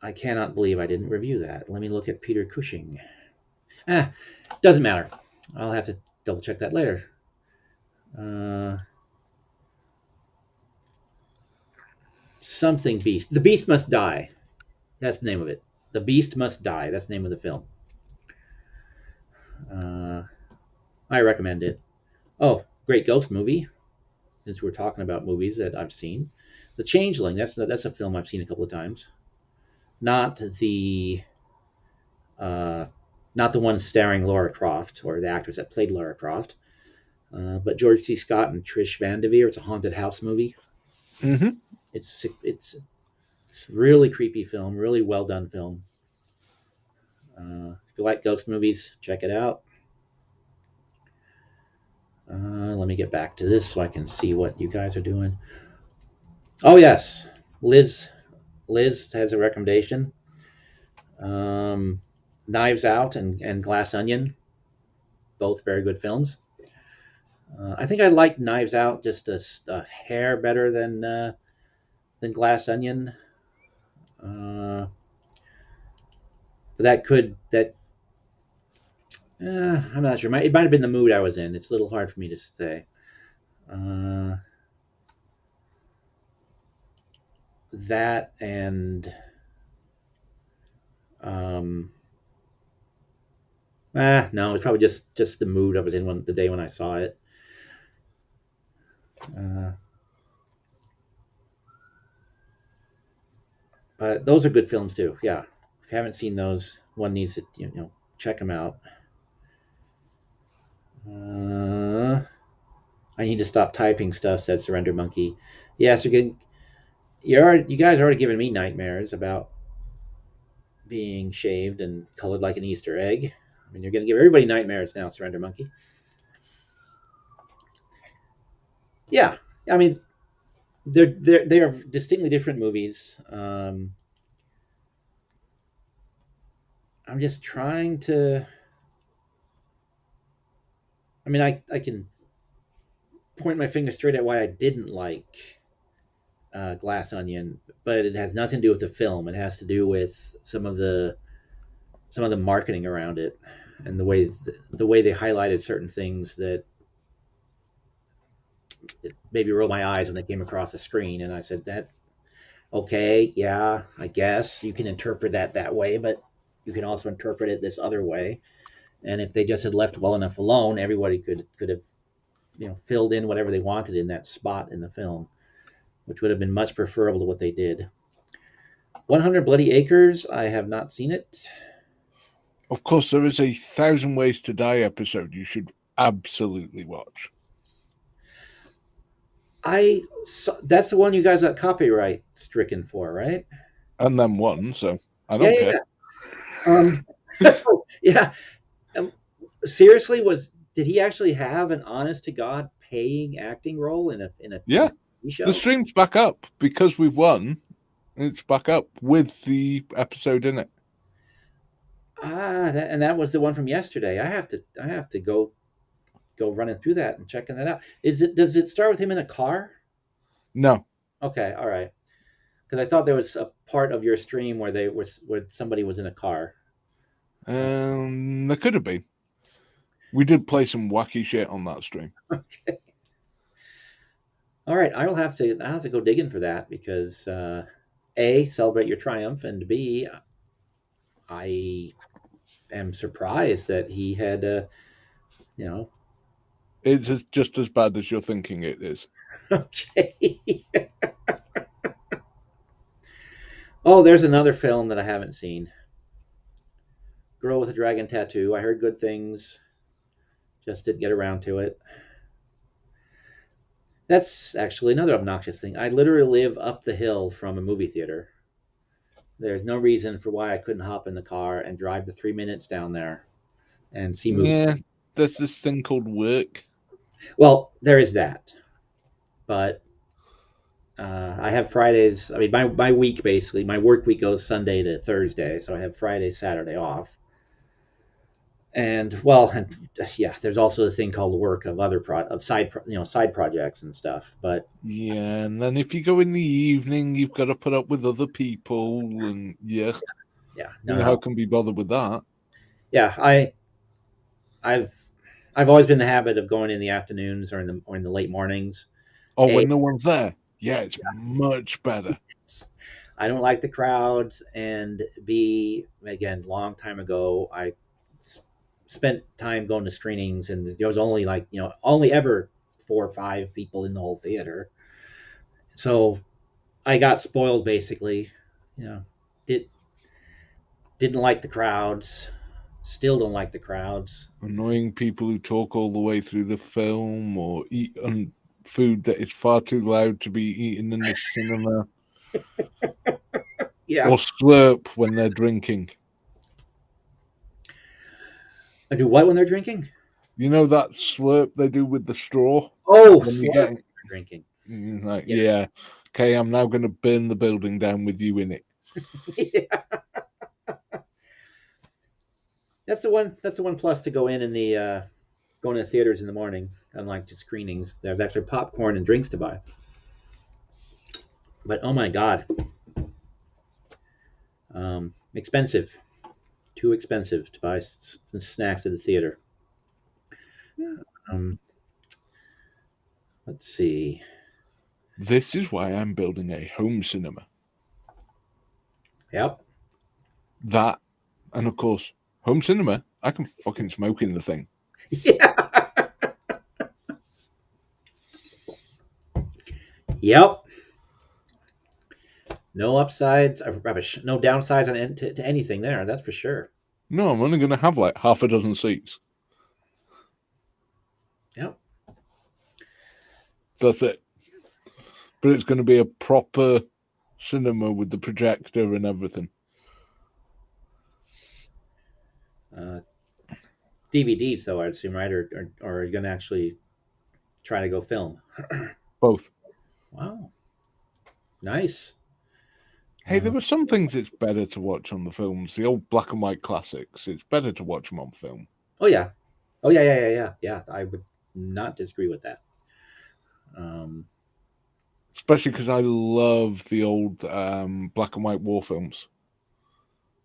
I cannot believe I didn't review that. Let me look at Peter Cushing. Ah, doesn't matter. I'll have to double check that later. Uh, Something Beast. The Beast Must Die. That's the name of it. The Beast Must Die. That's the name of the film. Uh, I recommend it. Oh, great ghost movie. Since we're talking about movies that I've seen, The Changeling. That's a film I've seen a couple of times. Not the uh, not the one starring Laura Croft or the actress that played Laura Croft, but George C. Scott and Trish Van Devere. It's a haunted house movie. Mm-hmm. It's really creepy film, really well done film. If you like ghost movies, check it out. Let me get back to this so I can see what you guys are doing. Oh yes, Liz. Liz has a recommendation. Um, Knives Out and Glass Onion, both very good films. I think I like Knives Out just a hair better than Glass Onion. Uh, but I'm not sure. It might have been the mood I was in. It's a little hard for me to say. Uh, that and um, no, it's probably just the mood I was in the day when I saw it. Uh, but those are good films too. Yeah, if you haven't seen those, one needs to check them out. I need to stop typing stuff," said Surrender Monkey. Yes, you guys are already giving me nightmares about being shaved and colored like an Easter egg. I mean, you're going to give everybody nightmares now, Surrender Monkey. Yeah, I mean, they are distinctly different movies. I'm just trying to. I mean, I can point my finger straight at why I didn't like Glass Onion, but it has nothing to do with the film. It has to do with some of the marketing around it and the way they highlighted certain things that it maybe rolled my eyes when they came across the screen. And I said, that okay, yeah, I guess you can interpret that way, but you can also interpret it this other way. And if they just had left well enough alone, everybody could have filled in whatever they wanted in that spot in the film, which would have been much preferable to what they did. 100 Bloody Acres. I have not seen it. Of course, there is a 1,000 Ways to Die episode you should absolutely watch. That's the one you guys got copyright stricken for, right? And then one, so I Yeah, don't yeah, care. yeah. So, yeah. Um, Seriously, did he actually have an honest to god paying acting role in a Yeah, TV show? the stream's back up because we've won. It's back up with the episode in it. And that was the one from yesterday. I have to go running through that and checking that out. Does it start with him in a car? No, Okay, all right. Because I thought there was a part of your stream where somebody was in a car. there could have been. We did play some wacky shit on that stream. Okay. All right, I'll have to go digging for that because A, celebrate your triumph, and B, I am surprised that he had you know It's just as bad as you're thinking it is. okay. Oh, there's another film that I haven't seen. Girl with a Dragon Tattoo. I heard good things, just didn't get around to it. That's actually another obnoxious thing. I literally live up the hill from a movie theater. There's no reason for why I couldn't hop in the car and drive the 3 minutes down there and see movies. Yeah, there's this thing called work. Well, there is that, but I have Fridays. I mean, my week basically, my work week goes Sunday to Thursday, so I have Friday, Saturday off. And well, and yeah, there's also a thing called work of side projects and stuff. But Yeah, and then if you go in the evening, you've got to put up with other people, and yeah, yeah, how can be bothered with that? Yeah, I've I've always been in the habit of going in the afternoons or in the late mornings. Oh, A, when no one's there, yeah, it's much better. I don't like the crowds, and B, again, long time ago, I spent time going to screenings, and there was only only ever 4 or 5 people in the whole theater. So I got spoiled basically. You know, did didn't like the crowds. Still don't like the crowds. Annoying people who talk all the way through the film or eat food that is far too loud to be eaten in the cinema. Yeah. Or slurp when they're drinking. I do what when they're drinking? You know that slurp they do with the straw? Oh, When you slurp get drinking. like, yeah. Okay, I'm now going to burn the building down with you in it. Yeah. That's the one. That's the one plus to go in the going to the theaters in the morning. Unlike just screenings, there's actually popcorn and drinks to buy. But oh my god, expensive. Too expensive to buy some snacks at the theater. Um, let's see. This is why I'm building a home cinema. Yep. That, and of course, home cinema, I can fucking smoke in the thing. Yeah. Yep. No upsides, rubbish. No downsides to anything there. That's for sure. No, I'm only going to have like half a dozen seats. Yep. That's it. But it's going to be a proper cinema with the projector and everything. DVDs, though, I'd assume, right? Or are you going to actually try to go film? Both. Wow. Nice. Hey, there were some things it's better to watch on the films. The old black and white classics. It's better to watch them on film. Oh yeah, oh yeah. I would not disagree with that. Um, Especially because I love the old black and white war films.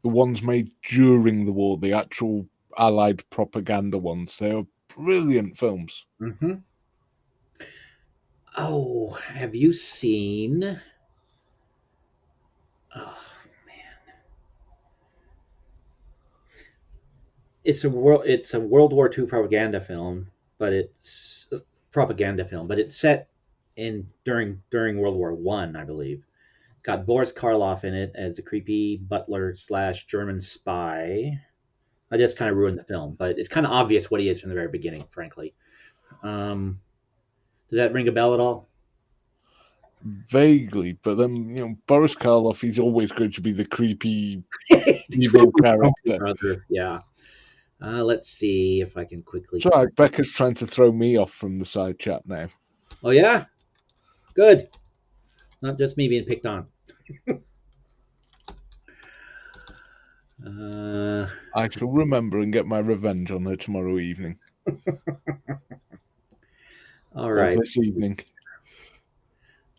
The ones made during the war, the actual Allied propaganda ones. They are brilliant films. mm-hmm. Oh, have you seen? Oh man, it's a World War II propaganda film, but it's a propaganda film, but it's set in during World War One, I believe. Got Boris Karloff in it as a creepy butler slash German spy. I just kind of ruined the film, but it's kind of obvious what he is from the very beginning, frankly. Um, does that ring a bell at all? Vaguely, but then, Boris Karloff, he's always going to be the creepy, evil character. Brother, yeah. Let's see if I can quickly. So, Becca's trying to throw me off from the side chat now. Oh yeah, good. Not just me being picked on. I shall remember and get my revenge on her tomorrow evening. All right. Or this evening.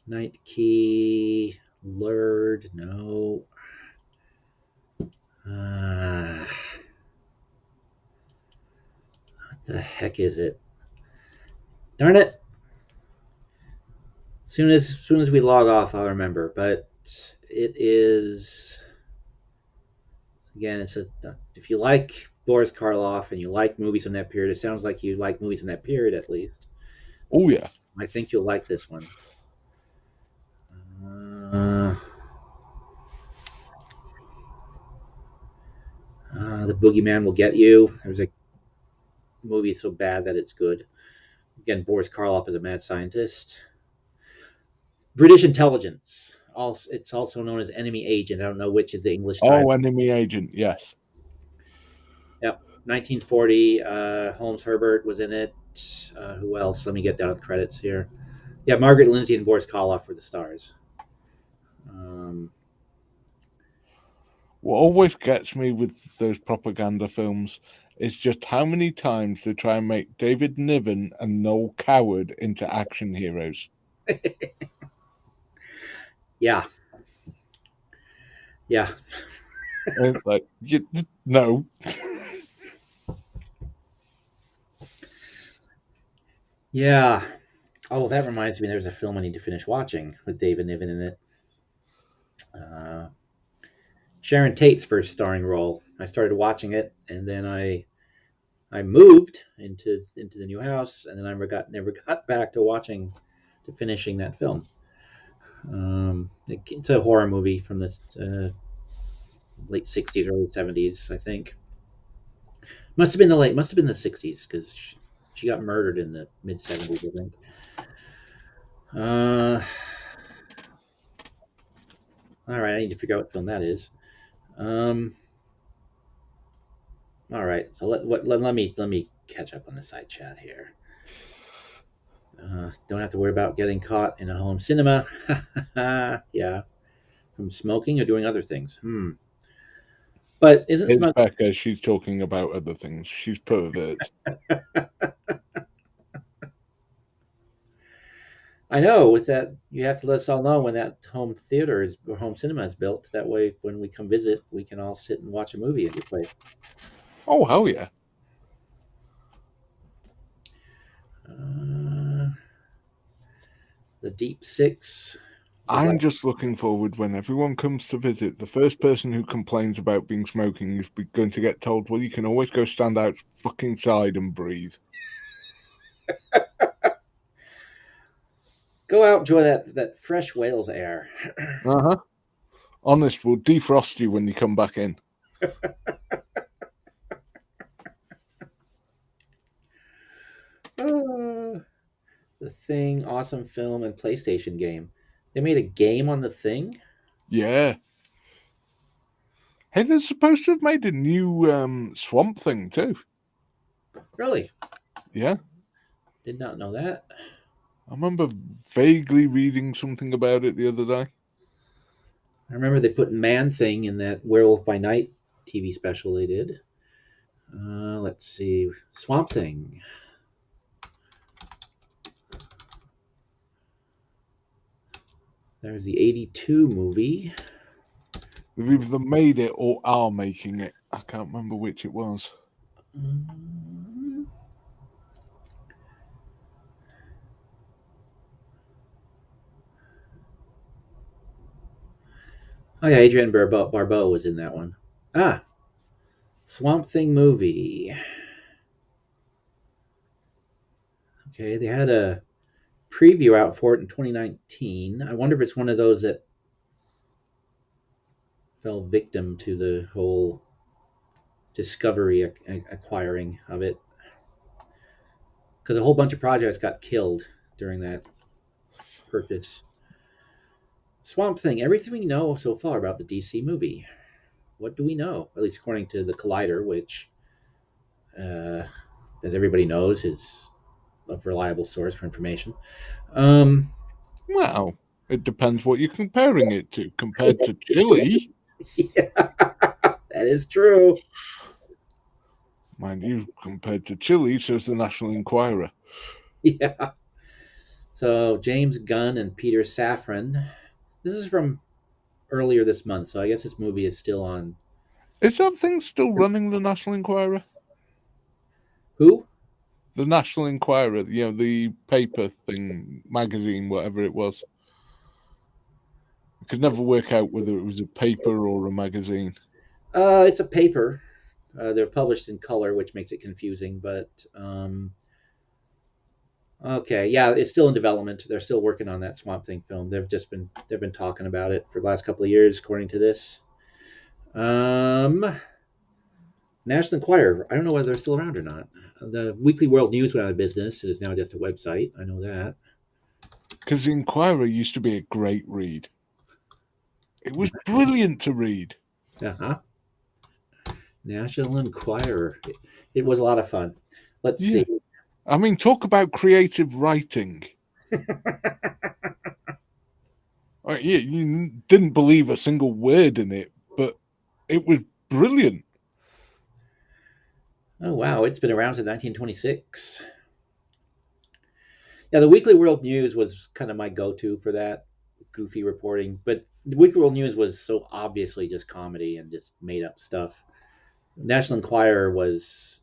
Night Key, Lured, no. What the heck is it? Darn it! Soon as we log off, I'll remember. But it is again. If you like Boris Karloff and you like movies from that period, it sounds like you like movies from that period at least. Oh yeah, I think you'll like this one. The Boogeyman Will Get You. There's a movie so bad that it's good. Again, Boris Karloff is a mad scientist. British intelligence. It's also known as enemy agent. I don't know which is the English title. Oh, enemy agent, yes. Yep. 1940. Holmes Herbert was in it. Who else? Let me get down to the credits here. Yeah, Margaret Lindsay and Boris Karloff were the stars. What always gets me with those propaganda films is just how many times they try and make David Niven and Noel Coward into action heroes. Yeah. Like, no. Yeah. Oh, that reminds me. There's a film I need to finish watching with David Niven in it. Sharon Tate's first starring role. I started watching it, and then I moved into the new house, and then I never got back to finishing that film. It's a horror movie from the late '60s, early '70s, I think. Must have been the '60s because she got murdered in the mid '70s, I think. All right, I need to figure out what film that is. All right, so let me catch up on the side chat here. Don't have to worry about getting caught in a home cinema. Yeah, from smoking or doing other things. But isn't It's smoking? Becca. She's talking about other things. She's pervert. I know. With that, you have to let us all know when that home theater or home cinema is built. That way, when we come visit, we can all sit and watch a movie at your place. Oh, hell yeah. The Deep Six. I'm just looking forward when everyone comes to visit. The first person who complains about being smoking is going to get told, well, you can always go stand out fucking side and breathe. Go out, enjoy that fresh Wales air. Uh-huh. Honest, we'll defrost you when you come back in. The Thing, awesome film and PlayStation game. They made a game on The Thing? Yeah. Hey, they're supposed to have made a new Swamp Thing too. Really? Yeah. Did not know that. I remember vaguely reading something about it the other day. I remember they put Man Thing in that Werewolf by Night TV special they did. Let's see, Swamp Thing. There's the '82 movie. They've either made it or are making it. I can't remember which it was. Um, Oh yeah, Adrienne Barbeau was in that one. Ah, Swamp Thing movie. Okay, they had a preview out for it in 2019. I wonder if it's one of those that fell victim to the whole Discovery acquiring of it, because a whole bunch of projects got killed during that purchase. Swamp Thing. Everything we know so far about the DC movie. What do we know? At least according to the Collider, which, uh, as everybody knows, is a reliable source for information. Um, Well, it depends what you're comparing it to. Compared to Chile, yeah, that is true. mind you, compared to Chile, says the National Enquirer. Yeah. So James Gunn and Peter Safran. This is from earlier this month, so I guess this movie is still on. Is that thing still running, the National Enquirer? Who? The National Enquirer, the paper thing, magazine, whatever it was. I could never work out whether it was a paper or a magazine. It's a paper. They're published in color, which makes it confusing. But okay, yeah, it's still in development. They're still working on that Swamp Thing film. They've been talking about it for the last couple of years, according to this. National Enquirer. I don't know whether they're still around or not. The Weekly World News went out of business. It is now just a website. I know that. Because the Enquirer used to be a great read. It was brilliant to read. Uh-huh. National Enquirer. It was a lot of fun. Let's Yeah. see. I mean, talk about creative writing. Yeah, you didn't believe a single word in it, but it was brilliant. Oh wow, it's been around since 1926. Yeah, the Weekly World News was kind of my go-to for that goofy reporting, but the Weekly World News was so obviously just comedy and just made up stuff. National Enquirer was,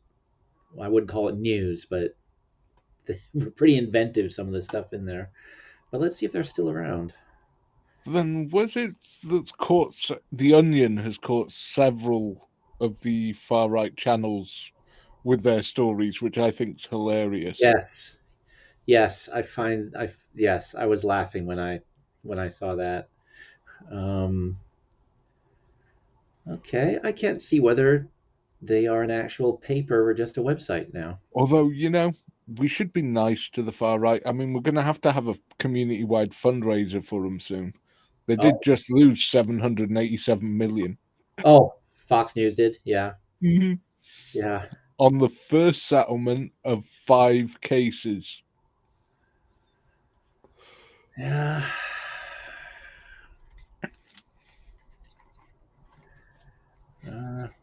well, I wouldn't call it news, but they were pretty inventive, some of the stuff in there. But let's see if they're still around. Then was it that's caught? The Onion has caught several of the far right channels with their stories, which I think's hilarious. Yes, yes, yes, I was laughing when I saw that. Um, okay, I can't see whether they are an actual paper or just a website now. Although, we should be nice to the far right. I mean, we're going to have a community-wide fundraiser for them soon. They did Oh, just lose 787 million. oh, Fox News did. Yeah, Mhm. yeah. On the first settlement of 5 cases. Yeah.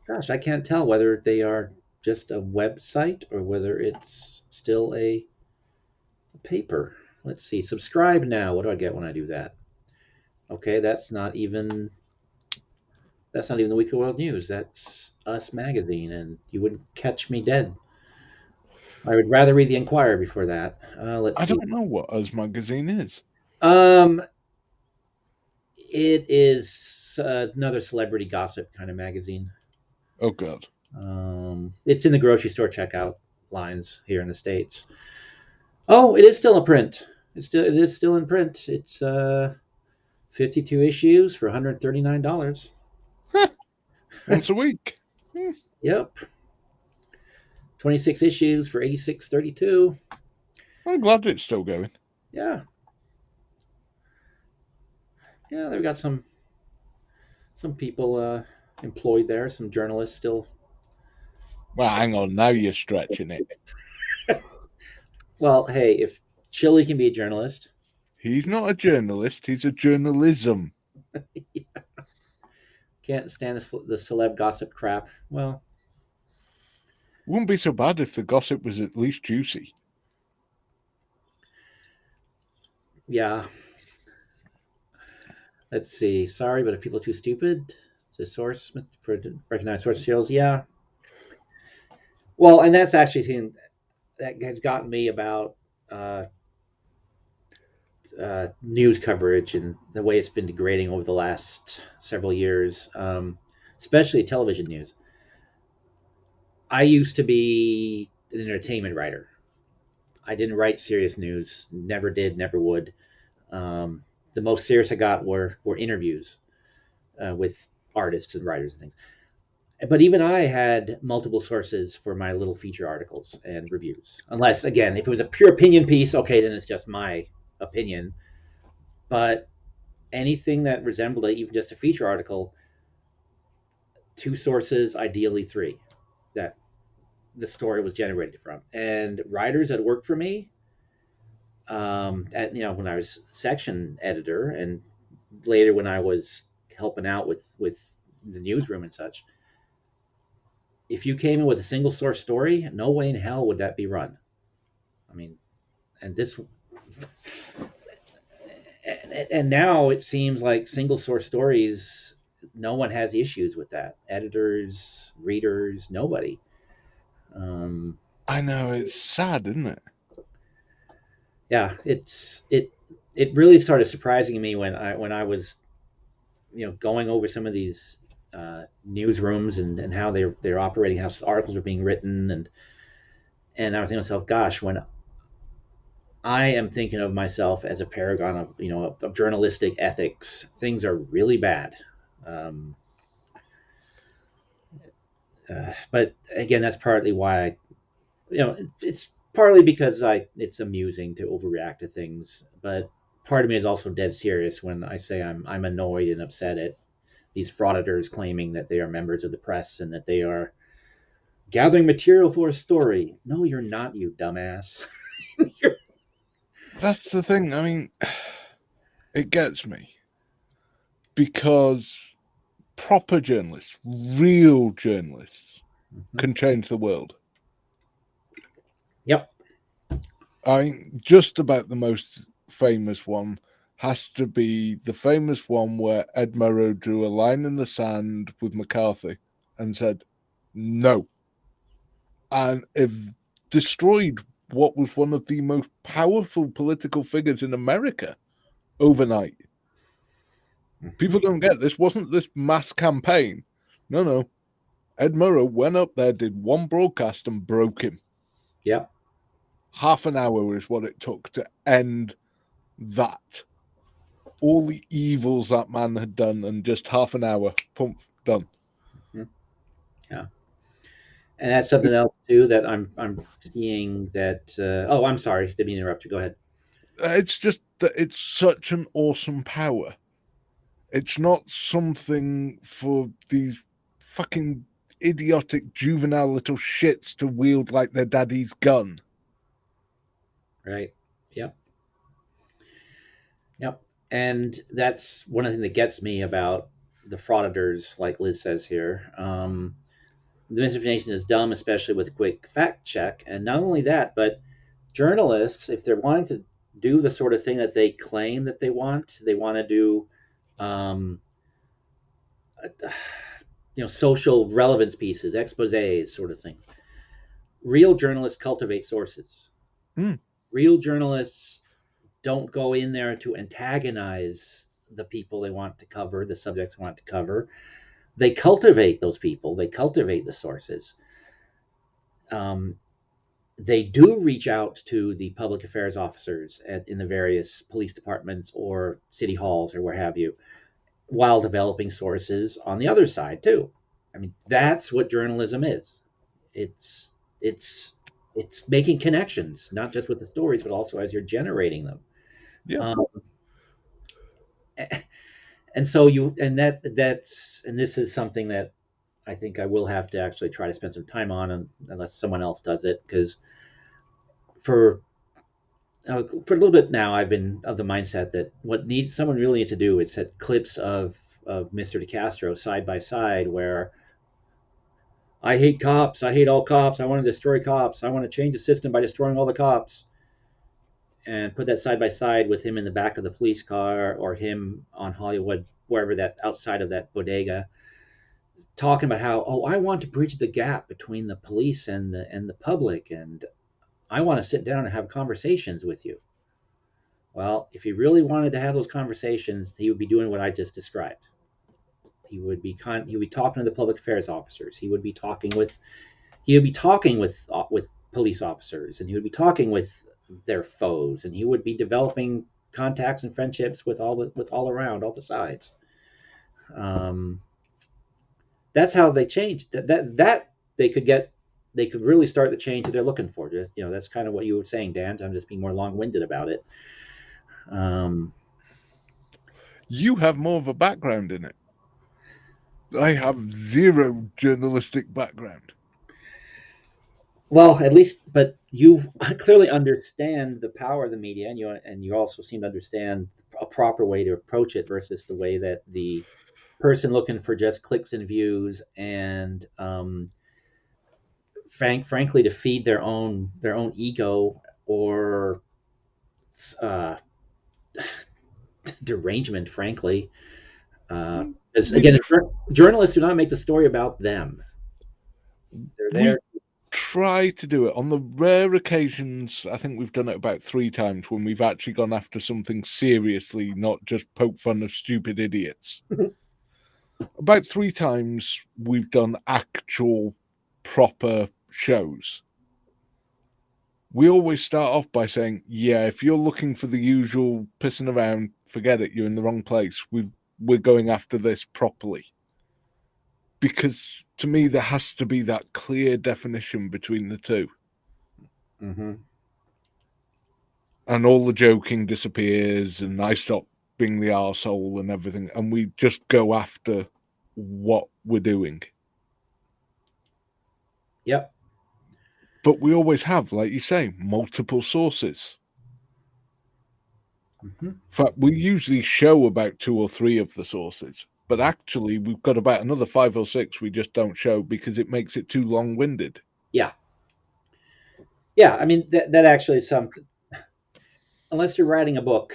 Gosh, I can't tell whether they are just a website or whether it's still a paper. Let's see. Subscribe now. What do I get when I do that? Okay, that's not even the Weekly World News. That's Us Magazine, and you wouldn't catch me dead. I would rather read the Enquirer before that. Let's I see. don't know what Us Magazine is. Um, it is another celebrity gossip kind of magazine. Oh, God. It's in the grocery store checkout lines here in the States. Oh, it is still in print. It is still in print. It's 52 issues for $139. Once a week. Yep. 26 issues for 86.32. I'm glad it's still going. Yeah. Yeah, they've got some people employed there, some journalists still. Well, hang on. Now you're stretching it. Well, hey, if Chili can be a journalist, He's not a journalist. He's a journalism. Can't stand the celeb gossip crap. Well, Wouldn't be so bad if the gossip was at least juicy. yeah. Let's see. Sorry, but if people are too stupid to source for recognize source materials, yeah. Well, and that's actually thing that has gotten me about uh, news coverage and the way it's been degrading over the last several years, especially television news. I used to be an entertainment writer. I didn't write serious news, never did, never would. Um, the most serious I got were interviews with artists and writers and things. But even I had multiple sources for my little feature articles and reviews. Unless, again, if it was a pure opinion piece, okay, then it's just my opinion. But anything that resembled even just a feature article, two sources, ideally three, that the story was generated from. And writers that worked for me, when I was section editor, and later when I was helping out with the newsroom and such, if you came in with a single source story, no way in hell would that be run. I mean, and this, and now it seems like single source stories, no one has issues with that. Editors, readers, nobody. Um, I know, it's sad, isn't it? yeah, it really started surprising me when I was going over some of these newsrooms and how they're operating, how articles are being written, and I was thinking to myself, gosh, when I am thinking of myself as a paragon of of journalistic ethics, things are really bad. Um, but again, that's partly why it's partly because it's amusing to overreact to things, but part of me is also dead serious when I say I'm annoyed and upset at these frauditors claiming that they are members of the press and that they are gathering material for a story. No, you're not, you dumbass. That's the thing. I mean, it gets me because proper journalists, real journalists, can change the world. Yep. I mean, just about the most famous one has to be the famous one where Ed Murrow drew a line in the sand with McCarthy and said, no. And it destroyed what was one of the most powerful political figures in America overnight. People don't get this. Wasn't this mass campaign? No, no. Ed Murrow went up there, did one broadcast, and broke him. Yep. Half an hour is what it took to end that. All the evils that man had done, and just half an hour, pump, done. Yeah. And that's something else too that I'm seeing that. Oh, I'm sorry, didn't mean to interrupt you. Go ahead. It's just that it's such an awesome power. It's not something for these fucking idiotic juvenile little shits to wield like their daddy's gun. Right. Yep. Yep. And that's one of the things that gets me about the frauditors, like Liz says here. The misinformation is dumb, especially with a quick fact check. And not only that, but journalists, if they're wanting to do the sort of thing that they claim that they want to do, um, social relevance pieces, exposés, sort of things. Real journalists cultivate sources. Mm. Real journalists don't go in there to antagonize the people they want to cover, the subjects they want to cover. They cultivate those people. They cultivate the sources. Um, they do reach out to the public affairs officers in the various police departments or city halls or where have you, while developing sources on the other side too. I mean, that's what journalism is. It's it's it's making connections, not just with the stories, but also as you're generating them. Yeah. Um, and so and this is something that I think I will have to actually try to spend some time on, unless someone else does it, because for for a little bit now, I've been of the mindset that what someone really needs to do is set clips of of Mr. DeCastro side by side, where I hate cops, I hate all cops, I want to destroy cops, I want to change the system by destroying all the cops, and put that side by side with him in the back of the police car or him on Hollywood, wherever that outside of that bodega, talking about how, oh, I want to bridge the gap between the police and the public, and I want to sit down and have conversations with you. Well, if he really wanted to have those conversations, he would be doing what I just described. He would be talking to the public affairs officers. He would be talking with police officers, and he would be talking with their foes, and he would be developing contacts and friendships with all around all the sides. Um, that's how they changed. That they could really start the change that they're looking for. Just, that's kind of what you were saying, Dan. I'm just being more long-winded about it. You have more of a background in it. I have zero journalistic background. Well, at least, but you clearly understand the power of the media, and you also seem to understand a proper way to approach it versus the way that the person looking for just clicks and views and frankly to feed their own ego or uh, derangement, frankly. As again, journalists do not make the story about them. They're there. Try to do it on the rare occasions. I think we've done it about 3 times when we've actually gone after something seriously, not just poke fun of stupid idiots. About 3 times we've done actual proper shows. We always start off by saying, yeah, if you're looking for the usual pissing around, forget it, you're in the wrong place. We're going after this properly. Because to me, there has to be that clear definition between the two. Mm-hmm. And all the joking disappears, and I stop being the arsehole and everything, and we just go after what we're doing. Yep. But we always have, like you say, multiple sources. Mm-hmm. In fact, we usually show about 2 or 3 of the sources. But actually, we've got about another 5 or 6 we just don't show because it makes it too long-winded. Yeah. Yeah, I mean, that actually is something. Unless you're writing a book,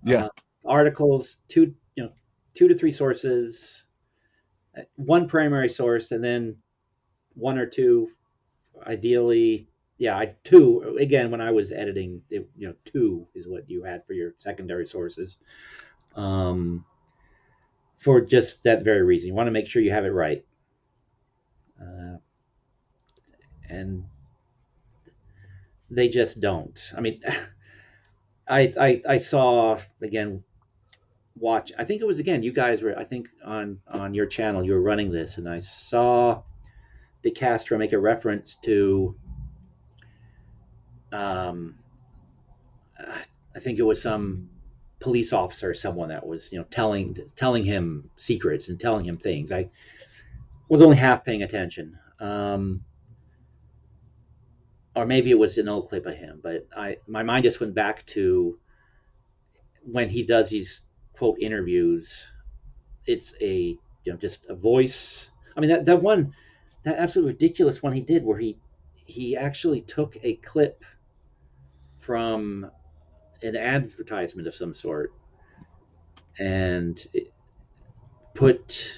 yeah, articles, 2 to 3 sources, 1 primary source, and then 1 or 2, ideally. Yeah, 2. Again, when I was editing, 2 is what you had for your secondary sources. For just that very reason, you want to make sure you have it right, and they just don't. I mean, I saw again. Watch. I think it was again. You guys were. I think on your channel you were running this, and I saw DeCastro make a reference to. I think it was some police officer or someone that was telling him secrets and telling him things. I was only half paying attention. Or maybe it was an old clip of him, but my mind just went back to when he does these quote interviews. It's just a voice. I mean that absolutely ridiculous one he did where he actually took a clip from an advertisement of some sort and put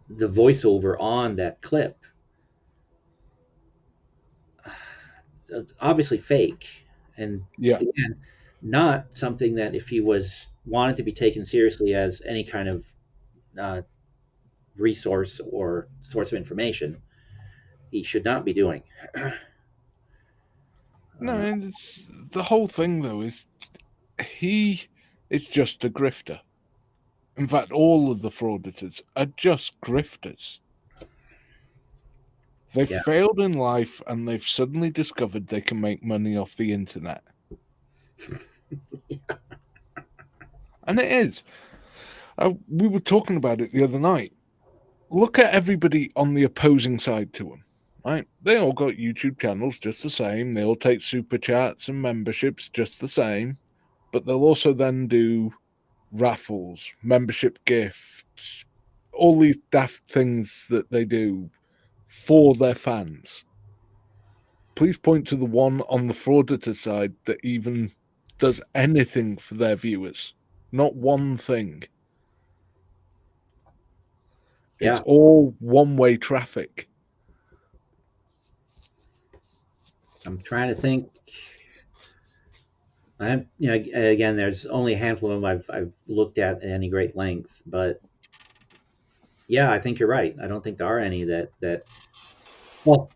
the voiceover on that clip. Obviously fake, and again, not something that if he was wanted to be taken seriously as any kind of resource or source of information, he should not be doing. No, and it's, the whole thing though is it's just a grifter. In fact, all of the frauditors are just grifters. They've failed in life and they've suddenly discovered they can make money off the internet. Yeah. And it is. We were talking about it the other night. Look at everybody on the opposing side to them, right? They all got YouTube channels just the same. They all take super chats and memberships just the same. But they'll also then do raffles, membership gifts, all these daft things that they do for their fans. Please point to the one on the frauditor side that even does anything for their viewers. Not one thing. It's Yeah, all one-way traffic. I'm trying to think. Again, there's only a handful of them I've looked at any great length, but yeah, I think you're right. I don't think there are any that. Well,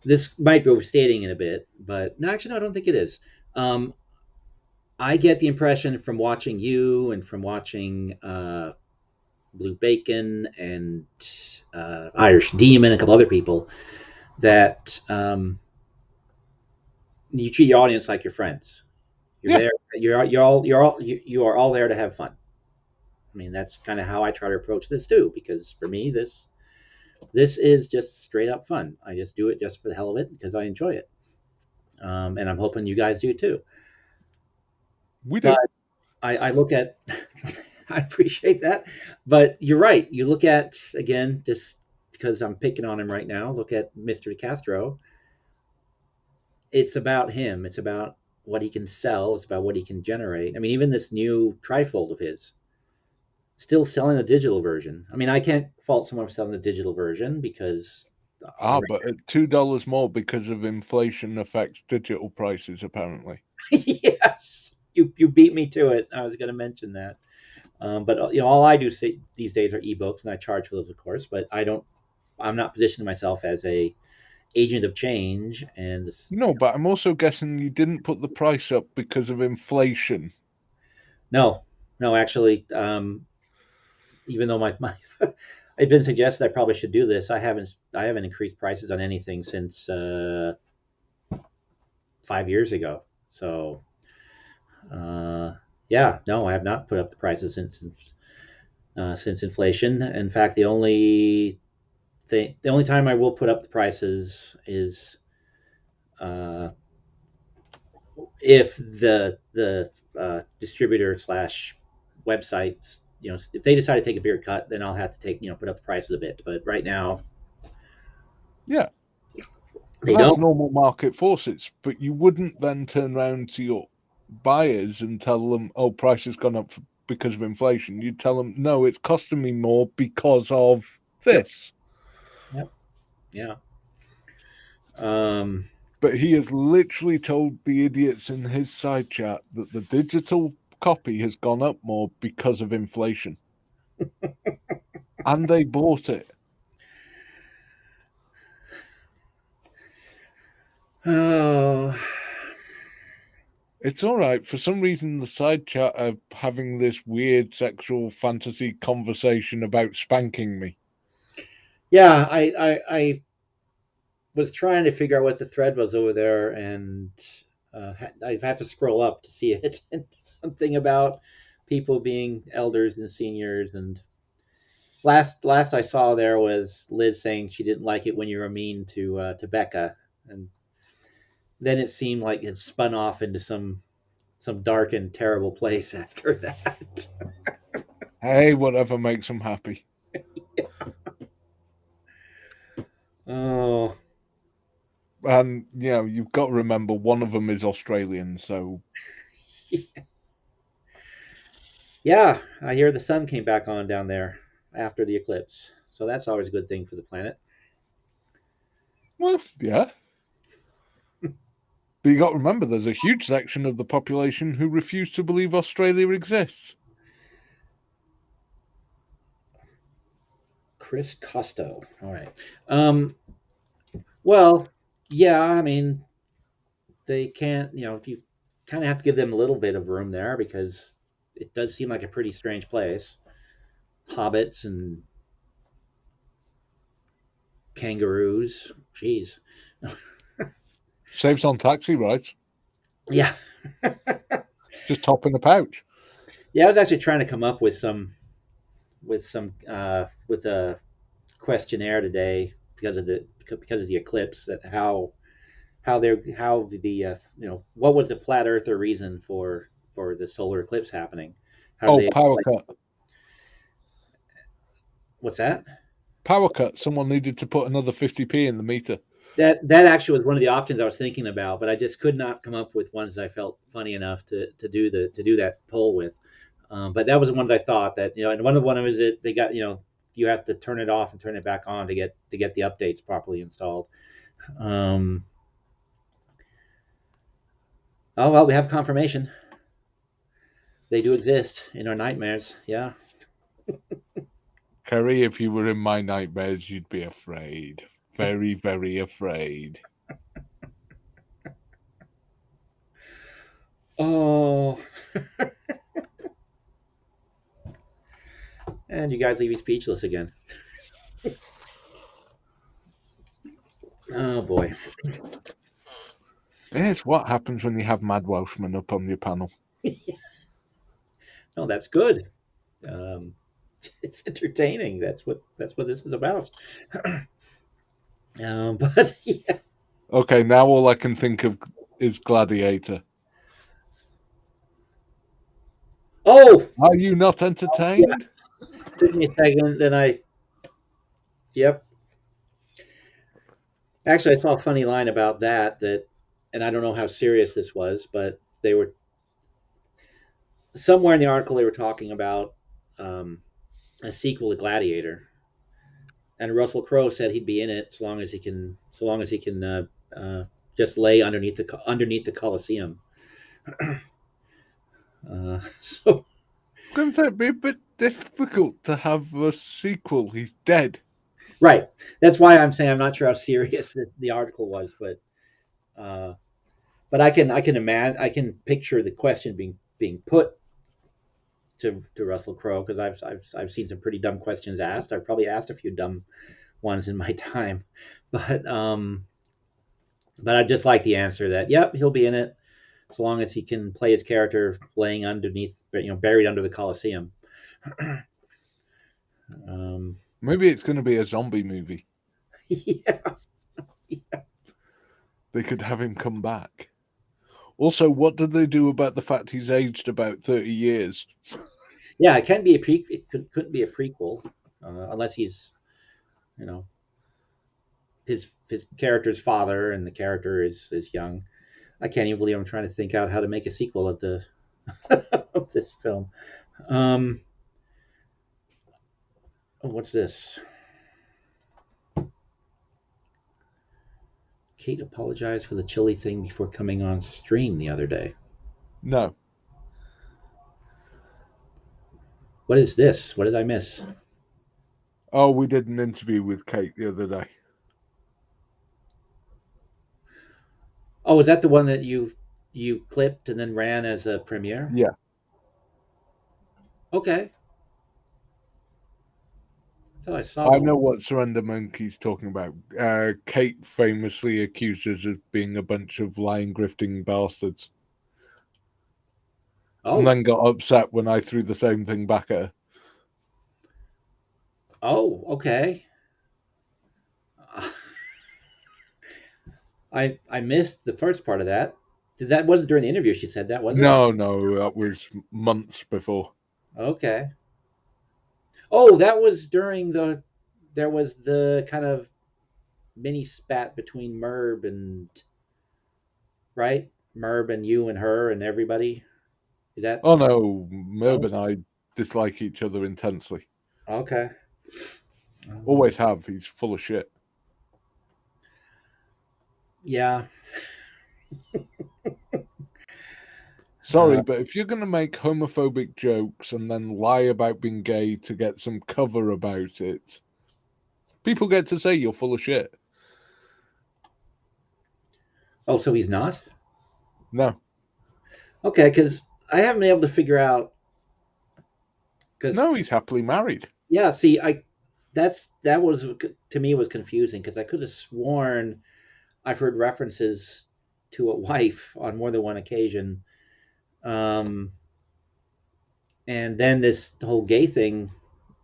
this might be overstating it a bit, but no, actually, no, I don't think it is. Um, I get the impression from watching you and from watching Blue Bacon and Irish Demon, and a couple other people, that you treat your audience like your friends. You're Yeah, there. You are all there to have fun. I mean, that's kind of how I try to approach this too. Because for me, this is just straight up fun. I just do it just for the hell of it because I enjoy it, and I'm hoping you guys do too. we But do. I look at. I appreciate that, but you're right. You look at again just because I'm picking on him right now. Look at Mr. Castro. It's about him. It's about what he can sell. It's about what he can generate. I mean, even this new trifold of his, still selling the digital version. I mean, I can't fault someone for selling the digital version because the But at $2 more because of inflation affects digital prices, apparently. yes, you beat me to it. I was going to mention that, but all I do say these days are ebooks, and I charge for those, of course. But I don't. I'm not positioning myself as a agent of change, and No, but I'm also guessing you didn't put the price up because of inflation. no, no, actually, even though my I've been suggested I probably should do this. I haven't increased prices on anything since 5 years ago. So yeah, no, I have not put up the prices since inflation. In fact, the only time I will put up the prices is uh, if the distributor slash websites, if they decide to take a bigger cut, then I'll have to put up the prices a bit. But right now, Yeah, they that's don't. normal market forces. But you wouldn't then turn around to your buyers and tell them, oh, price has gone up because of inflation. You'd tell them, no, it's costing me more because of Yep. this. Yep. Yeah. Um, But he has literally told the idiots in his side chat that the digital copy has gone up more because of inflation. And they bought it. oh, It's all right. For some reason, the side chat are having this weird sexual fantasy conversation about spanking me. yeah. I was trying to figure out what the thread was over there, and I have to scroll up to see it. And something about people being elders and seniors. And last I saw there was Liz saying she didn't like it when you were mean to Becca, and then it seemed like it spun off into some dark and terrible place after that. Hey, whatever makes them happy. Oh, And, you've got to remember one of them is Australian. So, yeah. I hear the sun came back on down there after the eclipse, so that's always a good thing for the planet. well, yeah. But you got to remember there's a huge section of the population who refuse to believe Australia exists. Chris Costo. All right. Well, yeah. I mean, they can't. If you kind of have to give them a little bit of room there because it does seem like a pretty strange place. Hobbits and kangaroos. Jeez. Saves on taxi rides. Yeah. Just top in a pouch. Yeah. I was actually trying to come up with a questionnaire today because of the eclipse, that how the what was the flat earther reason for for the solar eclipse happening. How do Oh, they power like, cut. what's that? Power cut. Someone needed to put another 50p in the meter. That actually was one of the options I was thinking about, but I just could not come up with ones that I felt funny enough to do that poll with. But that was the ones I thought that, and one of them is that they got, you have to turn it off and turn it back on to get the updates properly installed. Um, oh well, we have confirmation. They do exist in our nightmares. Yeah. Kerry, if you were in my nightmares, you'd be afraid. Very, very afraid. Oh. And you guys leave me speechless again. Oh boy. It's what happens when you have Mad Welshman up on your panel. No, that's good. Um, it's entertaining. That's what this is about. But yeah. Okay, now all I can think of is Gladiator. Oh, Are you not yeah. entertained? Took me a second. Then yep. Actually, I saw a funny line about that, and I don't know how serious this was, but they were somewhere in the article they were talking about um, a sequel to Gladiator, and Russell Crowe said he'd be in it so long as he can just lay underneath the Coliseum. So It's going to be a bit difficult to have a sequel. He's dead. right, that's why I'm saying I'm not sure how serious the article was, uh, but I can imagine I can picture the question being put to Russell Crowe because I've seen some pretty dumb questions asked. I've probably asked a few dumb ones in my time, but I just like the answer that yep, he'll be in it so long as he can play his character laying underneath, buried under the Coliseum. um, Maybe it's going to be a zombie movie. yeah, They could have him come back. Also, what did they do about the fact he's aged about 30 years? yeah, it can be a pre. It couldn't be a prequel unless he's, you know, his character's father and the character is young. I can't even believe I'm trying to think out how to make a sequel of the of this film. Um, what's this? Kate apologized for the chili thing before coming on stream the other day. No. What is this? What did I miss? Oh, we did an interview with Kate the other day. Oh, is that the one that you clipped and then ran as a premiere? Yeah. Okay. I thought I saw I the know one. what Surrender Monkey's talking about. Kate famously accused us of being a bunch of lying, grifting bastards. And Oh, then got upset when I threw the same thing back at her. oh, okay. I missed the first part of that. That wasn't during the interview. She said that, was it? No, that was months before. Okay. Oh, that was during the. There was the kind of mini spat between Merb and right, Merb and you and her and everybody. Is that Oh no, Merb no? and I dislike each other intensely. Okay. Always have. He's full of shit. Yeah. Sorry, but if you're going to make homophobic jokes and then lie about being gay to get some cover about it, people get to say you're full of shit. Oh, so he's not? No. Okay, because I haven't been able to figure out. Because No, he's happily married. yeah, see, that was to me was confusing because I could have sworn I've heard references to a wife on more than one occasion, um, and then this whole gay thing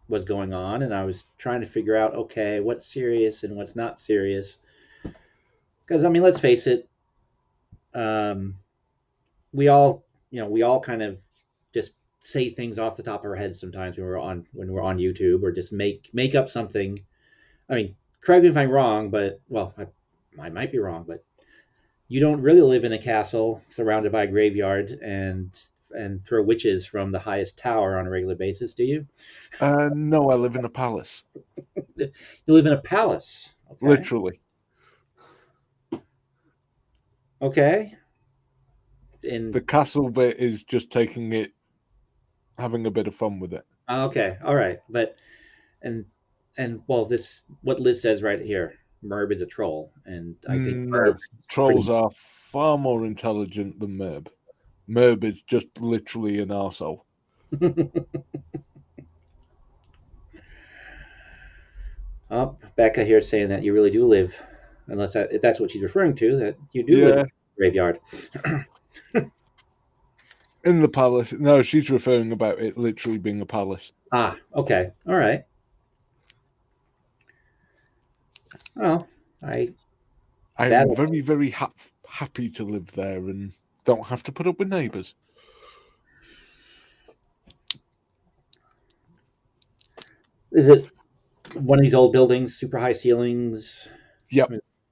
was going on, and I was trying to figure out okay, what's serious and what's not serious. Because I mean, let's face it, um, we all we all kind of just say things off the top of our heads sometimes when we're on YouTube, or just make up something. I mean, correct me if I'm wrong, but well, I might be wrong, but you don't really live in a castle surrounded by a graveyard and throw witches from the highest tower on a regular basis, do you? No, I live in a palace, You live in a palace. Okay. literally. Okay. In The castle bit is just taking it, having a bit of fun with it. okay, all right, but and well, this what Liz says right here. Merb is a troll, and I think Merb No, is trolls pretty. are far more intelligent than Merb. Merb is just literally an arsehole. Oh, Becca here saying that you really do live, unless if that's what she's referring to, that you do live in Yeah, a graveyard. in the palace. No, she's referring about it literally being a palace. Ah, okay, all right. Well, I that I'm very, very happy to live there and don't have to put up with neighbours. is it one of these old buildings, super high ceilings, Yep.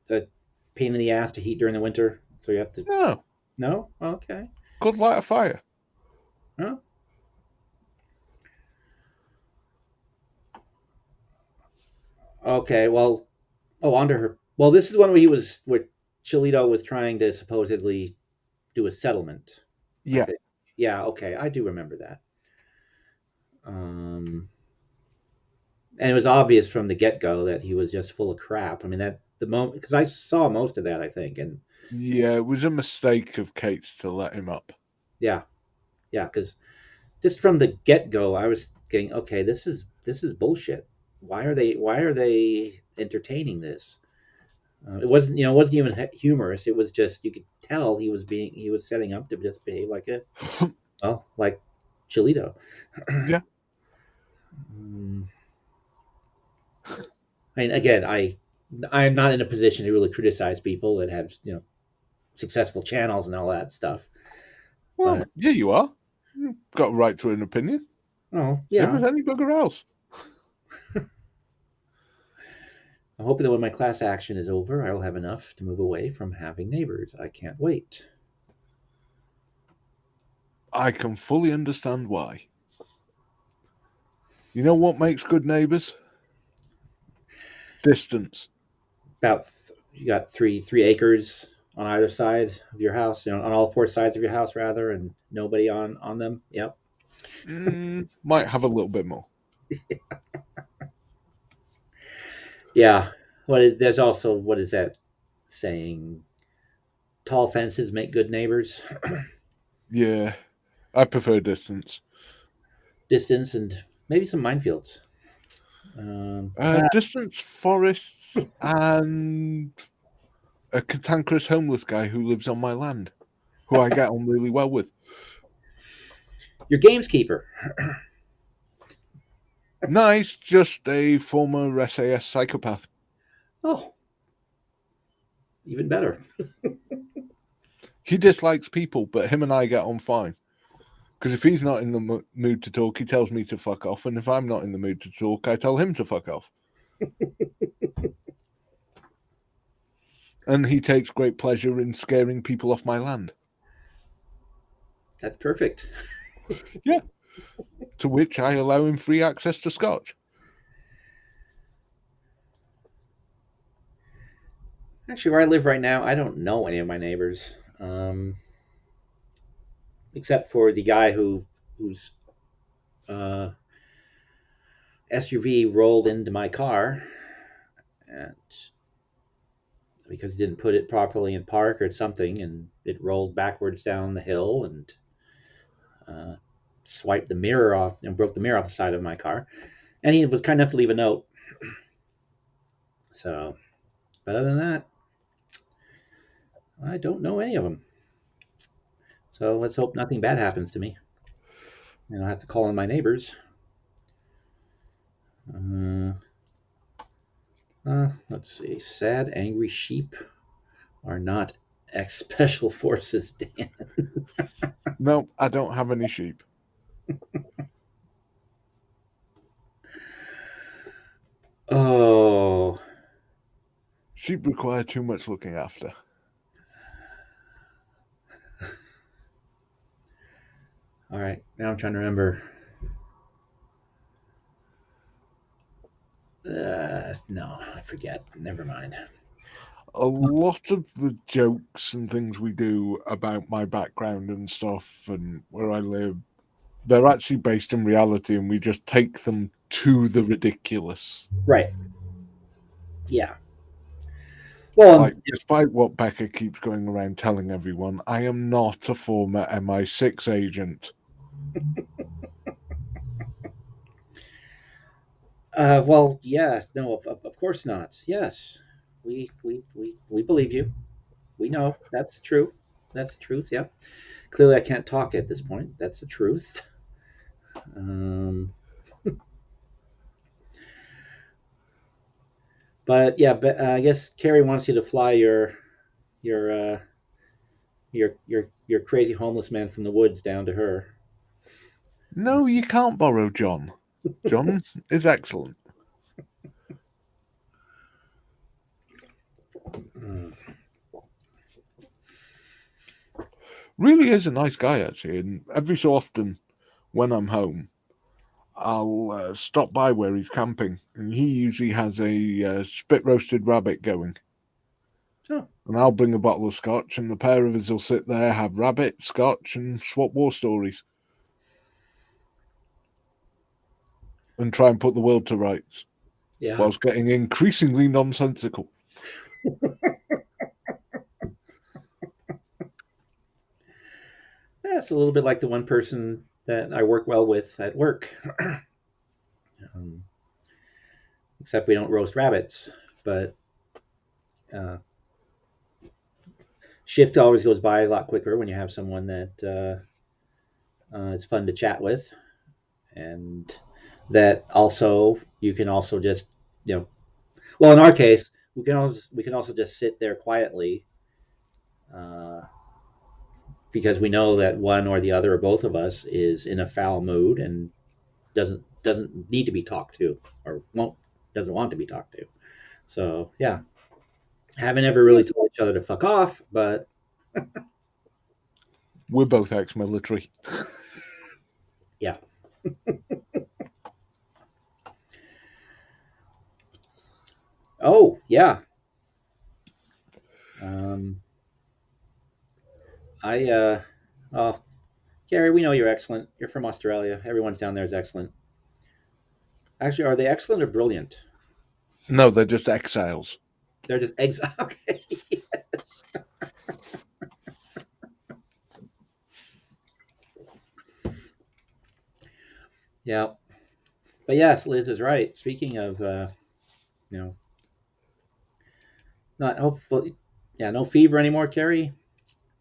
a pain in the ass to heat during the winter, so you have to. No, No, okay, good light a fire. huh? Okay, well, oh, under her. Well, this is one where Chilito was trying to supposedly do a settlement. I Yeah, think. Yeah, okay, I do remember that. Um, and it was obvious from the get go that he was just full of crap. I mean, that the moment because I saw most of that, I think, and yeah, it was a mistake of Kate's to let him up. yeah, yeah, because just from the get go, I was getting okay. This is bullshit. Why are they entertaining this? It wasn't even humorous. It was just you could tell he was setting up to just behave like like Chilito. Yeah, Mm, I mean, again, I'm not in a position to really criticize people that have successful channels and all that stuff. well, But yeah, you are. You've got a right to an opinion. oh Same yeah, as any bugger else. I'm hoping that when my class action is over, I will have enough to move away from having neighbors. I can't wait. I can fully understand why. You know what makes good neighbours? Distance. You got three acres on either side of your house, on all four sides of your house rather, and nobody on them. Yep. Might have a little bit more. Yeah. There's also what is that saying? Tall fences make good neighbors. Yeah, I prefer distance. Distance and maybe some minefields. Distance, forests, and a cantankerous homeless guy who lives on my land, who I get on really well with. Your gameskeeper. Nice, just a former SAS psychopath. Oh, even better. He dislikes people, but him and I get on fine. Because if he's not in the mood to talk, he tells me to fuck off. And if I'm not in the mood to talk, I tell him to fuck off. And he takes great pleasure in scaring people off my land. That's perfect. Yeah. To which I allow him free access to Scotch. Actually, where I live right now, I don't know any of my neighbors, except for the guy whose uh, SUV rolled into my car, and because he didn't put it properly in park or something, and it rolled backwards down the hill and uh, swiped the mirror off and broke the mirror off the side of my car. And he was kind enough to leave a note. So, but other than that, I don't know any of them. So let's hope nothing bad happens to me. And I'll have to call on my neighbors. Uh, let's see. Sad, angry sheep are not ex special forces, Dan. No, I don't have any sheep. Oh, Sheep require too much looking after. all right. Now I'm trying to remember. No, I forget. Never mind. A lot of the jokes and things we do about my background and stuff and where I live, they're actually based in reality, and we just take them to the ridiculous. Right. Yeah. Well, Like, despite what Becca keeps going around telling everyone, I am not a former MI6 agent. well, yeah. No, of course not. Yes, we believe you. We know that's true. That's the truth. Yeah. Clearly, I can't talk at this point. That's the truth. Um, but yeah, but I guess Carrie wants you to fly your your crazy homeless man from the woods down to her. No, you can't borrow John. John is excellent. Mm. Really is a nice guy, actually. And every so often, when I'm home, I'll stop by where he's camping, and he usually has a spit roasted rabbit going. Oh, And I'll bring a bottle of scotch, and the pair of us will sit there, have rabbit, scotch, and swap war stories, and try and put the world to rights, yeah. whilst getting increasingly nonsensical. That's a little bit like the one person that I work well with at work. um, Except we don't roast rabbits, but uh, shift always goes by a lot quicker when you have someone that it's fun to chat with, and that also you can also just well, in our case we can also just sit there quietly uh, because we know that one or the other or both of us is in a foul mood and doesn't need to be talked to or won't doesn't want to be talked to. So yeah, haven't ever Yeah. really told each other to fuck off, but We're both ex-military. yeah. Oh yeah. Um, I oh Gary, we know you're excellent. You're from Australia. Everyone's down there is excellent. Actually, are they excellent or brilliant? No, they're just exiles. They're just eggs. Okay. Yes. Yeah. But yes, Liz is right. Speaking of, you know, not hopefully, yeah, no fever anymore, Carrie.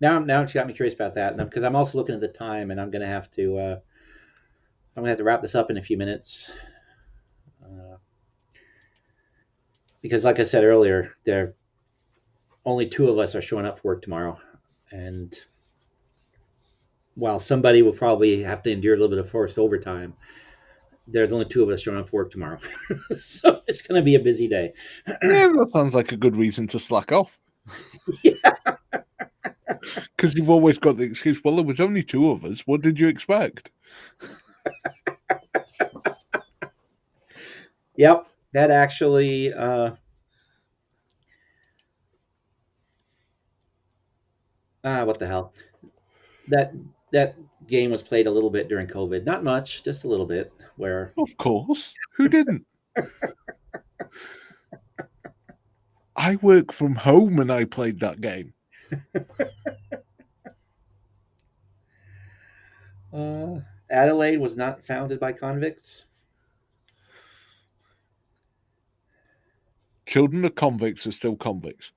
Now she got me curious about that, because I'm also looking at the time, and I'm gonna have to wrap this up in a few minutes, uh, because like I said earlier, there only two of us are showing up for work tomorrow, and while somebody will probably have to endure a little bit of forced overtime, there's only two of us showing up for work tomorrow, so it's gonna be a busy day. Yeah, that sounds like a good reason to slack off. Yeah. Because you've always got the excuse, well, there was only two of us. What did you expect? Yep. That actually. What the hell? That that game was played a little bit during COVID. Not much, just a little bit. Where Of course. Who didn't? I work from home and I played that game. uh, Adelaide was not founded by convicts. Children of convicts are still convicts.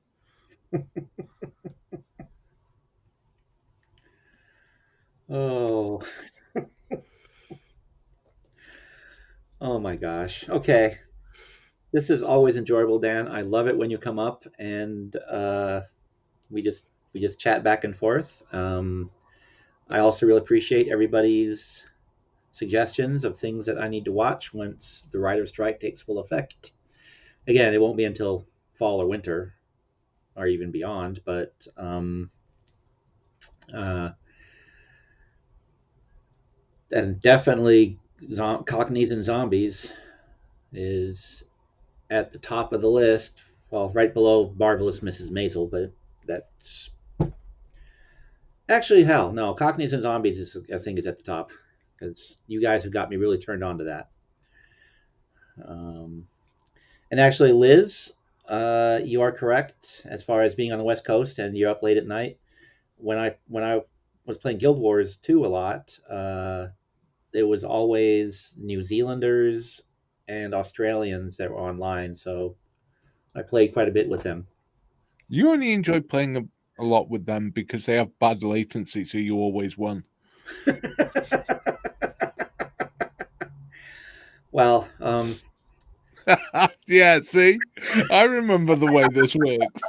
Oh, oh my gosh. Okay, this is always enjoyable, Dan. I love it when you come up and we just chat back and forth. I also really appreciate everybody's suggestions of things that I need to watch once the writer's strike takes full effect. Again, it won't be until fall or winter or even beyond, but uh, and definitely Cockneys and Zombies is at the top of the list. Well, right below Marvelous Mrs. Maisel, but that's actually hell. No, Cockneys and Zombies is I think is at the top because you guys have got me really turned on to that. Um, and actually, Liz, you are correct as far as being on the West Coast and you're up late at night. When I was playing Guild Wars 2 a lot, it was always New Zealanders and Australians that were online, so I played quite a bit with them. You only enjoy playing a lot with them because they have bad latency, so you always won. Well, Yeah, see? I remember the way this works.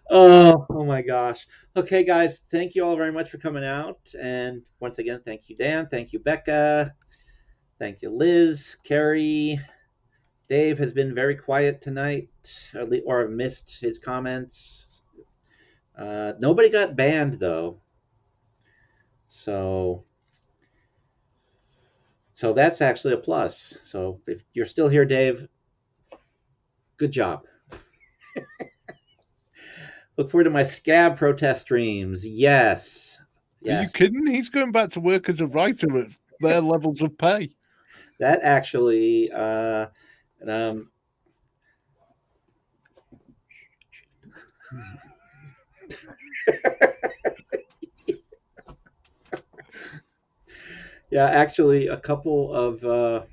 oh my gosh. Okay, guys, thank you all very much for coming out. And once again, thank you, Dan. Thank you, Becca. Thank you, Liz, Carrie. Dave has been very quiet tonight, or missed his comments. Nobody got banned, though. So that's actually a plus. So if you're still here, Dave, good job. Look forward to my scab protest streams. Yes. Are you Yes. kidding? He's going back to work as a writer at their levels of pay. That actually, yeah, actually, a couple of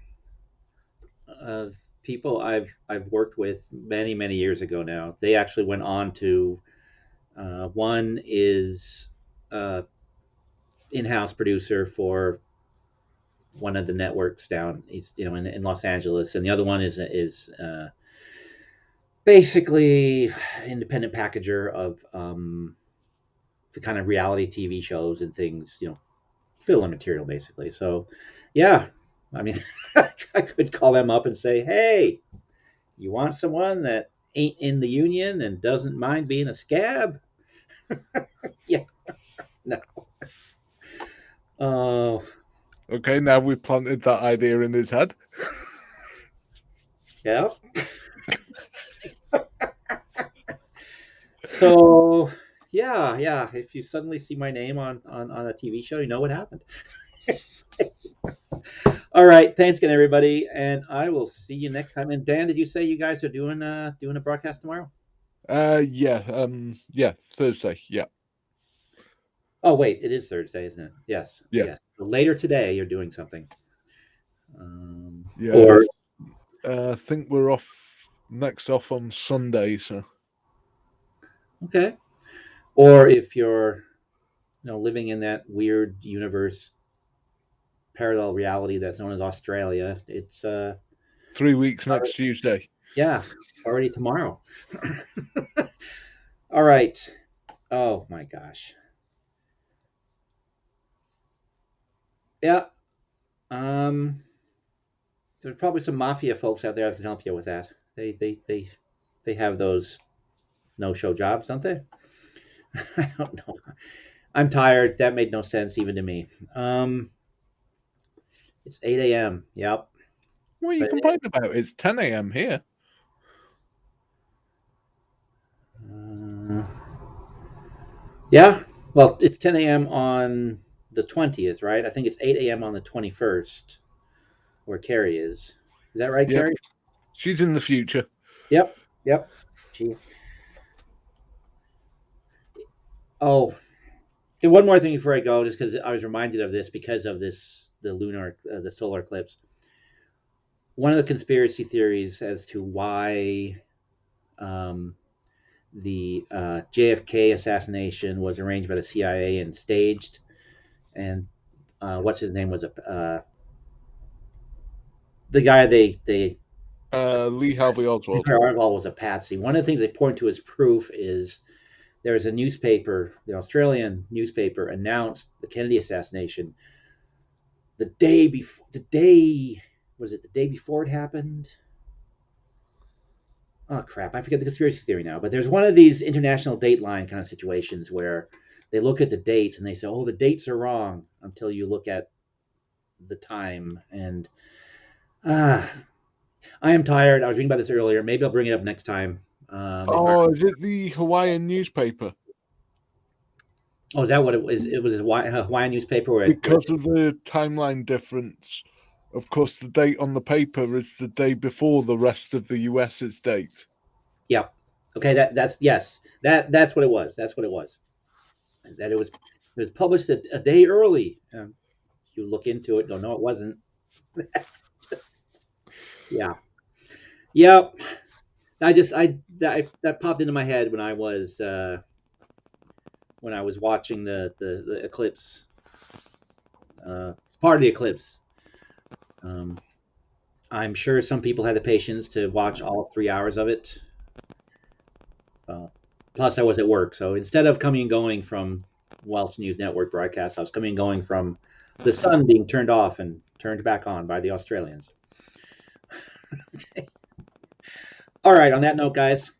people I've worked with many years ago now. They actually went on to one is in-house producer for one of the networks down, in Los Angeles, and the other one is basically independent packager of the kind of reality TV shows and things, filler material basically. So, yeah, I mean, I could call them up and say, hey, you want someone that ain't in the union and doesn't mind being a scab? Yeah, no. Oh, Okay, now we've planted that idea in his head. yeah. So, yeah. If you suddenly see my name on a TV show, you know what happened. All right, thanks again, everybody, and I will see you next time. And Dan, did you say you guys are doing a broadcast tomorrow? Yeah, Thursday, yeah. Oh wait, it is Thursday, isn't it? Yes, Yeah. yes. So later today, you're doing something. Yeah, Or I think we're next off on Sunday, so okay, or if you're living in that weird universe, parallel reality that's known as Australia, it's 3 weeks next Tuesday. yeah, already tomorrow. All right. Oh my gosh. Yeah. There's probably some mafia folks out there that can help you with that. They have those no-show jobs, don't they? I don't know. I'm tired. That made no sense even to me. It's 8 a.m. Yep. What are you complaining about? It's 10 a.m. here. Yeah. Well, it's 10 a.m. on the 20th, right? I think it's 8 a.m. on the 21st, where Carrie is. Is that right, Yep. Carrie? She's in the future. Yep. She. Oh, and one more thing before I go, just because I was reminded of this because of the solar eclipse. One of the conspiracy theories as to why the JFK assassination was arranged by the CIA and staged, and what's his name was the guy they Lee Harvey Oswald. Argall was a patsy. One of the things they point to as proof is there's a newspaper, the Australian newspaper, announced the Kennedy assassination the day before. The day was it the day before it happened? Oh crap! I forget the conspiracy theory now. But there's one of these international dateline kind of situations where they look at the dates and they say, "Oh, the dates are wrong," until you look at the time. And ah, I am tired. I was reading about this earlier. Maybe I'll bring it up next time. Oh, is it the Hawaiian newspaper? Oh, is that what it was? It was a Hawaiian newspaper where Because of the timeline difference. Of course, the date on the paper is the day before the rest of the US's date. Yeah. Okay. That's yes. That's what it was. That's what it was. That it was published a day early. You look into it. No, it wasn't. Yeah. Yep. That popped into my head when I was watching the eclipse. Part of the eclipse. I'm sure some people had the patience to watch all 3 hours of it. Plus, I was at work, so instead of coming and going from Welsh News Network broadcasts, I was coming and going from the sun being turned off and turned back on by the Australians. Okay. All right. On that note, guys,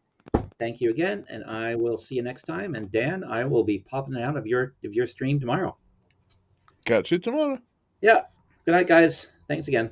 thank you again, and I will see you next time. And Dan, I will be popping out of your stream tomorrow. Catch you tomorrow. Yeah. Good night, guys. Thanks again.